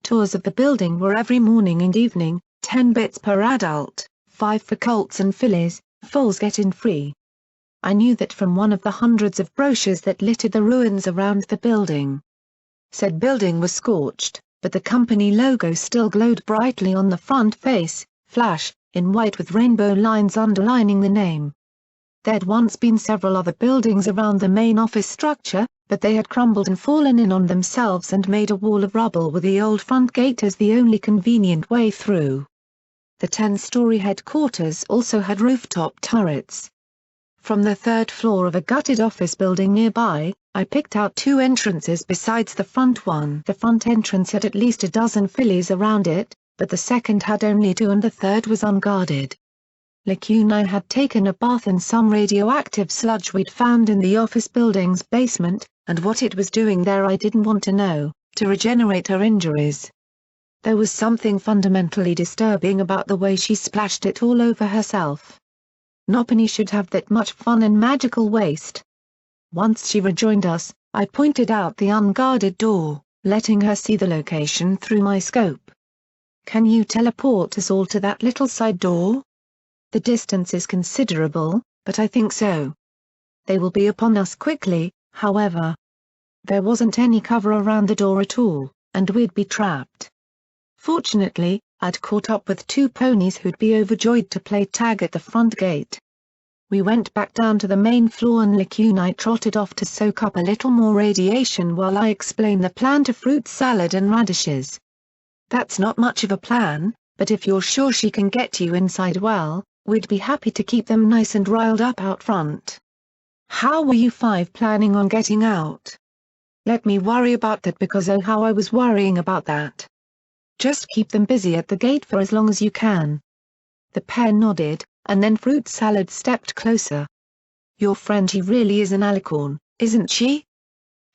Tours of the building were every morning and evening, 10 bits per adult, 5 for colts and fillies, foals get in free. I knew that from one of the hundreds of brochures that littered the ruins around the building. Said building was scorched, but the company logo still glowed brightly on the front face, Flash, in white with rainbow lines underlining the name. There'd once been several other buildings around the main office structure, but they had crumbled and fallen in on themselves and made a wall of rubble with the old front gate as the only convenient way through. The 10-story headquarters also had rooftop turrets. From the third floor of a gutted office building nearby, I picked out 2 entrances besides the front one. The front entrance had at least a dozen fillies around it, but the second had only 2 and the third was unguarded. Lacuna had taken a bath in some radioactive sludge we'd found in the office building's basement, and what it was doing there I didn't want to know, to regenerate her injuries. There was something fundamentally disturbing about the way she splashed it all over herself. Nopany should have that much fun and magical waste. Once she rejoined us, I pointed out the unguarded door, letting her see the location through my scope. Can you teleport us all to that little side door? The distance is considerable, but I think so. They will be upon us quickly, however. There wasn't any cover around the door at all, and we'd be trapped. Fortunately, I'd caught up with 2 ponies who'd be overjoyed to play tag at the front gate. We went back down to the main floor and Lacuna trotted off to soak up a little more radiation while I explained the plan to Fruit Salad and Radishes. That's not much of a plan, but if you're sure she can get you inside well, we'd be happy to keep them nice and riled up out front. How were you 5 planning on getting out? Let me worry about that because oh how I was worrying about that. Just keep them busy at the gate for as long as you can. The pair nodded, and then Fruit Salad stepped closer. Your friend she really is an alicorn, isn't she?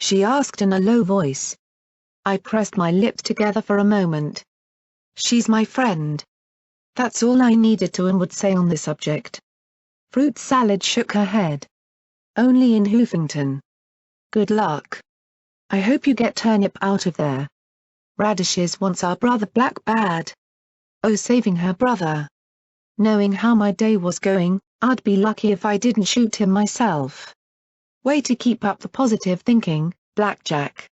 She asked in a low voice. I pressed my lips together for a moment. She's my friend. That's all I needed to and would say on the subject. Fruit Salad shook her head. Only in Hoofington. Good luck. I hope you get Turnip out of there. Radishes wants our brother Black bad. Oh, saving her brother. Knowing how my day was going, I'd be lucky if I didn't shoot him myself. Way to keep up the positive thinking, Blackjack.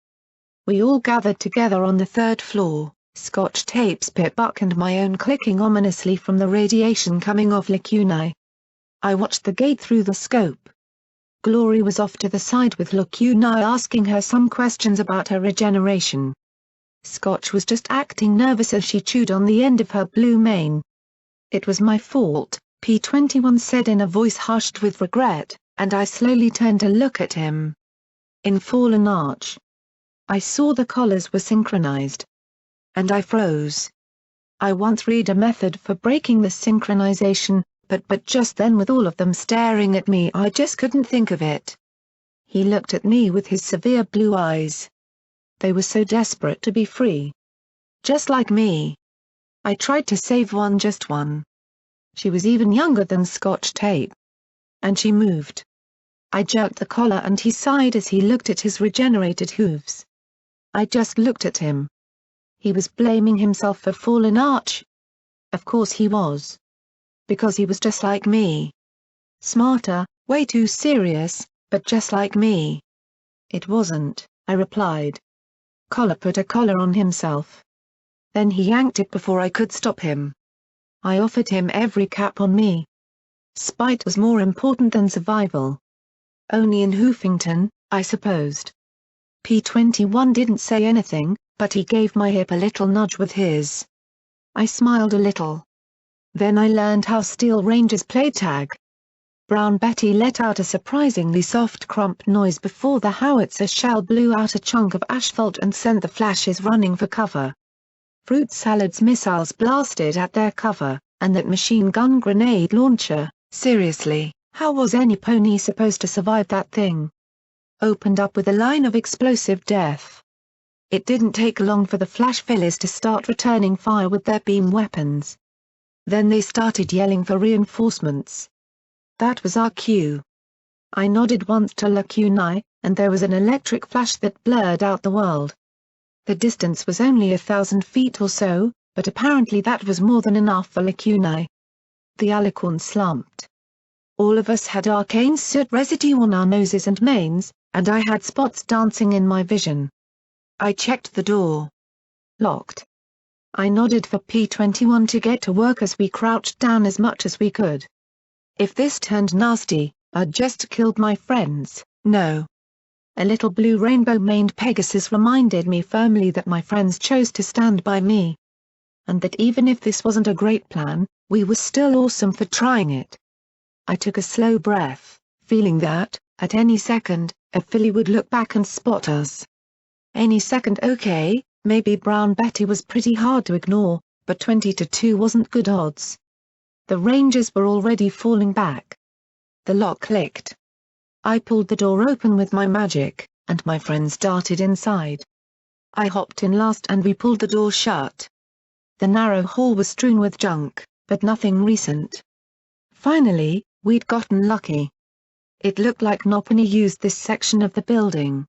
We all gathered together on the 3rd floor, Scotch Tape's pip-buck and my own clicking ominously from the radiation coming off Lacuna. I watched the gate through the scope. Glory was off to the side with Lacuna asking her some questions about her regeneration. Scotch was just acting nervous as she chewed on the end of her blue mane. It was my fault, P21 said in a voice hushed with regret, and I slowly turned to look at him. In Fallen Arch. I saw the collars were synchronized. And I froze. I once read a method for breaking the synchronization, but just then with all of them staring at me I just couldn't think of it. He looked at me with his severe blue eyes. They were so desperate to be free. Just like me. I tried to save one, just one. She was even younger than Scotch Tape. And she moved. I jerked the collar and he sighed as he looked at his regenerated hooves. I just looked at him. He was blaming himself for Fallen Arch. Of course he was. Because he was just like me. Smarter, way too serious, but just like me. It wasn't, I replied. Collar put a collar on himself. Then he yanked it before I could stop him. I offered him every cap on me. Spite was more important than survival. Only in Hoofington, I supposed. P21 didn't say anything, but he gave my hip a little nudge with his. I smiled a little. Then I learned how Steel Rangers play tag. Brown Betty let out a surprisingly soft crump noise before the howitzer shell blew out a chunk of asphalt and sent the flashes running for cover. Fruit Salad's missiles blasted at their cover, and that machine gun grenade launcher, seriously, How was any pony supposed to survive that thing? Opened up with a line of explosive death. It didn't take long for the flash fillies to start returning fire with their beam weapons. Then they started yelling for reinforcements. That was our cue. I nodded once to Lacunai, and there was an electric flash that blurred out the world. The distance was only 1,000 feet or so, but apparently that was more than enough for Lacunai. The alicorn slumped. All of us had arcane soot residue on our noses and manes, and I had spots dancing in my vision. I checked the door. Locked. I nodded for P-21 to get to work as we crouched down as much as we could. If this turned nasty, I'd just killed my friends. No. A little blue rainbow-maned Pegasus reminded me firmly that my friends chose to stand by me. And that even if this wasn't a great plan, we were still awesome for trying it. I took a slow breath, feeling that, at any second, a filly would look back and spot us. Any second okay, maybe Brown Betty was pretty hard to ignore, but 20-2 wasn't good odds. The Rangers were already falling back. The lock clicked. I pulled the door open with my magic, and my friends darted inside. I hopped in last and we pulled the door shut. The narrow hall was strewn with junk, but nothing recent. Finally, we'd gotten lucky. It looked like Nopany used this section of the building.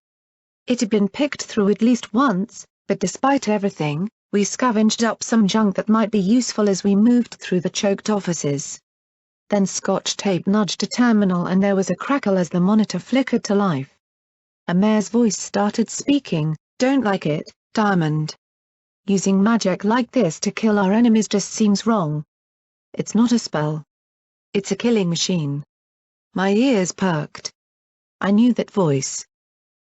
It had been picked through at least once, but despite everything, we scavenged up some junk that might be useful as we moved through the choked offices. Then Scotch tape nudged a terminal and there was a crackle as the monitor flickered to life. A mare's voice started speaking, "Don't like it, Diamond. Using magic like this to kill our enemies just seems wrong. It's not a spell. It's a killing machine." My ears perked. I knew that voice.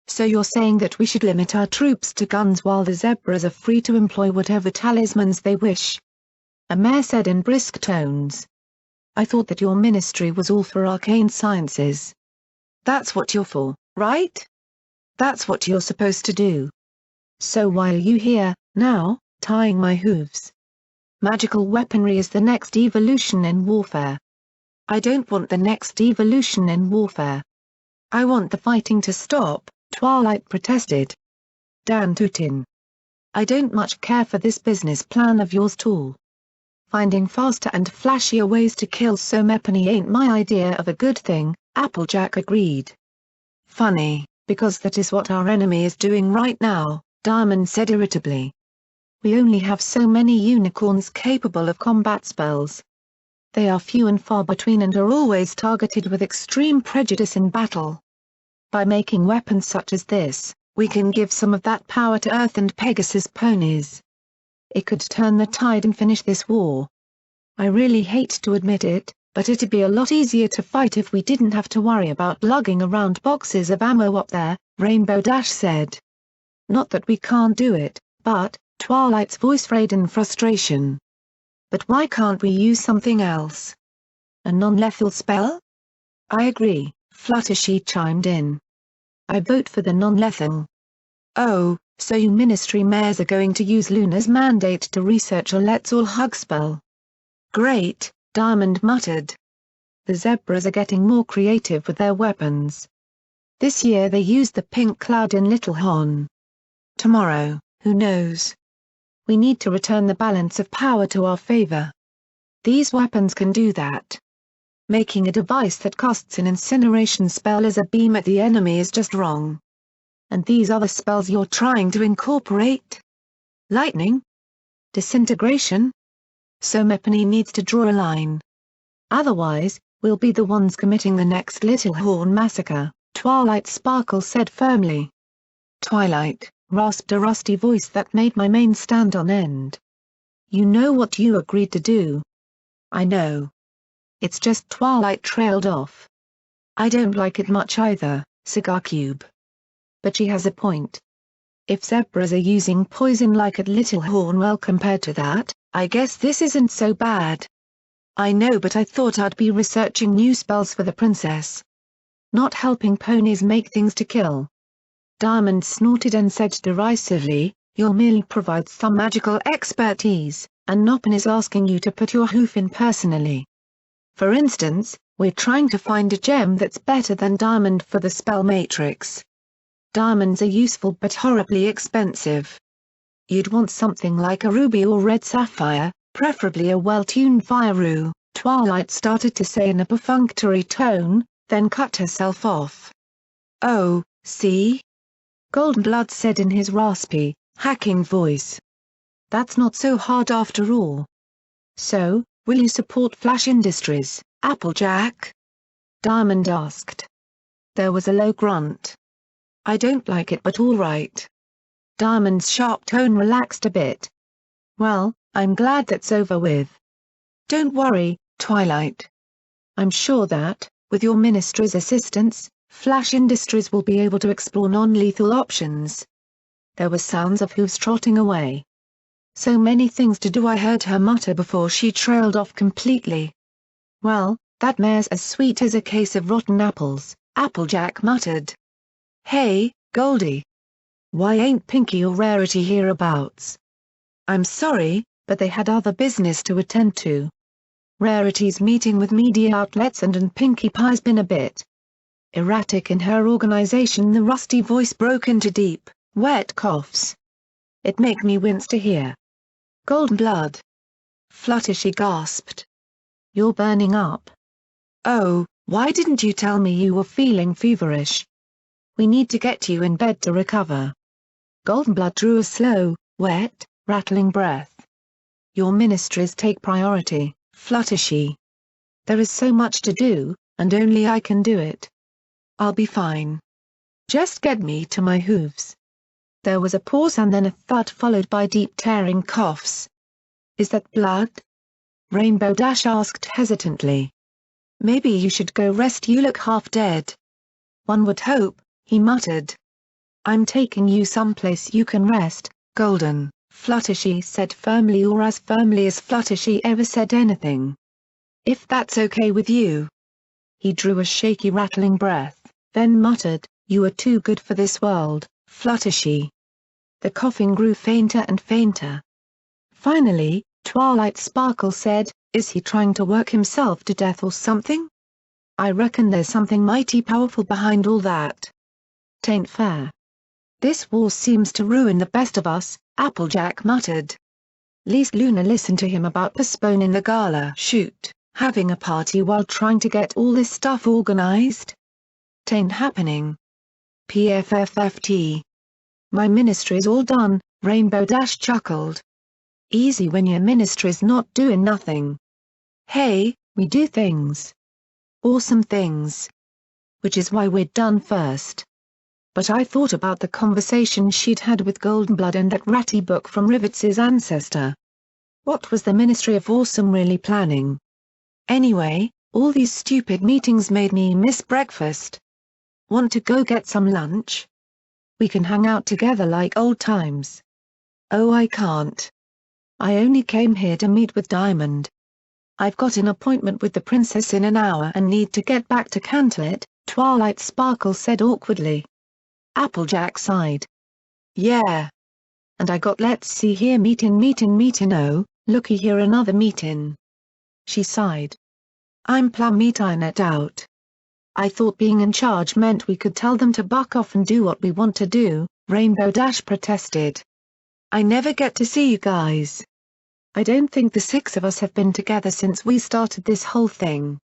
"So you're saying that we should limit our troops to guns while the zebras are free to employ whatever talismans they wish?" A mare said in brisk tones. "I thought that your ministry was all for arcane sciences. That's what you're for, right? That's what you're supposed to do. So why are you here, now, tying my hooves? Magical weaponry is the next evolution in warfare." "I don't want the next evolution in warfare. I want the fighting to stop," Twilight protested. Dan Tutin. "I don't much care for this business plan of yours tall. Finding faster and flashier ways to kill so Mepany ain't my idea of a good thing," Applejack agreed. "Funny, because that is what our enemy is doing right now," Diamond said irritably. "We only have so many unicorns capable of combat spells. They are few and far between and are always targeted with extreme prejudice in battle. By making weapons such as this, we can give some of that power to Earth and Pegasus ponies. It could turn the tide and finish this war. I really hate to admit it, but it'd be a lot easier to fight if we didn't have to worry about lugging around boxes of ammo up there," Rainbow Dash said. "Not that we can't do it, but," Twilight's voice frayed in frustration. "But why can't we use something else? A non-lethal spell?" "I agree," Fluttershy chimed in. "I vote for the non-lethal." "Oh, so you ministry mares are going to use Luna's mandate to research a let's-all-hug spell." "Great," Diamond muttered. "The zebras are getting more creative with their weapons. This year they used the pink cloud in Little Hon. Tomorrow, who knows? We need to return the balance of power to our favor. These weapons can do that. Making a device that casts an incineration spell as a beam at the enemy is just wrong. And these other spells you're trying to incorporate? Lightning? Disintegration? So Mepany needs to draw a line. Otherwise, we'll be the ones committing the next Little Horn massacre," Twilight Sparkle said firmly. "Twilight," rasped a rusty voice that made my mane stand on end. "You know what you agreed to do." "I know. It's just," Twilight trailed off. "I don't like it much either, Cigar Cube. But she has a point. If zebras are using poison like at Little Horn, well, compared to that, I guess this isn't so bad." "I know, but I thought I'd be researching new spells for the princess. Not helping ponies make things to kill." Diamond snorted and said derisively, "You'll merely provide some magical expertise, and Noppen is asking you to put your hoof in personally." For instance, we're trying to find a gem that's better than diamond for the spell matrix. Diamonds are useful but horribly expensive. You'd want something like a ruby or red sapphire, preferably a well-tuned fire-rue, Twilight started to say in a perfunctory tone, then cut herself off. Oh, see? Goldenblood said in his raspy, hacking voice. That's not so hard after all. So, will you support Flash Industries, Applejack? Diamond asked. There was a low grunt. I don't like it but all right. Diamond's sharp tone relaxed a bit. Well, I'm glad that's over with. Don't worry, Twilight. I'm sure that, with your ministry's assistance, Flash Industries will be able to explore non-lethal options. There were sounds of hooves trotting away. So many things to do, I heard her mutter before she trailed off completely. Well, that mare's as sweet as a case of rotten apples, Applejack muttered. Hey, Goldie. Why ain't Pinky or Rarity hereabouts? I'm sorry, but they had other business to attend to. Rarity's meeting with media outlets and Pinkie Pie's been a bit erratic in her organization. The rusty voice broke into deep, wet coughs. It make me wince to hear. Goldenblood. Fluttershy gasped. You're burning up. Oh, why didn't you tell me you were feeling feverish? We need to get you in bed to recover. Goldenblood drew a slow, wet, rattling breath. Your ministries take priority, Fluttershy. There is so much to do, and only I can do it. I'll be fine. Just get me to my hooves. There was a pause and then a thud followed by deep tearing coughs. Is that blood? Rainbow Dash asked hesitantly. Maybe you should go rest, you look half dead. One would hope, he muttered. I'm taking you someplace you can rest, Golden, Fluttershy said firmly, or as firmly as Fluttershy ever said anything. If that's okay with you. He drew a shaky rattling breath, then muttered, you are too good for this world, Fluttershy. The coughing grew fainter and fainter. Finally, Twilight Sparkle said, is he trying to work himself to death or something? I reckon there's something mighty powerful behind all that. Tain't fair. This war seems to ruin the best of us, Applejack muttered. Least Luna listened to him about postponing the gala shoot, having a party while trying to get all this stuff organized. Tain't happening. PFFFT. My ministry's all done, Rainbow Dash chuckled. Easy when your ministry's not doing nothing. Hey, we do things. Awesome things. Which is why we're done first. But I thought about the conversation she'd had with Goldenblood and that ratty book from Rivetz's ancestor. What was the Ministry of Awesome really planning? Anyway, all these stupid meetings made me miss breakfast. Want to go get some lunch? We can hang out together like old times. Oh, I can't. I only came here to meet with Diamond. I've got an appointment with the princess in an hour and need to get back to Cantlet, Twilight Sparkle said awkwardly. Applejack sighed. Yeah. And I got let's see here meetin' oh, looky here another meetin'. She sighed. I'm plumb eatin' it out. I thought being in charge meant we could tell them to buck off and do what we want to do, Rainbow Dash protested. I never get to see you guys. I don't think the six of us have been together since we started this whole thing.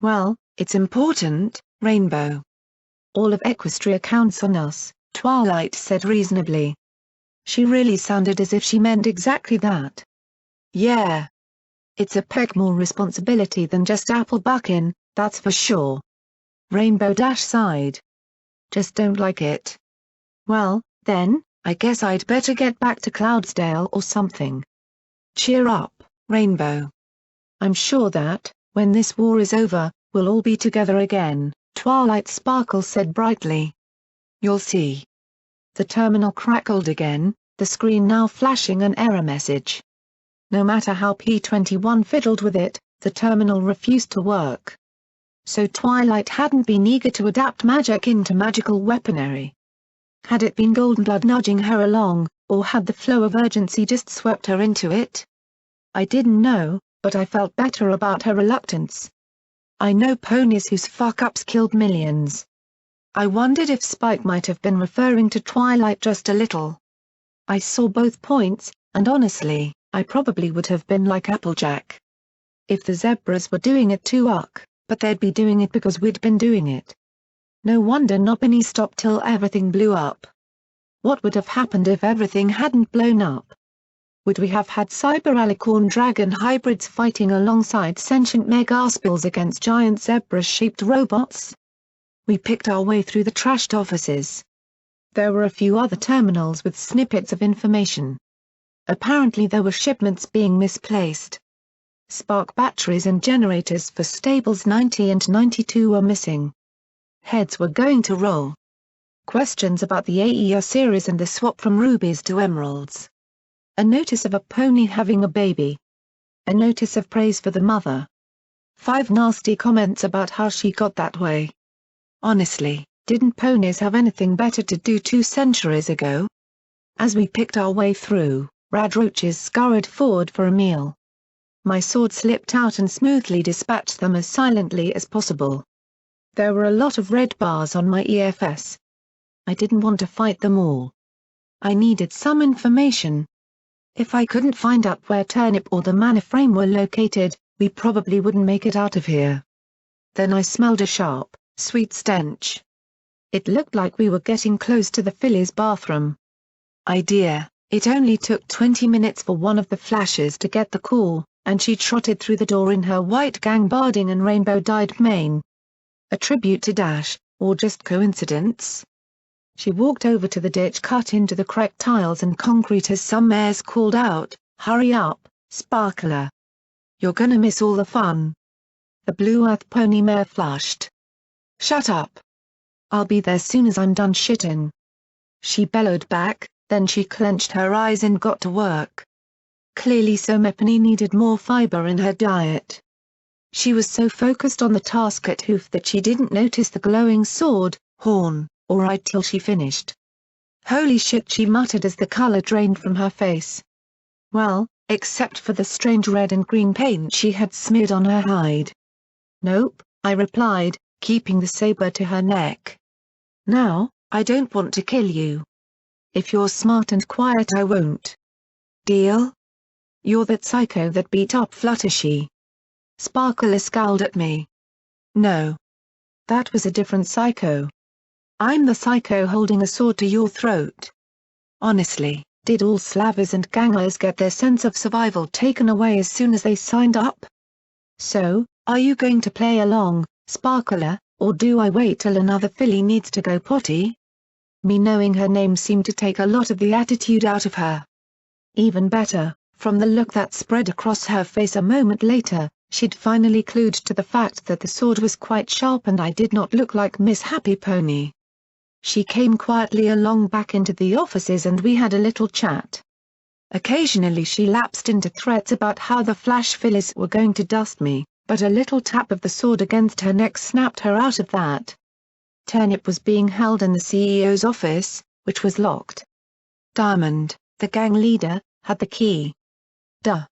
Well, it's important, Rainbow. All of Equestria counts on us, Twilight said reasonably. She really sounded as if she meant exactly that. Yeah. It's a peck more responsibility than just apple bucking, that's for sure. Rainbow Dash sighed. Just don't like it. Well, then, I guess I'd better get back to Cloudsdale or something. Cheer up, Rainbow. I'm sure that, when this war is over, we'll all be together again, Twilight Sparkle said brightly. You'll see. The terminal crackled again, the screen now flashing an error message. No matter how P-21 fiddled with it, the terminal refused to work. So Twilight hadn't been eager to adapt magic into magical weaponry. Had it been Goldenblood nudging her along, or had the flow of urgency just swept her into it? I didn't know, but I felt better about her reluctance. I know ponies whose fuck-ups killed millions. I wondered if Spike might have been referring to Twilight just a little. I saw both points, and honestly, I probably would have been like Applejack. If the zebras were doing it too, but they'd be doing it because we'd been doing it. No wonder Nobony stopped till everything blew up. What would have happened if everything hadn't blown up? Would we have had cyber-alicorn dragon hybrids fighting alongside sentient megaspills against giant zebra-shaped robots? We picked our way through the trashed offices. There were a few other terminals with snippets of information. Apparently there were shipments being misplaced. Spark batteries and generators for stables 90 and 92 were missing. Heads were going to roll. Questions about the AER series and the swap from rubies to emeralds. A notice of a pony having a baby. A notice of praise for the mother. 5 nasty comments about how she got that way. Honestly, didn't ponies have anything better to do 2 centuries ago? As we picked our way through, radroaches scurried forward for a meal. My sword slipped out and smoothly dispatched them as silently as possible. There were a lot of red bars on my EFS. I didn't want to fight them all. I needed some information. If I couldn't find out where Turnip or the mana frame were located, we probably wouldn't make it out of here. Then I smelled a sharp, sweet stench. It looked like we were getting close to the filly's bathroom. Idea, it only took 20 minutes for one of the flashes to get the call, and she trotted through the door in her white gambardine and rainbow-dyed mane. A tribute to Dash, or just coincidence? She walked over to the ditch cut into the cracked tiles and concrete as some mares called out, "Hurry up, Sparkler. You're gonna miss all the fun." The Blue Earth pony mare flushed. "Shut up. I'll be there soon as I'm done shitting." She bellowed back, then she clenched her eyes and got to work. Clearly Somepony needed more fiber in her diet. She was so focused on the task at hoof that she didn't notice the glowing sword, horn, or eye till she finished. "Holy shit," she muttered as the color drained from her face. Well, except for the strange red and green paint she had smeared on her hide. "Nope," I replied, keeping the saber to her neck. "Now, I don't want to kill you. If you're smart and quiet I won't. Deal? You're that psycho that beat up Fluttershy." Sparkler scowled at me. "No. That was a different psycho. I'm the psycho holding a sword to your throat." Honestly, did all slavers and gangers get their sense of survival taken away as soon as they signed up? So, are you going to play along, Sparkler, or do I wait till another filly needs to go potty? Me knowing her name seemed to take a lot of the attitude out of her. Even better, from the look that spread across her face a moment later, she'd finally clued to the fact that the sword was quite sharp and I did not look like Miss Happy Pony. She came quietly along back into the offices and we had a little chat. Occasionally she lapsed into threats about how the flash fillies were going to dust me, but a little tap of the sword against her neck snapped her out of that. Turnip was being held in the CEO's office, which was locked. Diamond, the gang leader, had the key. Duh.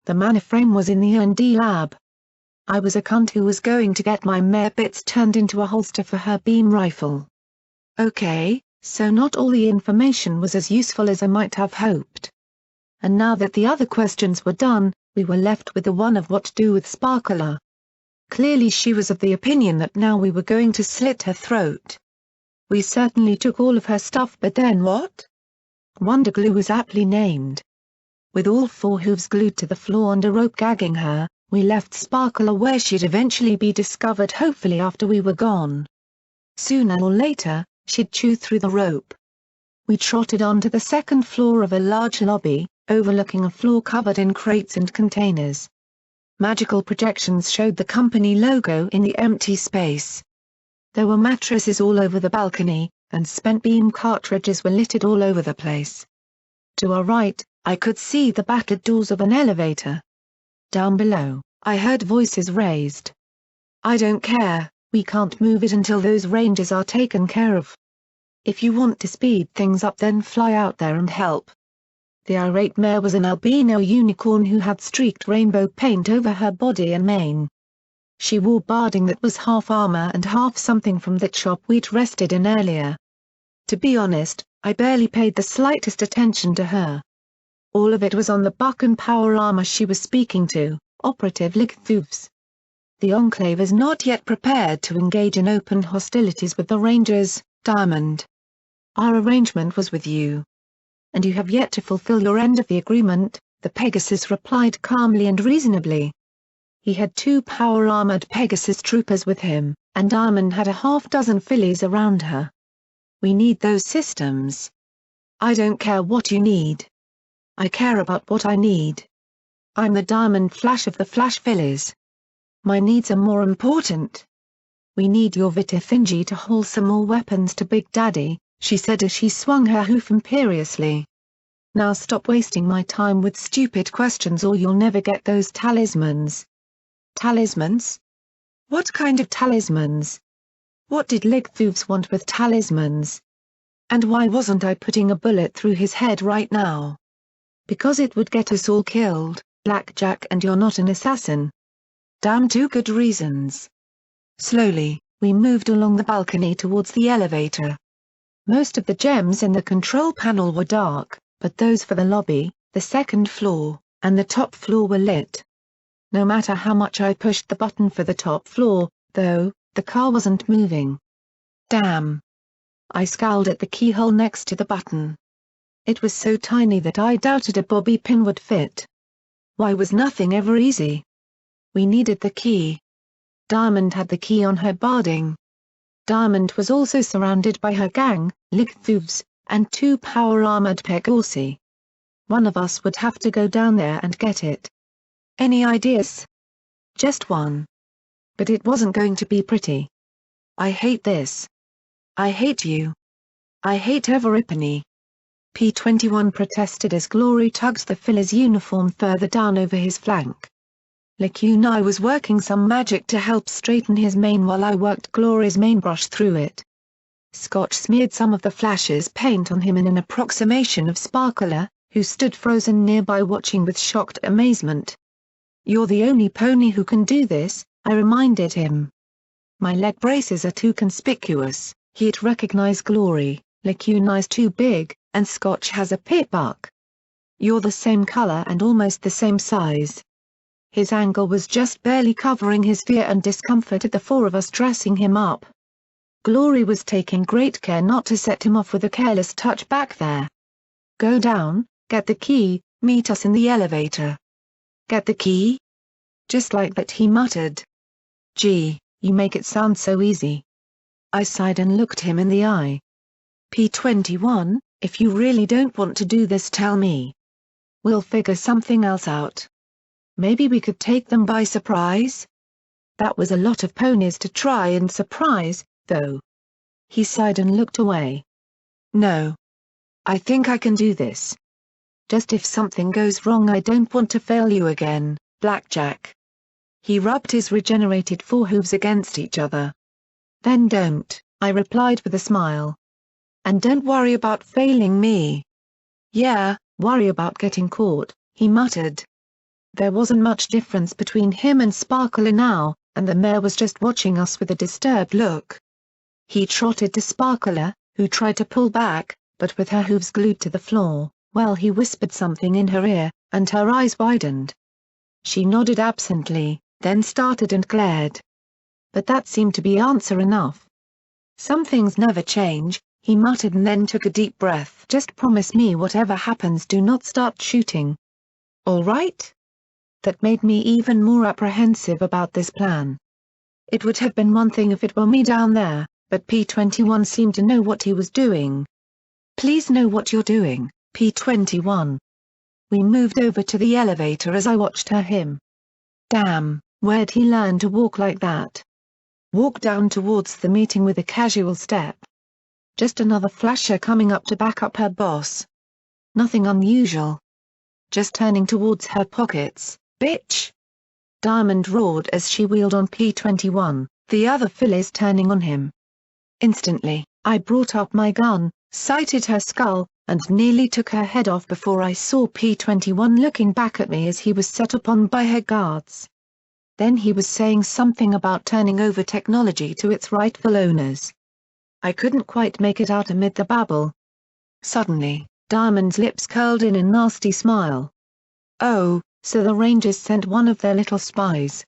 The mana frame was in the R&D lab. I was a cunt who was going to get my mare bits turned into a holster for her beam rifle. Okay, so not all the information was as useful as I might have hoped. And now that the other questions were done, we were left with the one of what to do with Sparkler. Clearly she was of the opinion that now we were going to slit her throat. We certainly took all of her stuff, but then what? Wonder Glue was aptly named. With all 4 hooves glued to the floor and a rope gagging her, we left Sparkler where she'd eventually be discovered, hopefully after we were gone. Sooner or later, she'd chew through the rope. We trotted onto the 2nd floor of a large lobby, overlooking a floor covered in crates and containers. Magical projections showed the company logo in the empty space. There were mattresses all over the balcony, and spent beam cartridges were littered all over the place. To our right, I could see the battered doors of an elevator. Down below, I heard voices raised. "I don't care, we can't move it until those rangers are taken care of. If you want to speed things up then fly out there and help." The irate mare was an albino unicorn who had streaked rainbow paint over her body and mane. She wore barding that was half armor and half something from that shop we'd rested in earlier. To be honest, I barely paid the slightest attention to her. All of it was on the buck and power armor she was speaking to, Operative Lichthoofs. The Enclave is not yet prepared to engage in open hostilities with the Rangers, Diamond. Our arrangement was with you. And you have yet to fulfill your end of the agreement, the Pegasus replied calmly and reasonably. He had 2 power-armored Pegasus troopers with him, and Diamond had a half-dozen fillies around her. We need those systems. I don't care what you need. I care about what I need. I'm the Diamond Flash of the Flash fillies. My needs are more important. We need your Vitafinji to haul some more weapons to Big Daddy, she said as she swung her hoof imperiously. Now stop wasting my time with stupid questions or you'll never get those talismans. Talismans? What kind of talismans? What did Lichthoofs want with talismans? And why wasn't I putting a bullet through his head right now? Because it would get us all killed, Blackjack, and you're not an assassin. Damn 2 good reasons. Slowly, we moved along the balcony towards the elevator. Most of the gems in the control panel were dark, but those for the lobby, the second floor, and the top floor were lit. No matter how much I pushed the button for the top floor, though, the car wasn't moving. Damn. I scowled at the keyhole next to the button. It was so tiny that I doubted a bobby pin would fit. Why was nothing ever easy? We needed the key. Diamond had the key on her barding. Diamond was also surrounded by her gang, Lichthoofs, and 2 power-armored Pegasus. One of us would have to go down there and get it. Any ideas? Just one. But it wasn't going to be pretty. I hate this. I hate you. I hate Everipany. P-21 protested as Glory tugged the filler's uniform further down over his flank. Likunai was working some magic to help straighten his mane while I worked Glory's mainbrush through it. Scotch smeared some of the Flash's paint on him in an approximation of Sparkler, who stood frozen nearby watching with shocked amazement. You're the only pony who can do this, I reminded him. My leg braces are too conspicuous, he'd recognize Glory, Likunai's too big, and Scotch has a pit buck. You're the same color and almost the same size. His angle was just barely covering his fear and discomfort at the 4 of us dressing him up. Glory was taking great care not to set him off with a careless touch back there. Go down, get the key, meet us in the elevator. Get the key? Just like that, he muttered. Gee, you make it sound so easy. I sighed and looked him in the eye. P-21, if you really don't want to do this, tell me. We'll figure something else out. Maybe we could take them by surprise? That was a lot of ponies to try and surprise, though. He sighed and looked away. No. I think I can do this. Just if something goes wrong, I don't want to fail you again, Blackjack. He rubbed his regenerated forehooves against each other. Then don't, I replied with a smile. And don't worry about failing me. Yeah, worry about getting caught, he muttered. There wasn't much difference between him and Sparkler now, and the mare was just watching us with a disturbed look. He trotted to Sparkler, who tried to pull back, but with her hooves glued to the floor, well, he whispered something in her ear, and her eyes widened. She nodded absently, then started and glared. But that seemed to be answer enough. Some things never change, he muttered and then took a deep breath. Just promise me whatever happens, do not start shooting. All right? That made me even more apprehensive about this plan. It would have been one thing if it were me down there, but P-21 seemed to know what he was doing. Please know what you're doing, P-21. We moved over to the elevator as I watched him. Damn, where'd he learn to walk like that? Walk down towards the meeting with a casual step. Just another flasher coming up to back up her boss. Nothing unusual. Just turning towards her pockets, bitch! Diamond roared as she wheeled on P-21, the other fillies turning on him. Instantly, I brought up my gun, sighted her skull, and nearly took her head off before I saw P-21 looking back at me as he was set upon by her guards. Then he was saying something about turning over technology to its rightful owners. I couldn't quite make it out amid the babble. Suddenly, Diamond's lips curled in a nasty smile. "Oh, so the Rangers sent one of their little spies.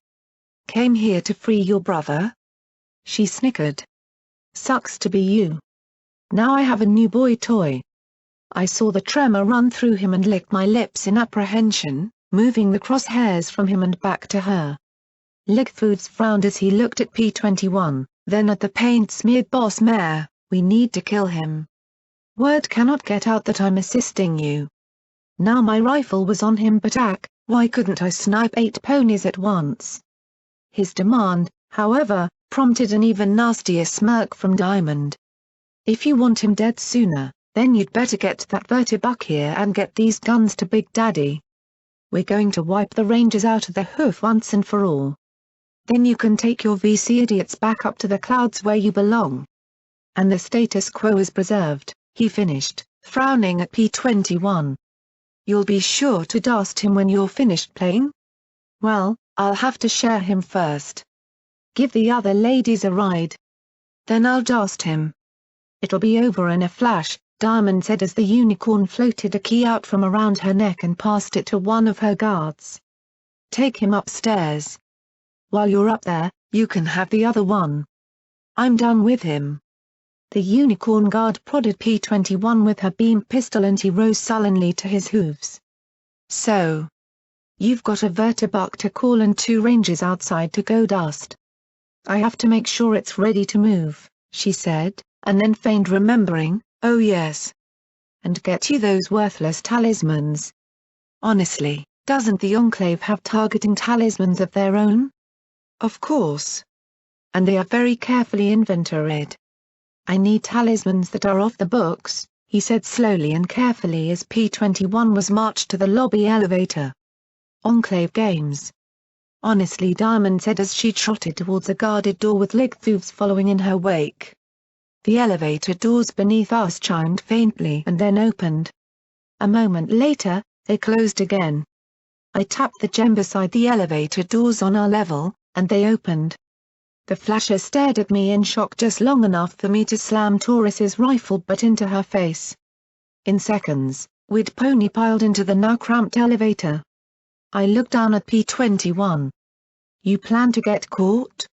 Came here to free your brother?" She snickered. "Sucks to be you. Now I have a new boy toy." I saw the tremor run through him and licked my lips in apprehension, moving the crosshairs from him and back to her. Lickfoods frowned as he looked at P-21, then at the paint-smeared boss Mare. "We need to kill him. Word cannot get out that I'm assisting you." Now my rifle was on him, but why couldn't I snipe 8 ponies at once? His demand, however, prompted an even nastier smirk from Diamond. "If you want him dead sooner, then you'd better get that vertibuck here and get these guns to Big Daddy. We're going to wipe the Rangers out of the hoof once and for all. Then you can take your VC idiots back up to the clouds where you belong. And the status quo is preserved," he finished, frowning at P-21. "You'll be sure to dust him when you're finished playing?" "Well, I'll have to share him first. Give the other ladies a ride. Then I'll dust him." "It'll be over in a flash," Diamond said as the unicorn floated a key out from around her neck and passed it to one of her guards. "Take him upstairs. While you're up there, you can have the other one. I'm done with him." The unicorn guard prodded P-21 with her beam pistol and he rose sullenly to his hooves. "So? You've got a vertibuck to call and 2 Rangers outside to go dust." "I have to make sure it's ready to move," she said, and then feigned remembering, "Oh yes. And get you those worthless talismans. Honestly, doesn't the Enclave have targeting talismans of their own?" "Of course. And they are very carefully inventoried. I need talismans that are off the books," he said slowly and carefully as P-21 was marched to the lobby elevator. "Enclave games." Honestly, Diamond said as she trotted towards a guarded door with Lickthooves following in her wake. The elevator doors beneath us chimed faintly and then opened. A moment later, they closed again. I tapped the gem beside the elevator doors on our level, and they opened. The flasher stared at me in shock just long enough for me to slam Taurus's rifle butt into her face. In seconds, we'd pony piled into the now cramped elevator. I looked down at P-21. "You plan to get caught?"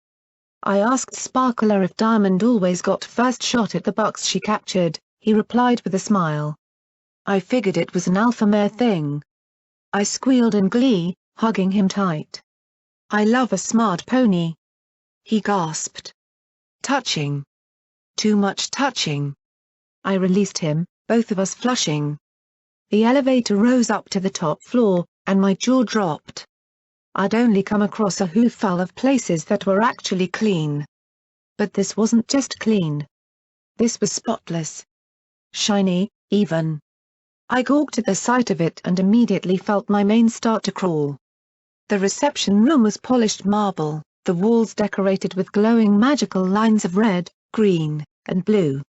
I asked Sparkler if Diamond always got first shot at the bucks she captured. He replied with a smile. "I figured it was an alpha mare thing." I squealed in glee, hugging him tight. "I love a smart pony." He gasped. "Touching. Too much touching." I released him, both of us flushing. The elevator rose up to the top floor, and my jaw dropped. I'd only come across a hooful of places that were actually clean. But this wasn't just clean. This was spotless. Shiny, even. I gawked at the sight of it and immediately felt my mane start to crawl. The reception room was polished marble, the walls decorated with glowing magical lines of red, green, and blue.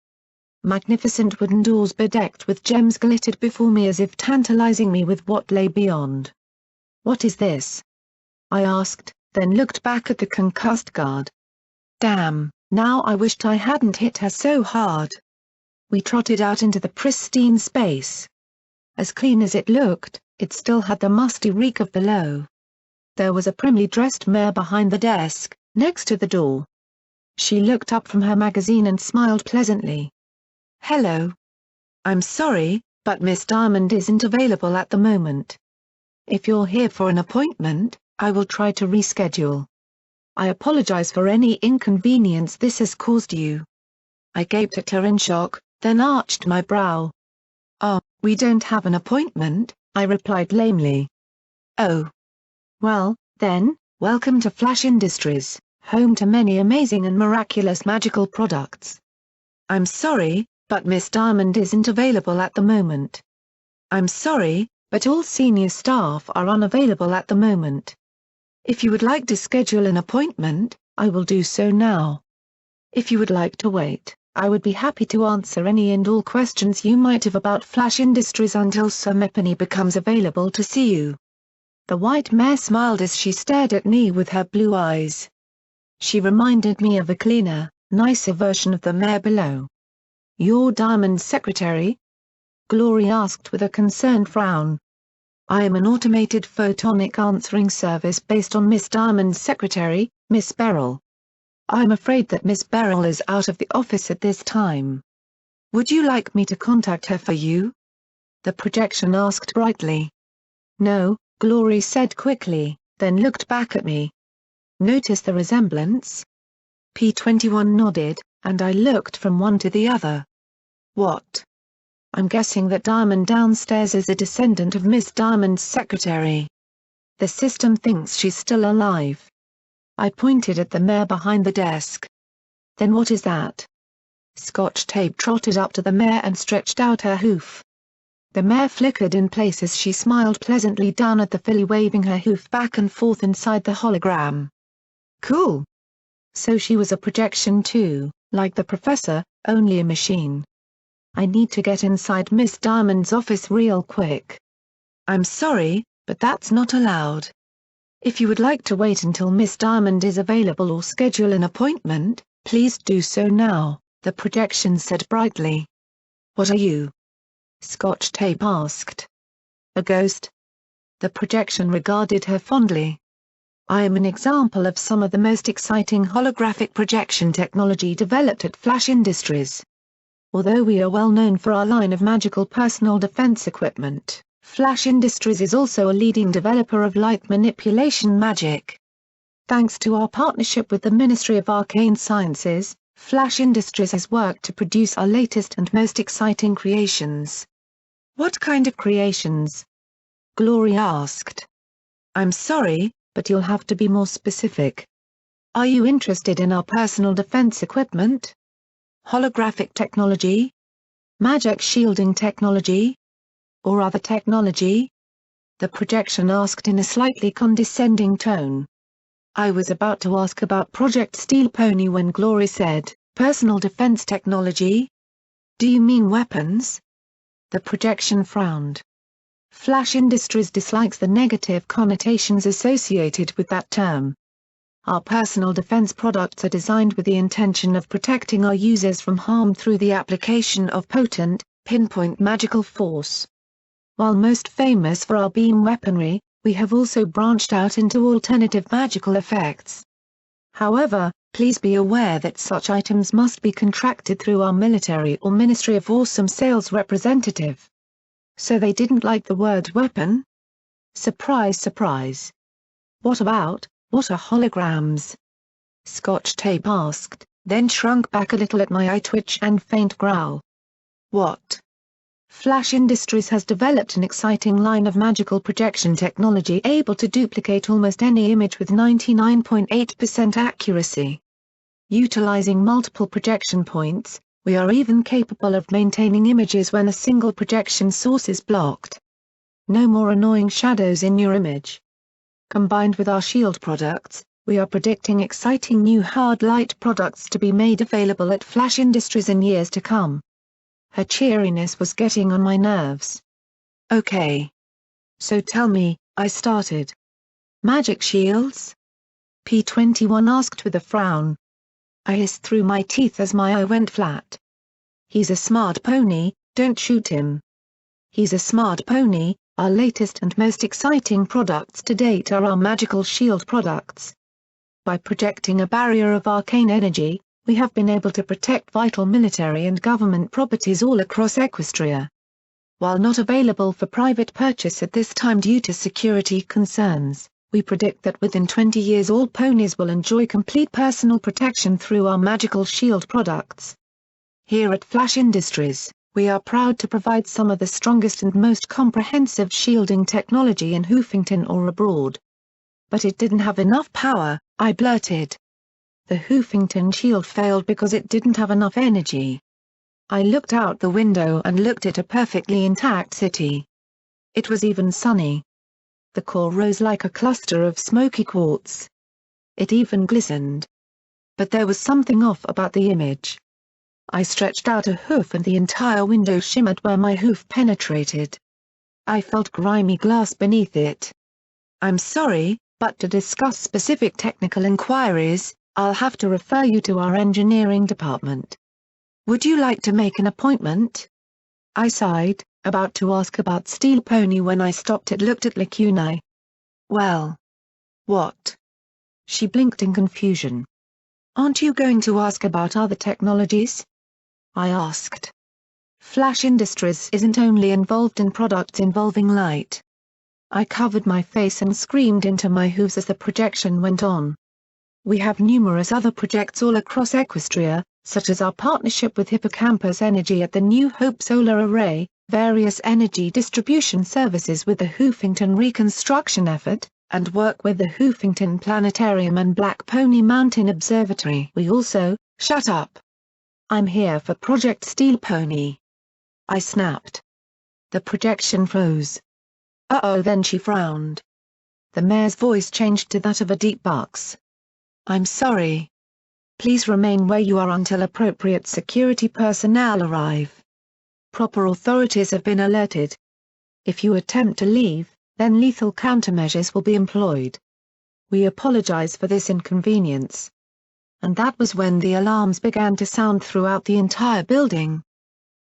Magnificent wooden doors bedecked with gems glittered before me as if tantalizing me with what lay beyond. "What is this?" I asked, then looked back at the concussed guard. Damn, now I wished I hadn't hit her so hard. We trotted out into the pristine space. As clean as it looked, it still had the musty reek of below. There was a primly dressed mare behind the desk, next to the door. She looked up from her magazine and smiled pleasantly. "Hello. I'm sorry, but Miss Diamond isn't available at the moment. If you're here for an appointment, I will try to reschedule. I apologize for any inconvenience this has caused you." I gaped at her in shock, then arched my brow. "Oh, we don't have an appointment," I replied lamely. "Oh. Well, then, welcome to Flash Industries, home to many amazing and miraculous magical products. I'm sorry, but Miss Diamond isn't available at the moment." "I'm sorry, but all senior staff are unavailable at the moment. If you would like to schedule an appointment, I will do so now. If you would like to wait, I would be happy to answer any and all questions you might have about Flash Industries until Sir Mepany becomes available to see you." The white mare smiled as she stared at me with her blue eyes. She reminded me of a cleaner, nicer version of the mare below. "You're Diamond's secretary?" Glory asked with a concerned frown. "I am an automated photonic answering service based on Miss Diamond's secretary, Miss Beryl. I'm afraid that Miss Beryl is out of the office at this time. Would you like me to contact her for you?" The projection asked brightly. "No," Glory said quickly, then looked back at me. "Notice the resemblance?" P-21 nodded, and I looked from one to the other. "What?" "I'm guessing that Diamond downstairs is a descendant of Miss Diamond's secretary. The system thinks she's still alive." I pointed at the mare behind the desk. "Then what is that?" Scotch Tape trotted up to the mare and stretched out her hoof. The mare flickered in place as she smiled pleasantly down at the filly, waving her hoof back and forth inside the hologram. "Cool. So she was a projection too, like the professor, only a machine. I need to get inside Miss Diamond's office real quick." "I'm sorry, but that's not allowed. If you would like to wait until Miss Diamond is available or schedule an appointment, please do so now," the projection said brightly. "What are you?" Scotch Tape asked. "A ghost?" The projection regarded her fondly. "I am an example of some of the most exciting holographic projection technology developed at Flash Industries. Although we are well known for our line of magical personal defense equipment, Flash Industries is also a leading developer of light manipulation magic. Thanks to our partnership with the Ministry of Arcane Sciences, Flash Industries has worked to produce our latest and most exciting creations." "What kind of creations?" Glory asked. "I'm sorry, but you'll have to be more specific. Are you interested in our personal defense equipment? Holographic technology? Magic shielding technology? Or other technology?" the projection asked in a slightly condescending tone. I was about to ask about Project Steel Pony when Glory said, "Personal defense technology? Do you mean weapons?" The projection frowned. Flash Industries dislikes the negative connotations associated with that term. Our personal defense products are designed with the intention of protecting our users from harm through the application of potent, pinpoint magical force. While most famous for our beam weaponry, we have also branched out into alternative magical effects. However, please be aware that such items must be contracted through our military or Ministry of Awesome sales representative. So they didn't like the word weapon? Surprise, surprise. What are holograms?" Scotch Tape asked, then shrunk back a little at my eye twitch and faint growl. "What?" Flash Industries has developed an exciting line of magical projection technology able to duplicate almost any image with 99.8% accuracy. Utilizing multiple projection points, we are even capable of maintaining images when a single projection source is blocked. No more annoying shadows in your image. Combined with our shield products, we are predicting exciting new hard light products to be made available at Flash Industries in years to come. Her cheeriness was getting on my nerves. "Okay. So tell me," I started. "Magic shields?" P-21 asked with a frown. I hissed through my teeth as my eye went flat. "He's a smart pony, don't shoot him." "He's a smart pony. Our latest and most exciting products to date are our magical shield products. By projecting a barrier of arcane energy, we have been able to protect vital military and government properties all across Equestria. While not available for private purchase at this time due to security concerns, we predict that within 20 years all ponies will enjoy complete personal protection through our magical shield products. Here at Flash Industries, we are proud to provide some of the strongest and most comprehensive shielding technology in Hoofington or abroad." "But it didn't have enough power," I blurted. "The Hoofington shield failed because it didn't have enough energy." I looked out the window and looked at a perfectly intact city. It was even sunny. The core rose like a cluster of smoky quartz. It even glistened. But there was something off about the image. I stretched out a hoof and the entire window shimmered where my hoof penetrated. I felt grimy glass beneath it. I'm sorry, but to discuss specific technical inquiries, I'll have to refer you to our engineering department. Would you like to make an appointment? I sighed, about to ask about Steel Pony when I stopped and looked at Lacuni. Well. What? She blinked in confusion. Aren't you going to ask about other technologies? I asked. Flash Industries isn't only involved in products involving light. I covered my face and screamed into my hooves as the projection went on. We have numerous other projects all across Equestria, such as our partnership with Hippocampus Energy at the New Hope Solar Array, various energy distribution services with the Hoofington reconstruction effort, and work with the Hoofington Planetarium and Black Pony Mountain Observatory. We also, shut up. I'm here for Project Steel Pony. I snapped. The projection froze. Uh-oh, then she frowned. The mayor's voice changed to that of a deep bucks. I'm sorry. Please remain where you are until appropriate security personnel arrive. Proper authorities have been alerted. If you attempt to leave, then lethal countermeasures will be employed. We apologize for this inconvenience. And that was when the alarms began to sound throughout the entire building.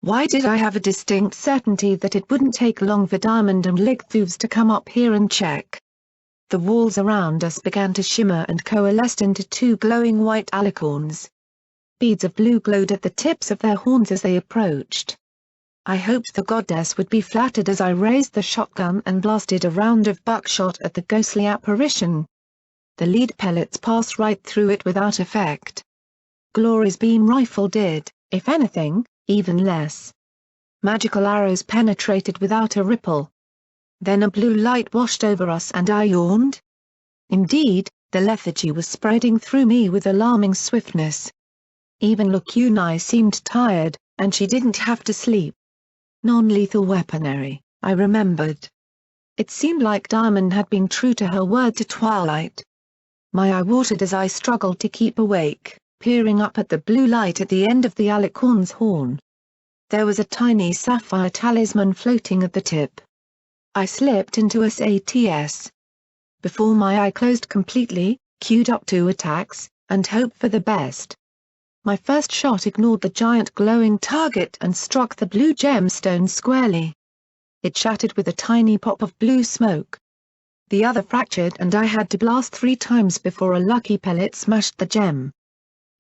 Why did I have a distinct certainty that it wouldn't take long for Diamond and Lighthoofs to come up here and check? The walls around us began to shimmer and coalesced into two glowing white alicorns. Beads of blue glowed at the tips of their horns as they approached. I hoped the goddess would be flattered as I raised the shotgun and blasted a round of buckshot at the ghostly apparition. The lead pellets passed right through it without effect. Glory's beam rifle did, if anything, even less. Magical arrows penetrated without a ripple. Then a blue light washed over us and I yawned. Indeed, the lethargy was spreading through me with alarming swiftness. Even Lacuni seemed tired, and she didn't have to sleep. Non-lethal weaponry, I remembered. It seemed like Diamond had been true to her word to Twilight. My eye watered as I struggled to keep awake, peering up at the blue light at the end of the alicorn's horn. There was a tiny sapphire talisman floating at the tip. I slipped into a SATS. Before my eye closed completely, queued up 2 attacks, and hoped for the best. My first shot ignored the giant glowing target and struck the blue gemstone squarely. It shattered with a tiny pop of blue smoke. The other fractured and I had to blast 3 times before a lucky pellet smashed the gem.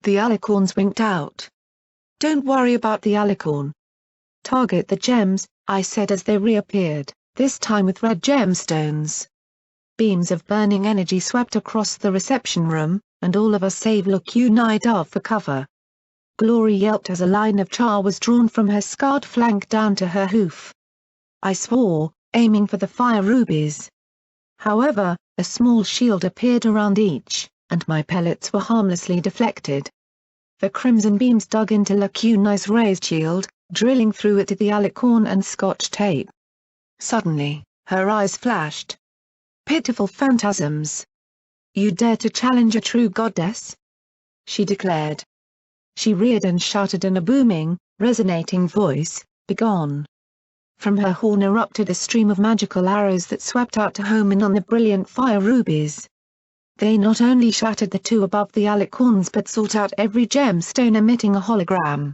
The alicorns winked out. Don't worry about the alicorn. Target the gems, I said as they reappeared, this time with red gemstones. Beams of burning energy swept across the reception room, and all of us save Lacuni dove for cover. Glory yelped as a line of char was drawn from her scarred flank down to her hoof. I swore, aiming for the fire rubies. However, a small shield appeared around each, and my pellets were harmlessly deflected. The crimson beams dug into Lacuni's raised shield, drilling through it to the alicorn and scotch tape. Suddenly, her eyes flashed. Pitiful phantasms. You dare to challenge a true goddess? She declared. She reared and shouted in a booming, resonating voice, "Begone!" From her horn erupted a stream of magical arrows that swept out to home in on the brilliant fire rubies. They not only shattered the 2 above the alicorns but sought out every gemstone emitting a hologram.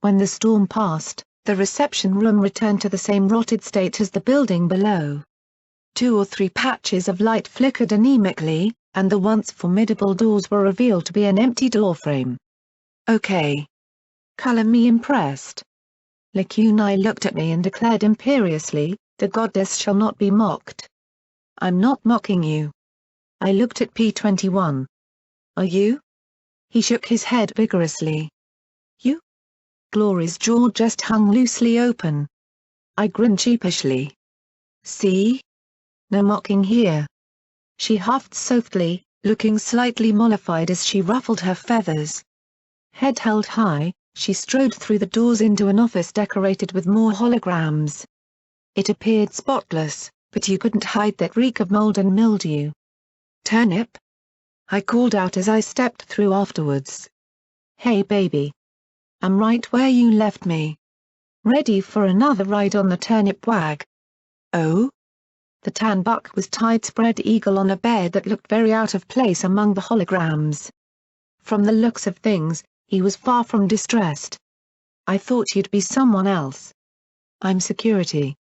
When the storm passed, the reception room returned to the same rotted state as the building below. 2 or 3 patches of light flickered anemically, and the once formidable doors were revealed to be an empty doorframe. Okay. Color me impressed. Lacuni looked at me and declared imperiously, "The goddess shall not be mocked." "I'm not mocking you." I looked at P-21. "Are you?" He shook his head vigorously. "You?" Glory's jaw just hung loosely open. I grinned sheepishly. "See? No mocking here." She huffed softly, looking slightly mollified as she ruffled her feathers. Head held high, she strode through the doors into an office decorated with more holograms. It appeared spotless, but you couldn't hide that reek of mold and mildew. "Turnip?" I called out as I stepped through afterwards. "Hey baby. I'm right where you left me. Ready for another ride on the turnip wag." "Oh?" The tan buck was tied spread eagle on a bed that looked very out of place among the holograms. From the looks of things, he was far from distressed. "I thought you'd be someone else." "I'm security.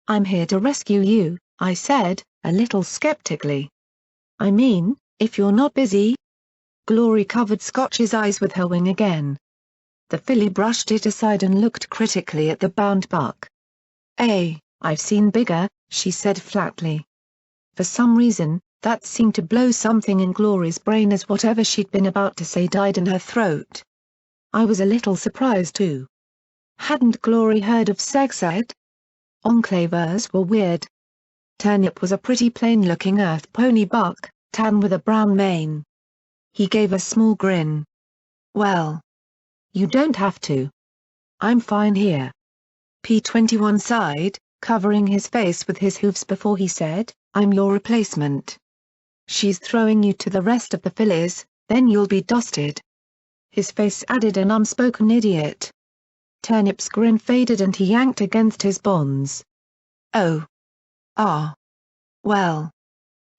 I'm here to rescue you," I said, a little skeptically. "I mean, if you're not busy." Glory covered Scotch's eyes with her wing again. The filly brushed it aside and looked critically at the bound buck. I've seen bigger," she said flatly. For some reason, that seemed to blow something in Glory's brain as whatever she'd been about to say died in her throat. I was a little surprised too. Hadn't Glory heard of Sexed? Enclavers were weird. Turnip was a pretty plain-looking earth pony buck, tan with a brown mane. He gave a small grin. "Well, you don't have to. I'm fine here." P21 sighed, covering his face with his hooves before he said, "I'm your replacement. She's throwing you to the rest of the fillies, then you'll be dusted." His face added an unspoken idiot. Turnip's grin faded and he yanked against his bonds. "Oh. Ah. Well.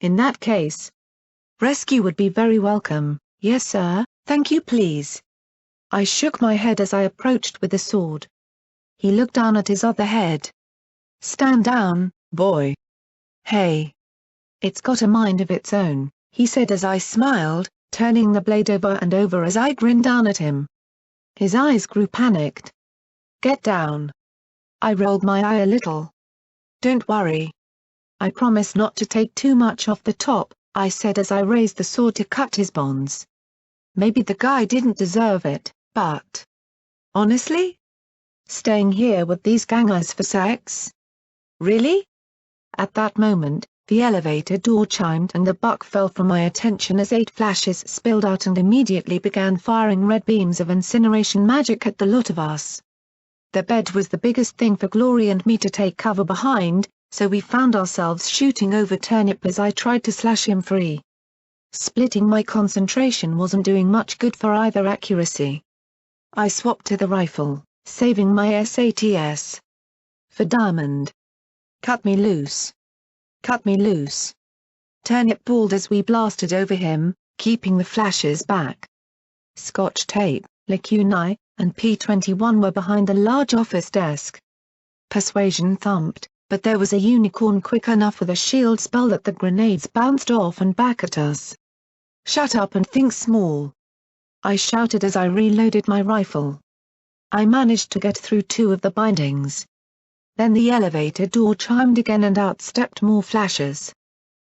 In that case. Rescue would be very welcome, yes sir, thank you please." I shook my head as I approached with the sword. He looked down at his other head. "Stand down, boy. Hey. It's got a mind of its own," he said as I smiled, turning the blade over and over as I grinned down at him. His eyes grew panicked. "Get down." I rolled my eye a little. "Don't worry. I promise not to take too much off the top," I said as I raised the sword to cut his bonds. Maybe the guy didn't deserve it, but... honestly? Staying here with these gangers for sex? Really? At that moment, the elevator door chimed and the buck fell from my attention as 8 flashes spilled out and immediately began firing red beams of incineration magic at the lot of us. The bed was the biggest thing for Glory and me to take cover behind, so we found ourselves shooting over Turnip as I tried to slash him free. Splitting my concentration wasn't doing much good for either accuracy. I swapped to the rifle, saving my SATS. For Diamond. "Cut me loose. Cut me loose." Turnip bawled as we blasted over him, keeping the flashes back. Scotch tape, Lacuni, and P21 were behind the large office desk. Persuasion thumped, but there was a unicorn quick enough with a shield spell that the grenades bounced off and back at us. "Shut up and think small," I shouted as I reloaded my rifle. I managed to get through 2 of the bindings. Then the elevator door chimed again and out stepped more flashes.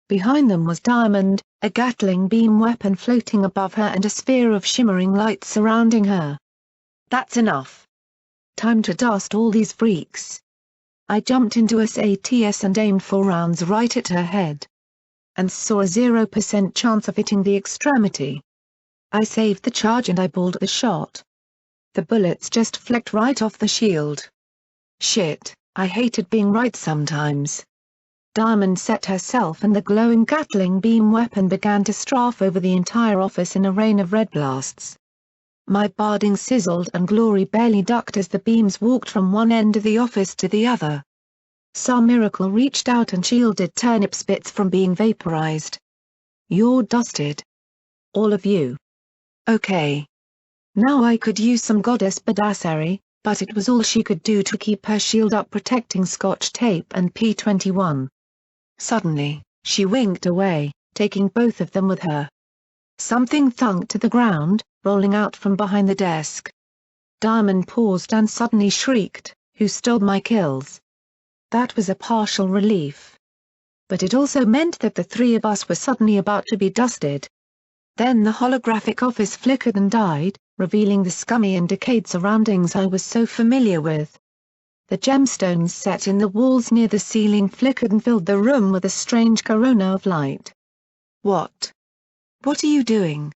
Behind them was Diamond, a Gatling beam weapon floating above her and a sphere of shimmering light surrounding her. "That's enough. Time to dust all these freaks." I jumped into a SATS and aimed 4 rounds right at her head. And saw a 0% chance of hitting the extremity. I saved the charge and eyeballed the shot. The bullets just flecked right off the shield. Shit, I hated being right sometimes. Diamond set herself and the glowing Gatling beam weapon began to strafe over the entire office in a rain of red blasts. My barding sizzled and Glory barely ducked as the beams walked from one end of the office to the other. Some miracle reached out and shielded Turnip Spits from being vaporized. "You're dusted. All of you." Okay. Now I could use some goddess badassery, but it was all she could do to keep her shield up protecting Scotch tape and P21. Suddenly, she winked away, taking both of them with her. Something thunked to the ground, rolling out from behind the desk. Diamond paused and suddenly shrieked, "Who stole my kills?" That was a partial relief. But it also meant that the 3 of us were suddenly about to be dusted. Then the holographic office flickered and died, revealing the scummy and decayed surroundings I was so familiar with. The gemstones set in the walls near the ceiling flickered and filled the room with a strange corona of light. What are you doing?"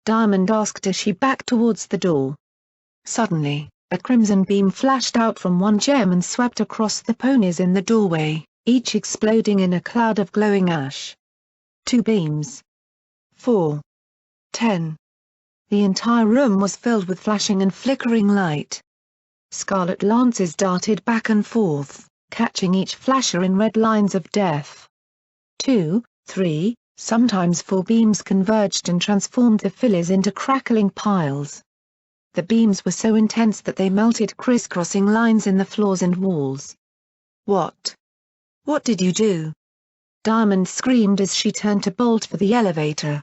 Diamond asked as she backed towards the door. Suddenly, a crimson beam flashed out from one gem and swept across the ponies in the doorway, each exploding in a cloud of glowing ash. 2 beams. 4. 10. The entire room was filled with flashing and flickering light. Scarlet lances darted back and forth, catching each flasher in red lines of death. 2, 3, sometimes 4 beams converged and transformed the fillers into crackling piles. The beams were so intense that they melted crisscrossing lines in the floors and walls. What? What did you do? Diamond screamed as she turned to bolt for the elevator.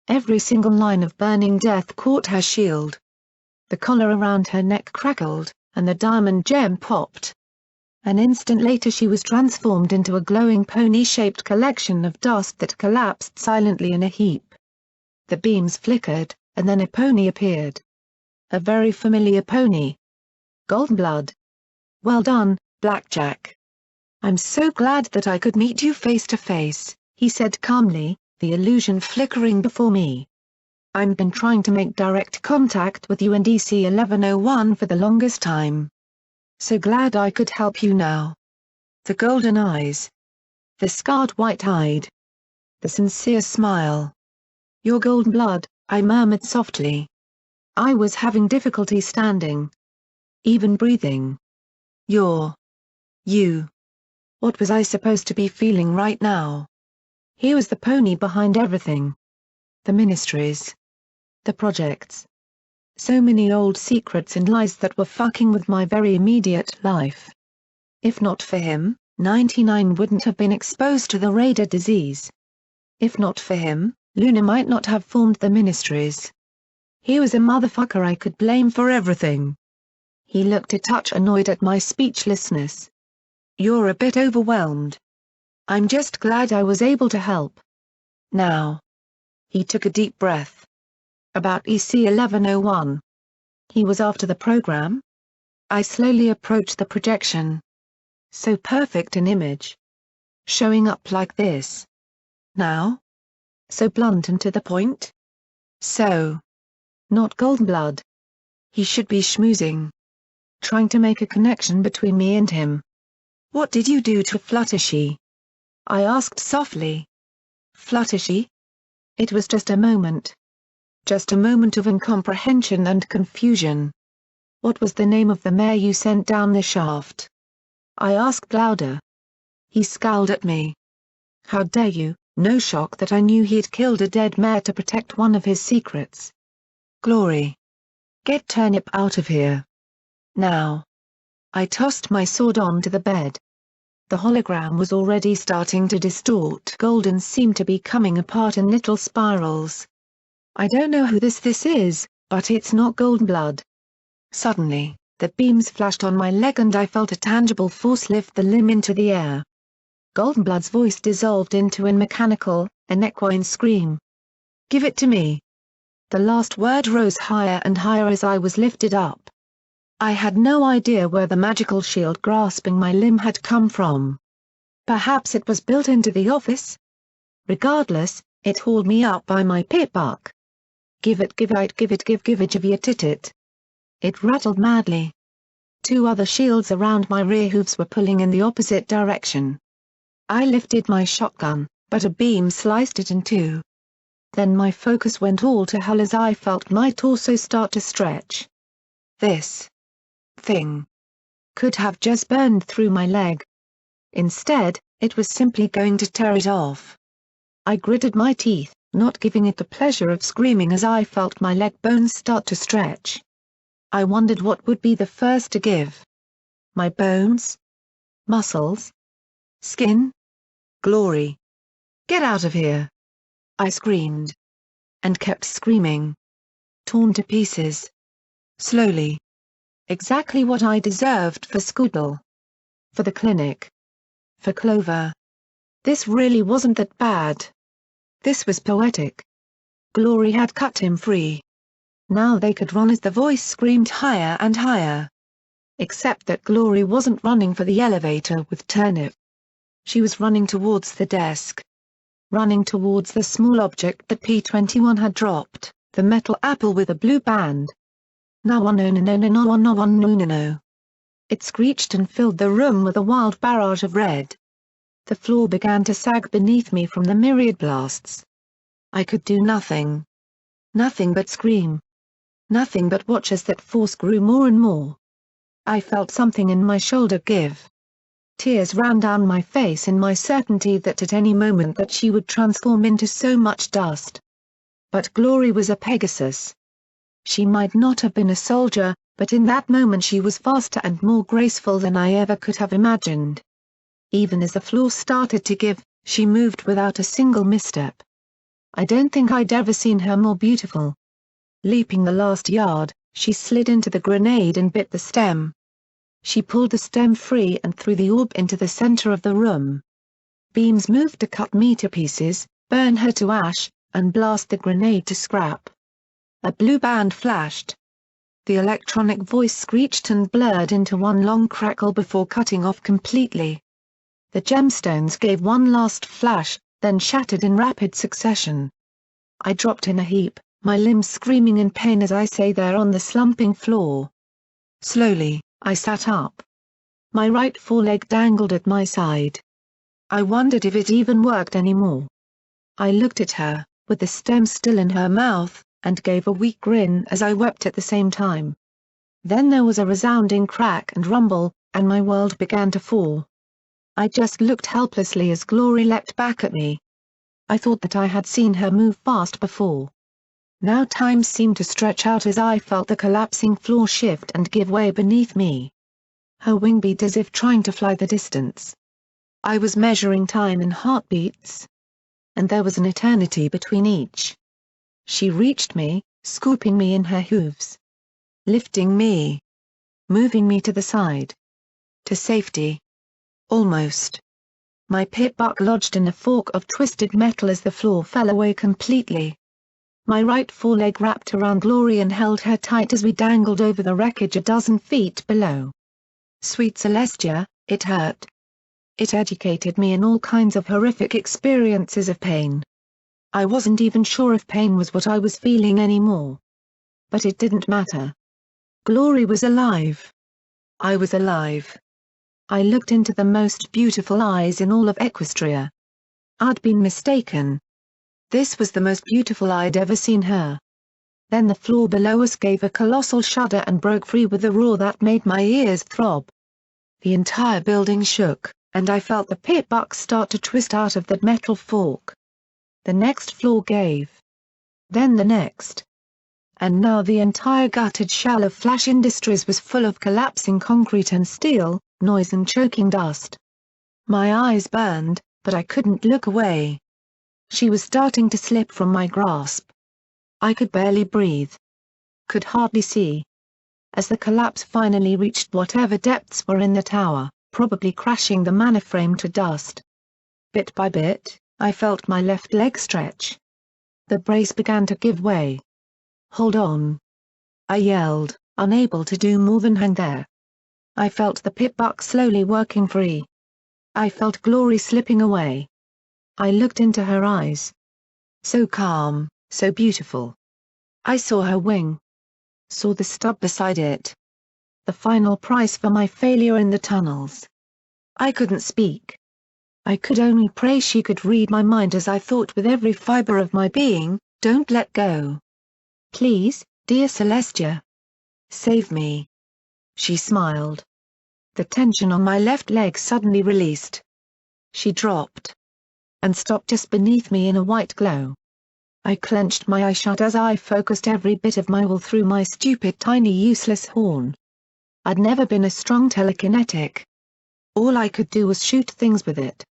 Every single line of burning death caught her shield. The collar around her neck crackled, and the diamond gem popped. An instant later she was transformed into a glowing pony-shaped collection of dust that collapsed silently in a heap. The beams flickered, and then a pony appeared. A very familiar pony. Goldenblood. Well done, Blackjack. I'm so glad that I could meet you face to face, he said calmly, the illusion flickering before me. I've been trying to make direct contact with you and EC-1101 for the longest time. So glad I could help you now. The golden eyes. The scarred white-eyed. The sincere smile. Your golden blood, I murmured softly. I was having difficulty standing. Even breathing. You. What was I supposed to be feeling right now? Here was the pony behind everything. The ministries. The projects. So many old secrets and lies that were fucking with my very immediate life. If not for him, 99 wouldn't have been exposed to the Raider disease. If not for him, Luna might not have formed the ministries. He was a motherfucker I could blame for everything. He looked a touch annoyed at my speechlessness. You're a bit overwhelmed. I'm just glad I was able to help. Now. He took a deep breath. About EC-1101. He was after the program? I slowly approached the projection. So perfect an image. Showing up like this. Now? So blunt and to the point? So. Not Goldenblood. He should be schmoozing. Trying to make a connection between me and him. What did you do to Fluttershy? I asked softly. Fluttershy? It was just a moment. Just a moment of incomprehension and confusion. What was the name of the mare you sent down the shaft? I asked louder. He scowled at me. How dare you? No shock that I knew he'd killed a dead mare to protect one of his secrets. Glory. Get Turnip out of here. Now. I tossed my sword onto the bed. The hologram was already starting to distort. Golden seemed to be coming apart in little spirals. I don't know who this is, but it's not Goldenblood. Suddenly, the beams flashed on my leg and I felt a tangible force lift the limb into the air. Goldenblood's voice dissolved into a mechanical, an equine scream. Give it to me. The last word rose higher and higher as I was lifted up. I had no idea where the magical shield grasping my limb had come from. Perhaps it was built into the office? Regardless, it hauled me up by my pit-buck. Give it, it. It rattled madly. 2 other shields around my rear hooves were pulling in the opposite direction. I lifted my shotgun, but a beam sliced it in 2. Then my focus went all to hell as I felt my torso start to stretch. This thing could have just burned through my leg. Instead, it was simply going to tear it off. I gritted my teeth, not giving it the pleasure of screaming as I felt my leg bones start to stretch. I wondered what would be the first to give. My bones? Muscles? Skin? Glory. Get out of here! I screamed. And kept screaming. Torn to pieces. Slowly. Exactly what I deserved for Scoodle. For the clinic. For Clover. This really wasn't that bad. This was poetic. Glory had cut him free. Now they could run as the voice screamed higher and higher. Except that Glory wasn't running for the elevator with Turnip. She was running towards the desk. Running towards the small object that P-21 had dropped, the metal apple with a blue band. No. It screeched and filled the room with a wild barrage of red. The floor began to sag beneath me from the myriad blasts. I could do nothing. Nothing but scream. Nothing but watch as that force grew more and more. I felt something in my shoulder give. Tears ran down my face in my certainty that at any moment that she would transform into so much dust. But Glory was a Pegasus. She might not have been a soldier, but in that moment she was faster and more graceful than I ever could have imagined. Even as the floor started to give, she moved without a single misstep. I don't think I'd ever seen her more beautiful. Leaping the last yard, she slid into the grenade and bit the stem. She pulled the stem free and threw the orb into the center of the room. Beams moved to cut me to pieces, burn her to ash, and blast the grenade to scrap. A blue band flashed. The electronic voice screeched and blurred into one long crackle before cutting off completely. The gemstones gave one last flash, then shattered in rapid succession. I dropped in a heap, my limbs screaming in pain as I lay there on the slumping floor. Slowly, I sat up. My right foreleg dangled at my side. I wondered if it even worked anymore. I looked at her, with the stem still in her mouth, and gave a weak grin as I wept at the same time. Then there was a resounding crack and rumble, and my world began to fall. I just looked helplessly as Glory leapt back at me. I thought that I had seen her move fast before. Now time seemed to stretch out as I felt the collapsing floor shift and give way beneath me. Her wing beat as if trying to fly the distance. I was measuring time in heartbeats. And there was an eternity between each. She reached me, scooping me in her hooves. Lifting me. Moving me to the side. To safety. Almost. My pit buck lodged in a fork of twisted metal as the floor fell away completely. My right foreleg wrapped around Glory and held her tight as we dangled over the wreckage a dozen feet below. Sweet Celestia, it hurt. It educated me in all kinds of horrific experiences of pain. I wasn't even sure if pain was what I was feeling anymore. But it didn't matter. Glory was alive. I was alive. I looked into the most beautiful eyes in all of Equestria. I'd been mistaken. This was the most beautiful I'd ever seen her. Then the floor below us gave a colossal shudder and broke free with a roar that made my ears throb. The entire building shook, and I felt the pit buck start to twist out of that metal fork. The next floor gave. Then the next. And now the entire gutted shell of Flash Industries was full of collapsing concrete and steel, noise and choking dust. My eyes burned, but I couldn't look away. She was starting to slip from my grasp. I could barely breathe. Could hardly see. As the collapse finally reached whatever depths were in the tower, probably crashing the manor frame to dust. Bit by bit, I felt my left leg stretch. The brace began to give way. Hold on. I yelled, unable to do more than hang there. I felt the pit buck slowly working free. I felt Glory slipping away. I looked into her eyes. So calm, so beautiful. I saw her wing. Saw the stub beside it. The final price for my failure in the tunnels. I couldn't speak. I could only pray she could read my mind as I thought with every fiber of my being, don't let go. Please, dear Celestia. Save me. She smiled. The tension on my left leg suddenly released. She dropped. And stopped just beneath me in a white glow. I clenched my eyes shut as I focused every bit of my will through my stupid tiny useless horn. I'd never been a strong telekinetic. All I could do was shoot things with it.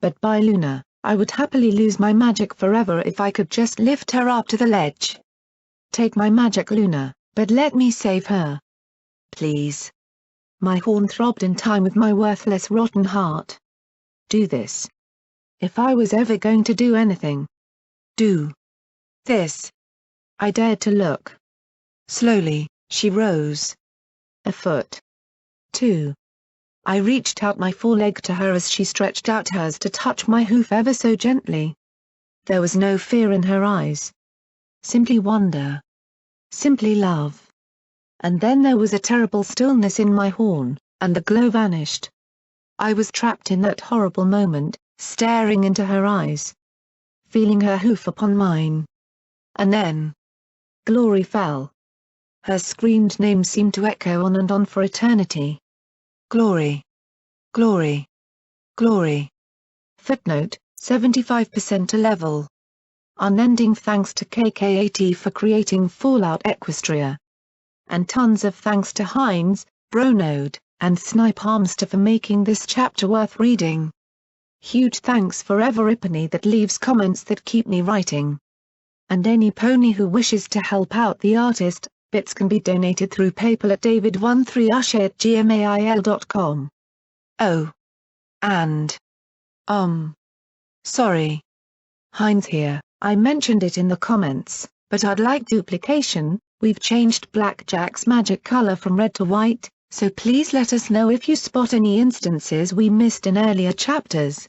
But by Luna, I would happily lose my magic forever if I could just lift her up to the ledge. Take my magic, Luna, but let me save her. Please. My horn throbbed in time with my worthless rotten heart. Do this. If I was ever going to do anything. Do. This. I dared to look. Slowly, she rose. A foot. 2. I reached out my foreleg to her as she stretched out hers to touch my hoof ever so gently. There was no fear in her eyes. Simply wonder. Simply love. And then there was a terrible stillness in my horn, and the glow vanished. I was trapped in that horrible moment, staring into her eyes. Feeling her hoof upon mine. And then. Glory fell. Her screamed name seemed to echo on and on for eternity. Glory. Glory. Glory. Footnote, 75% to level. Unending thanks to KKAT for creating Fallout Equestria. And tons of thanks to Heinz, Bronode, and Snipe Harmster for making this chapter worth reading. Huge thanks for Everipony that leaves comments that keep me writing. And any pony who wishes to help out the artist, bits can be donated through PayPal at david13usher@gmail.com. Oh. And. Sorry. Heinz here, I mentioned it in the comments, but I'd like duplication. We've changed Blackjack's magic color from red to white, so please let us know if you spot any instances we missed in earlier chapters.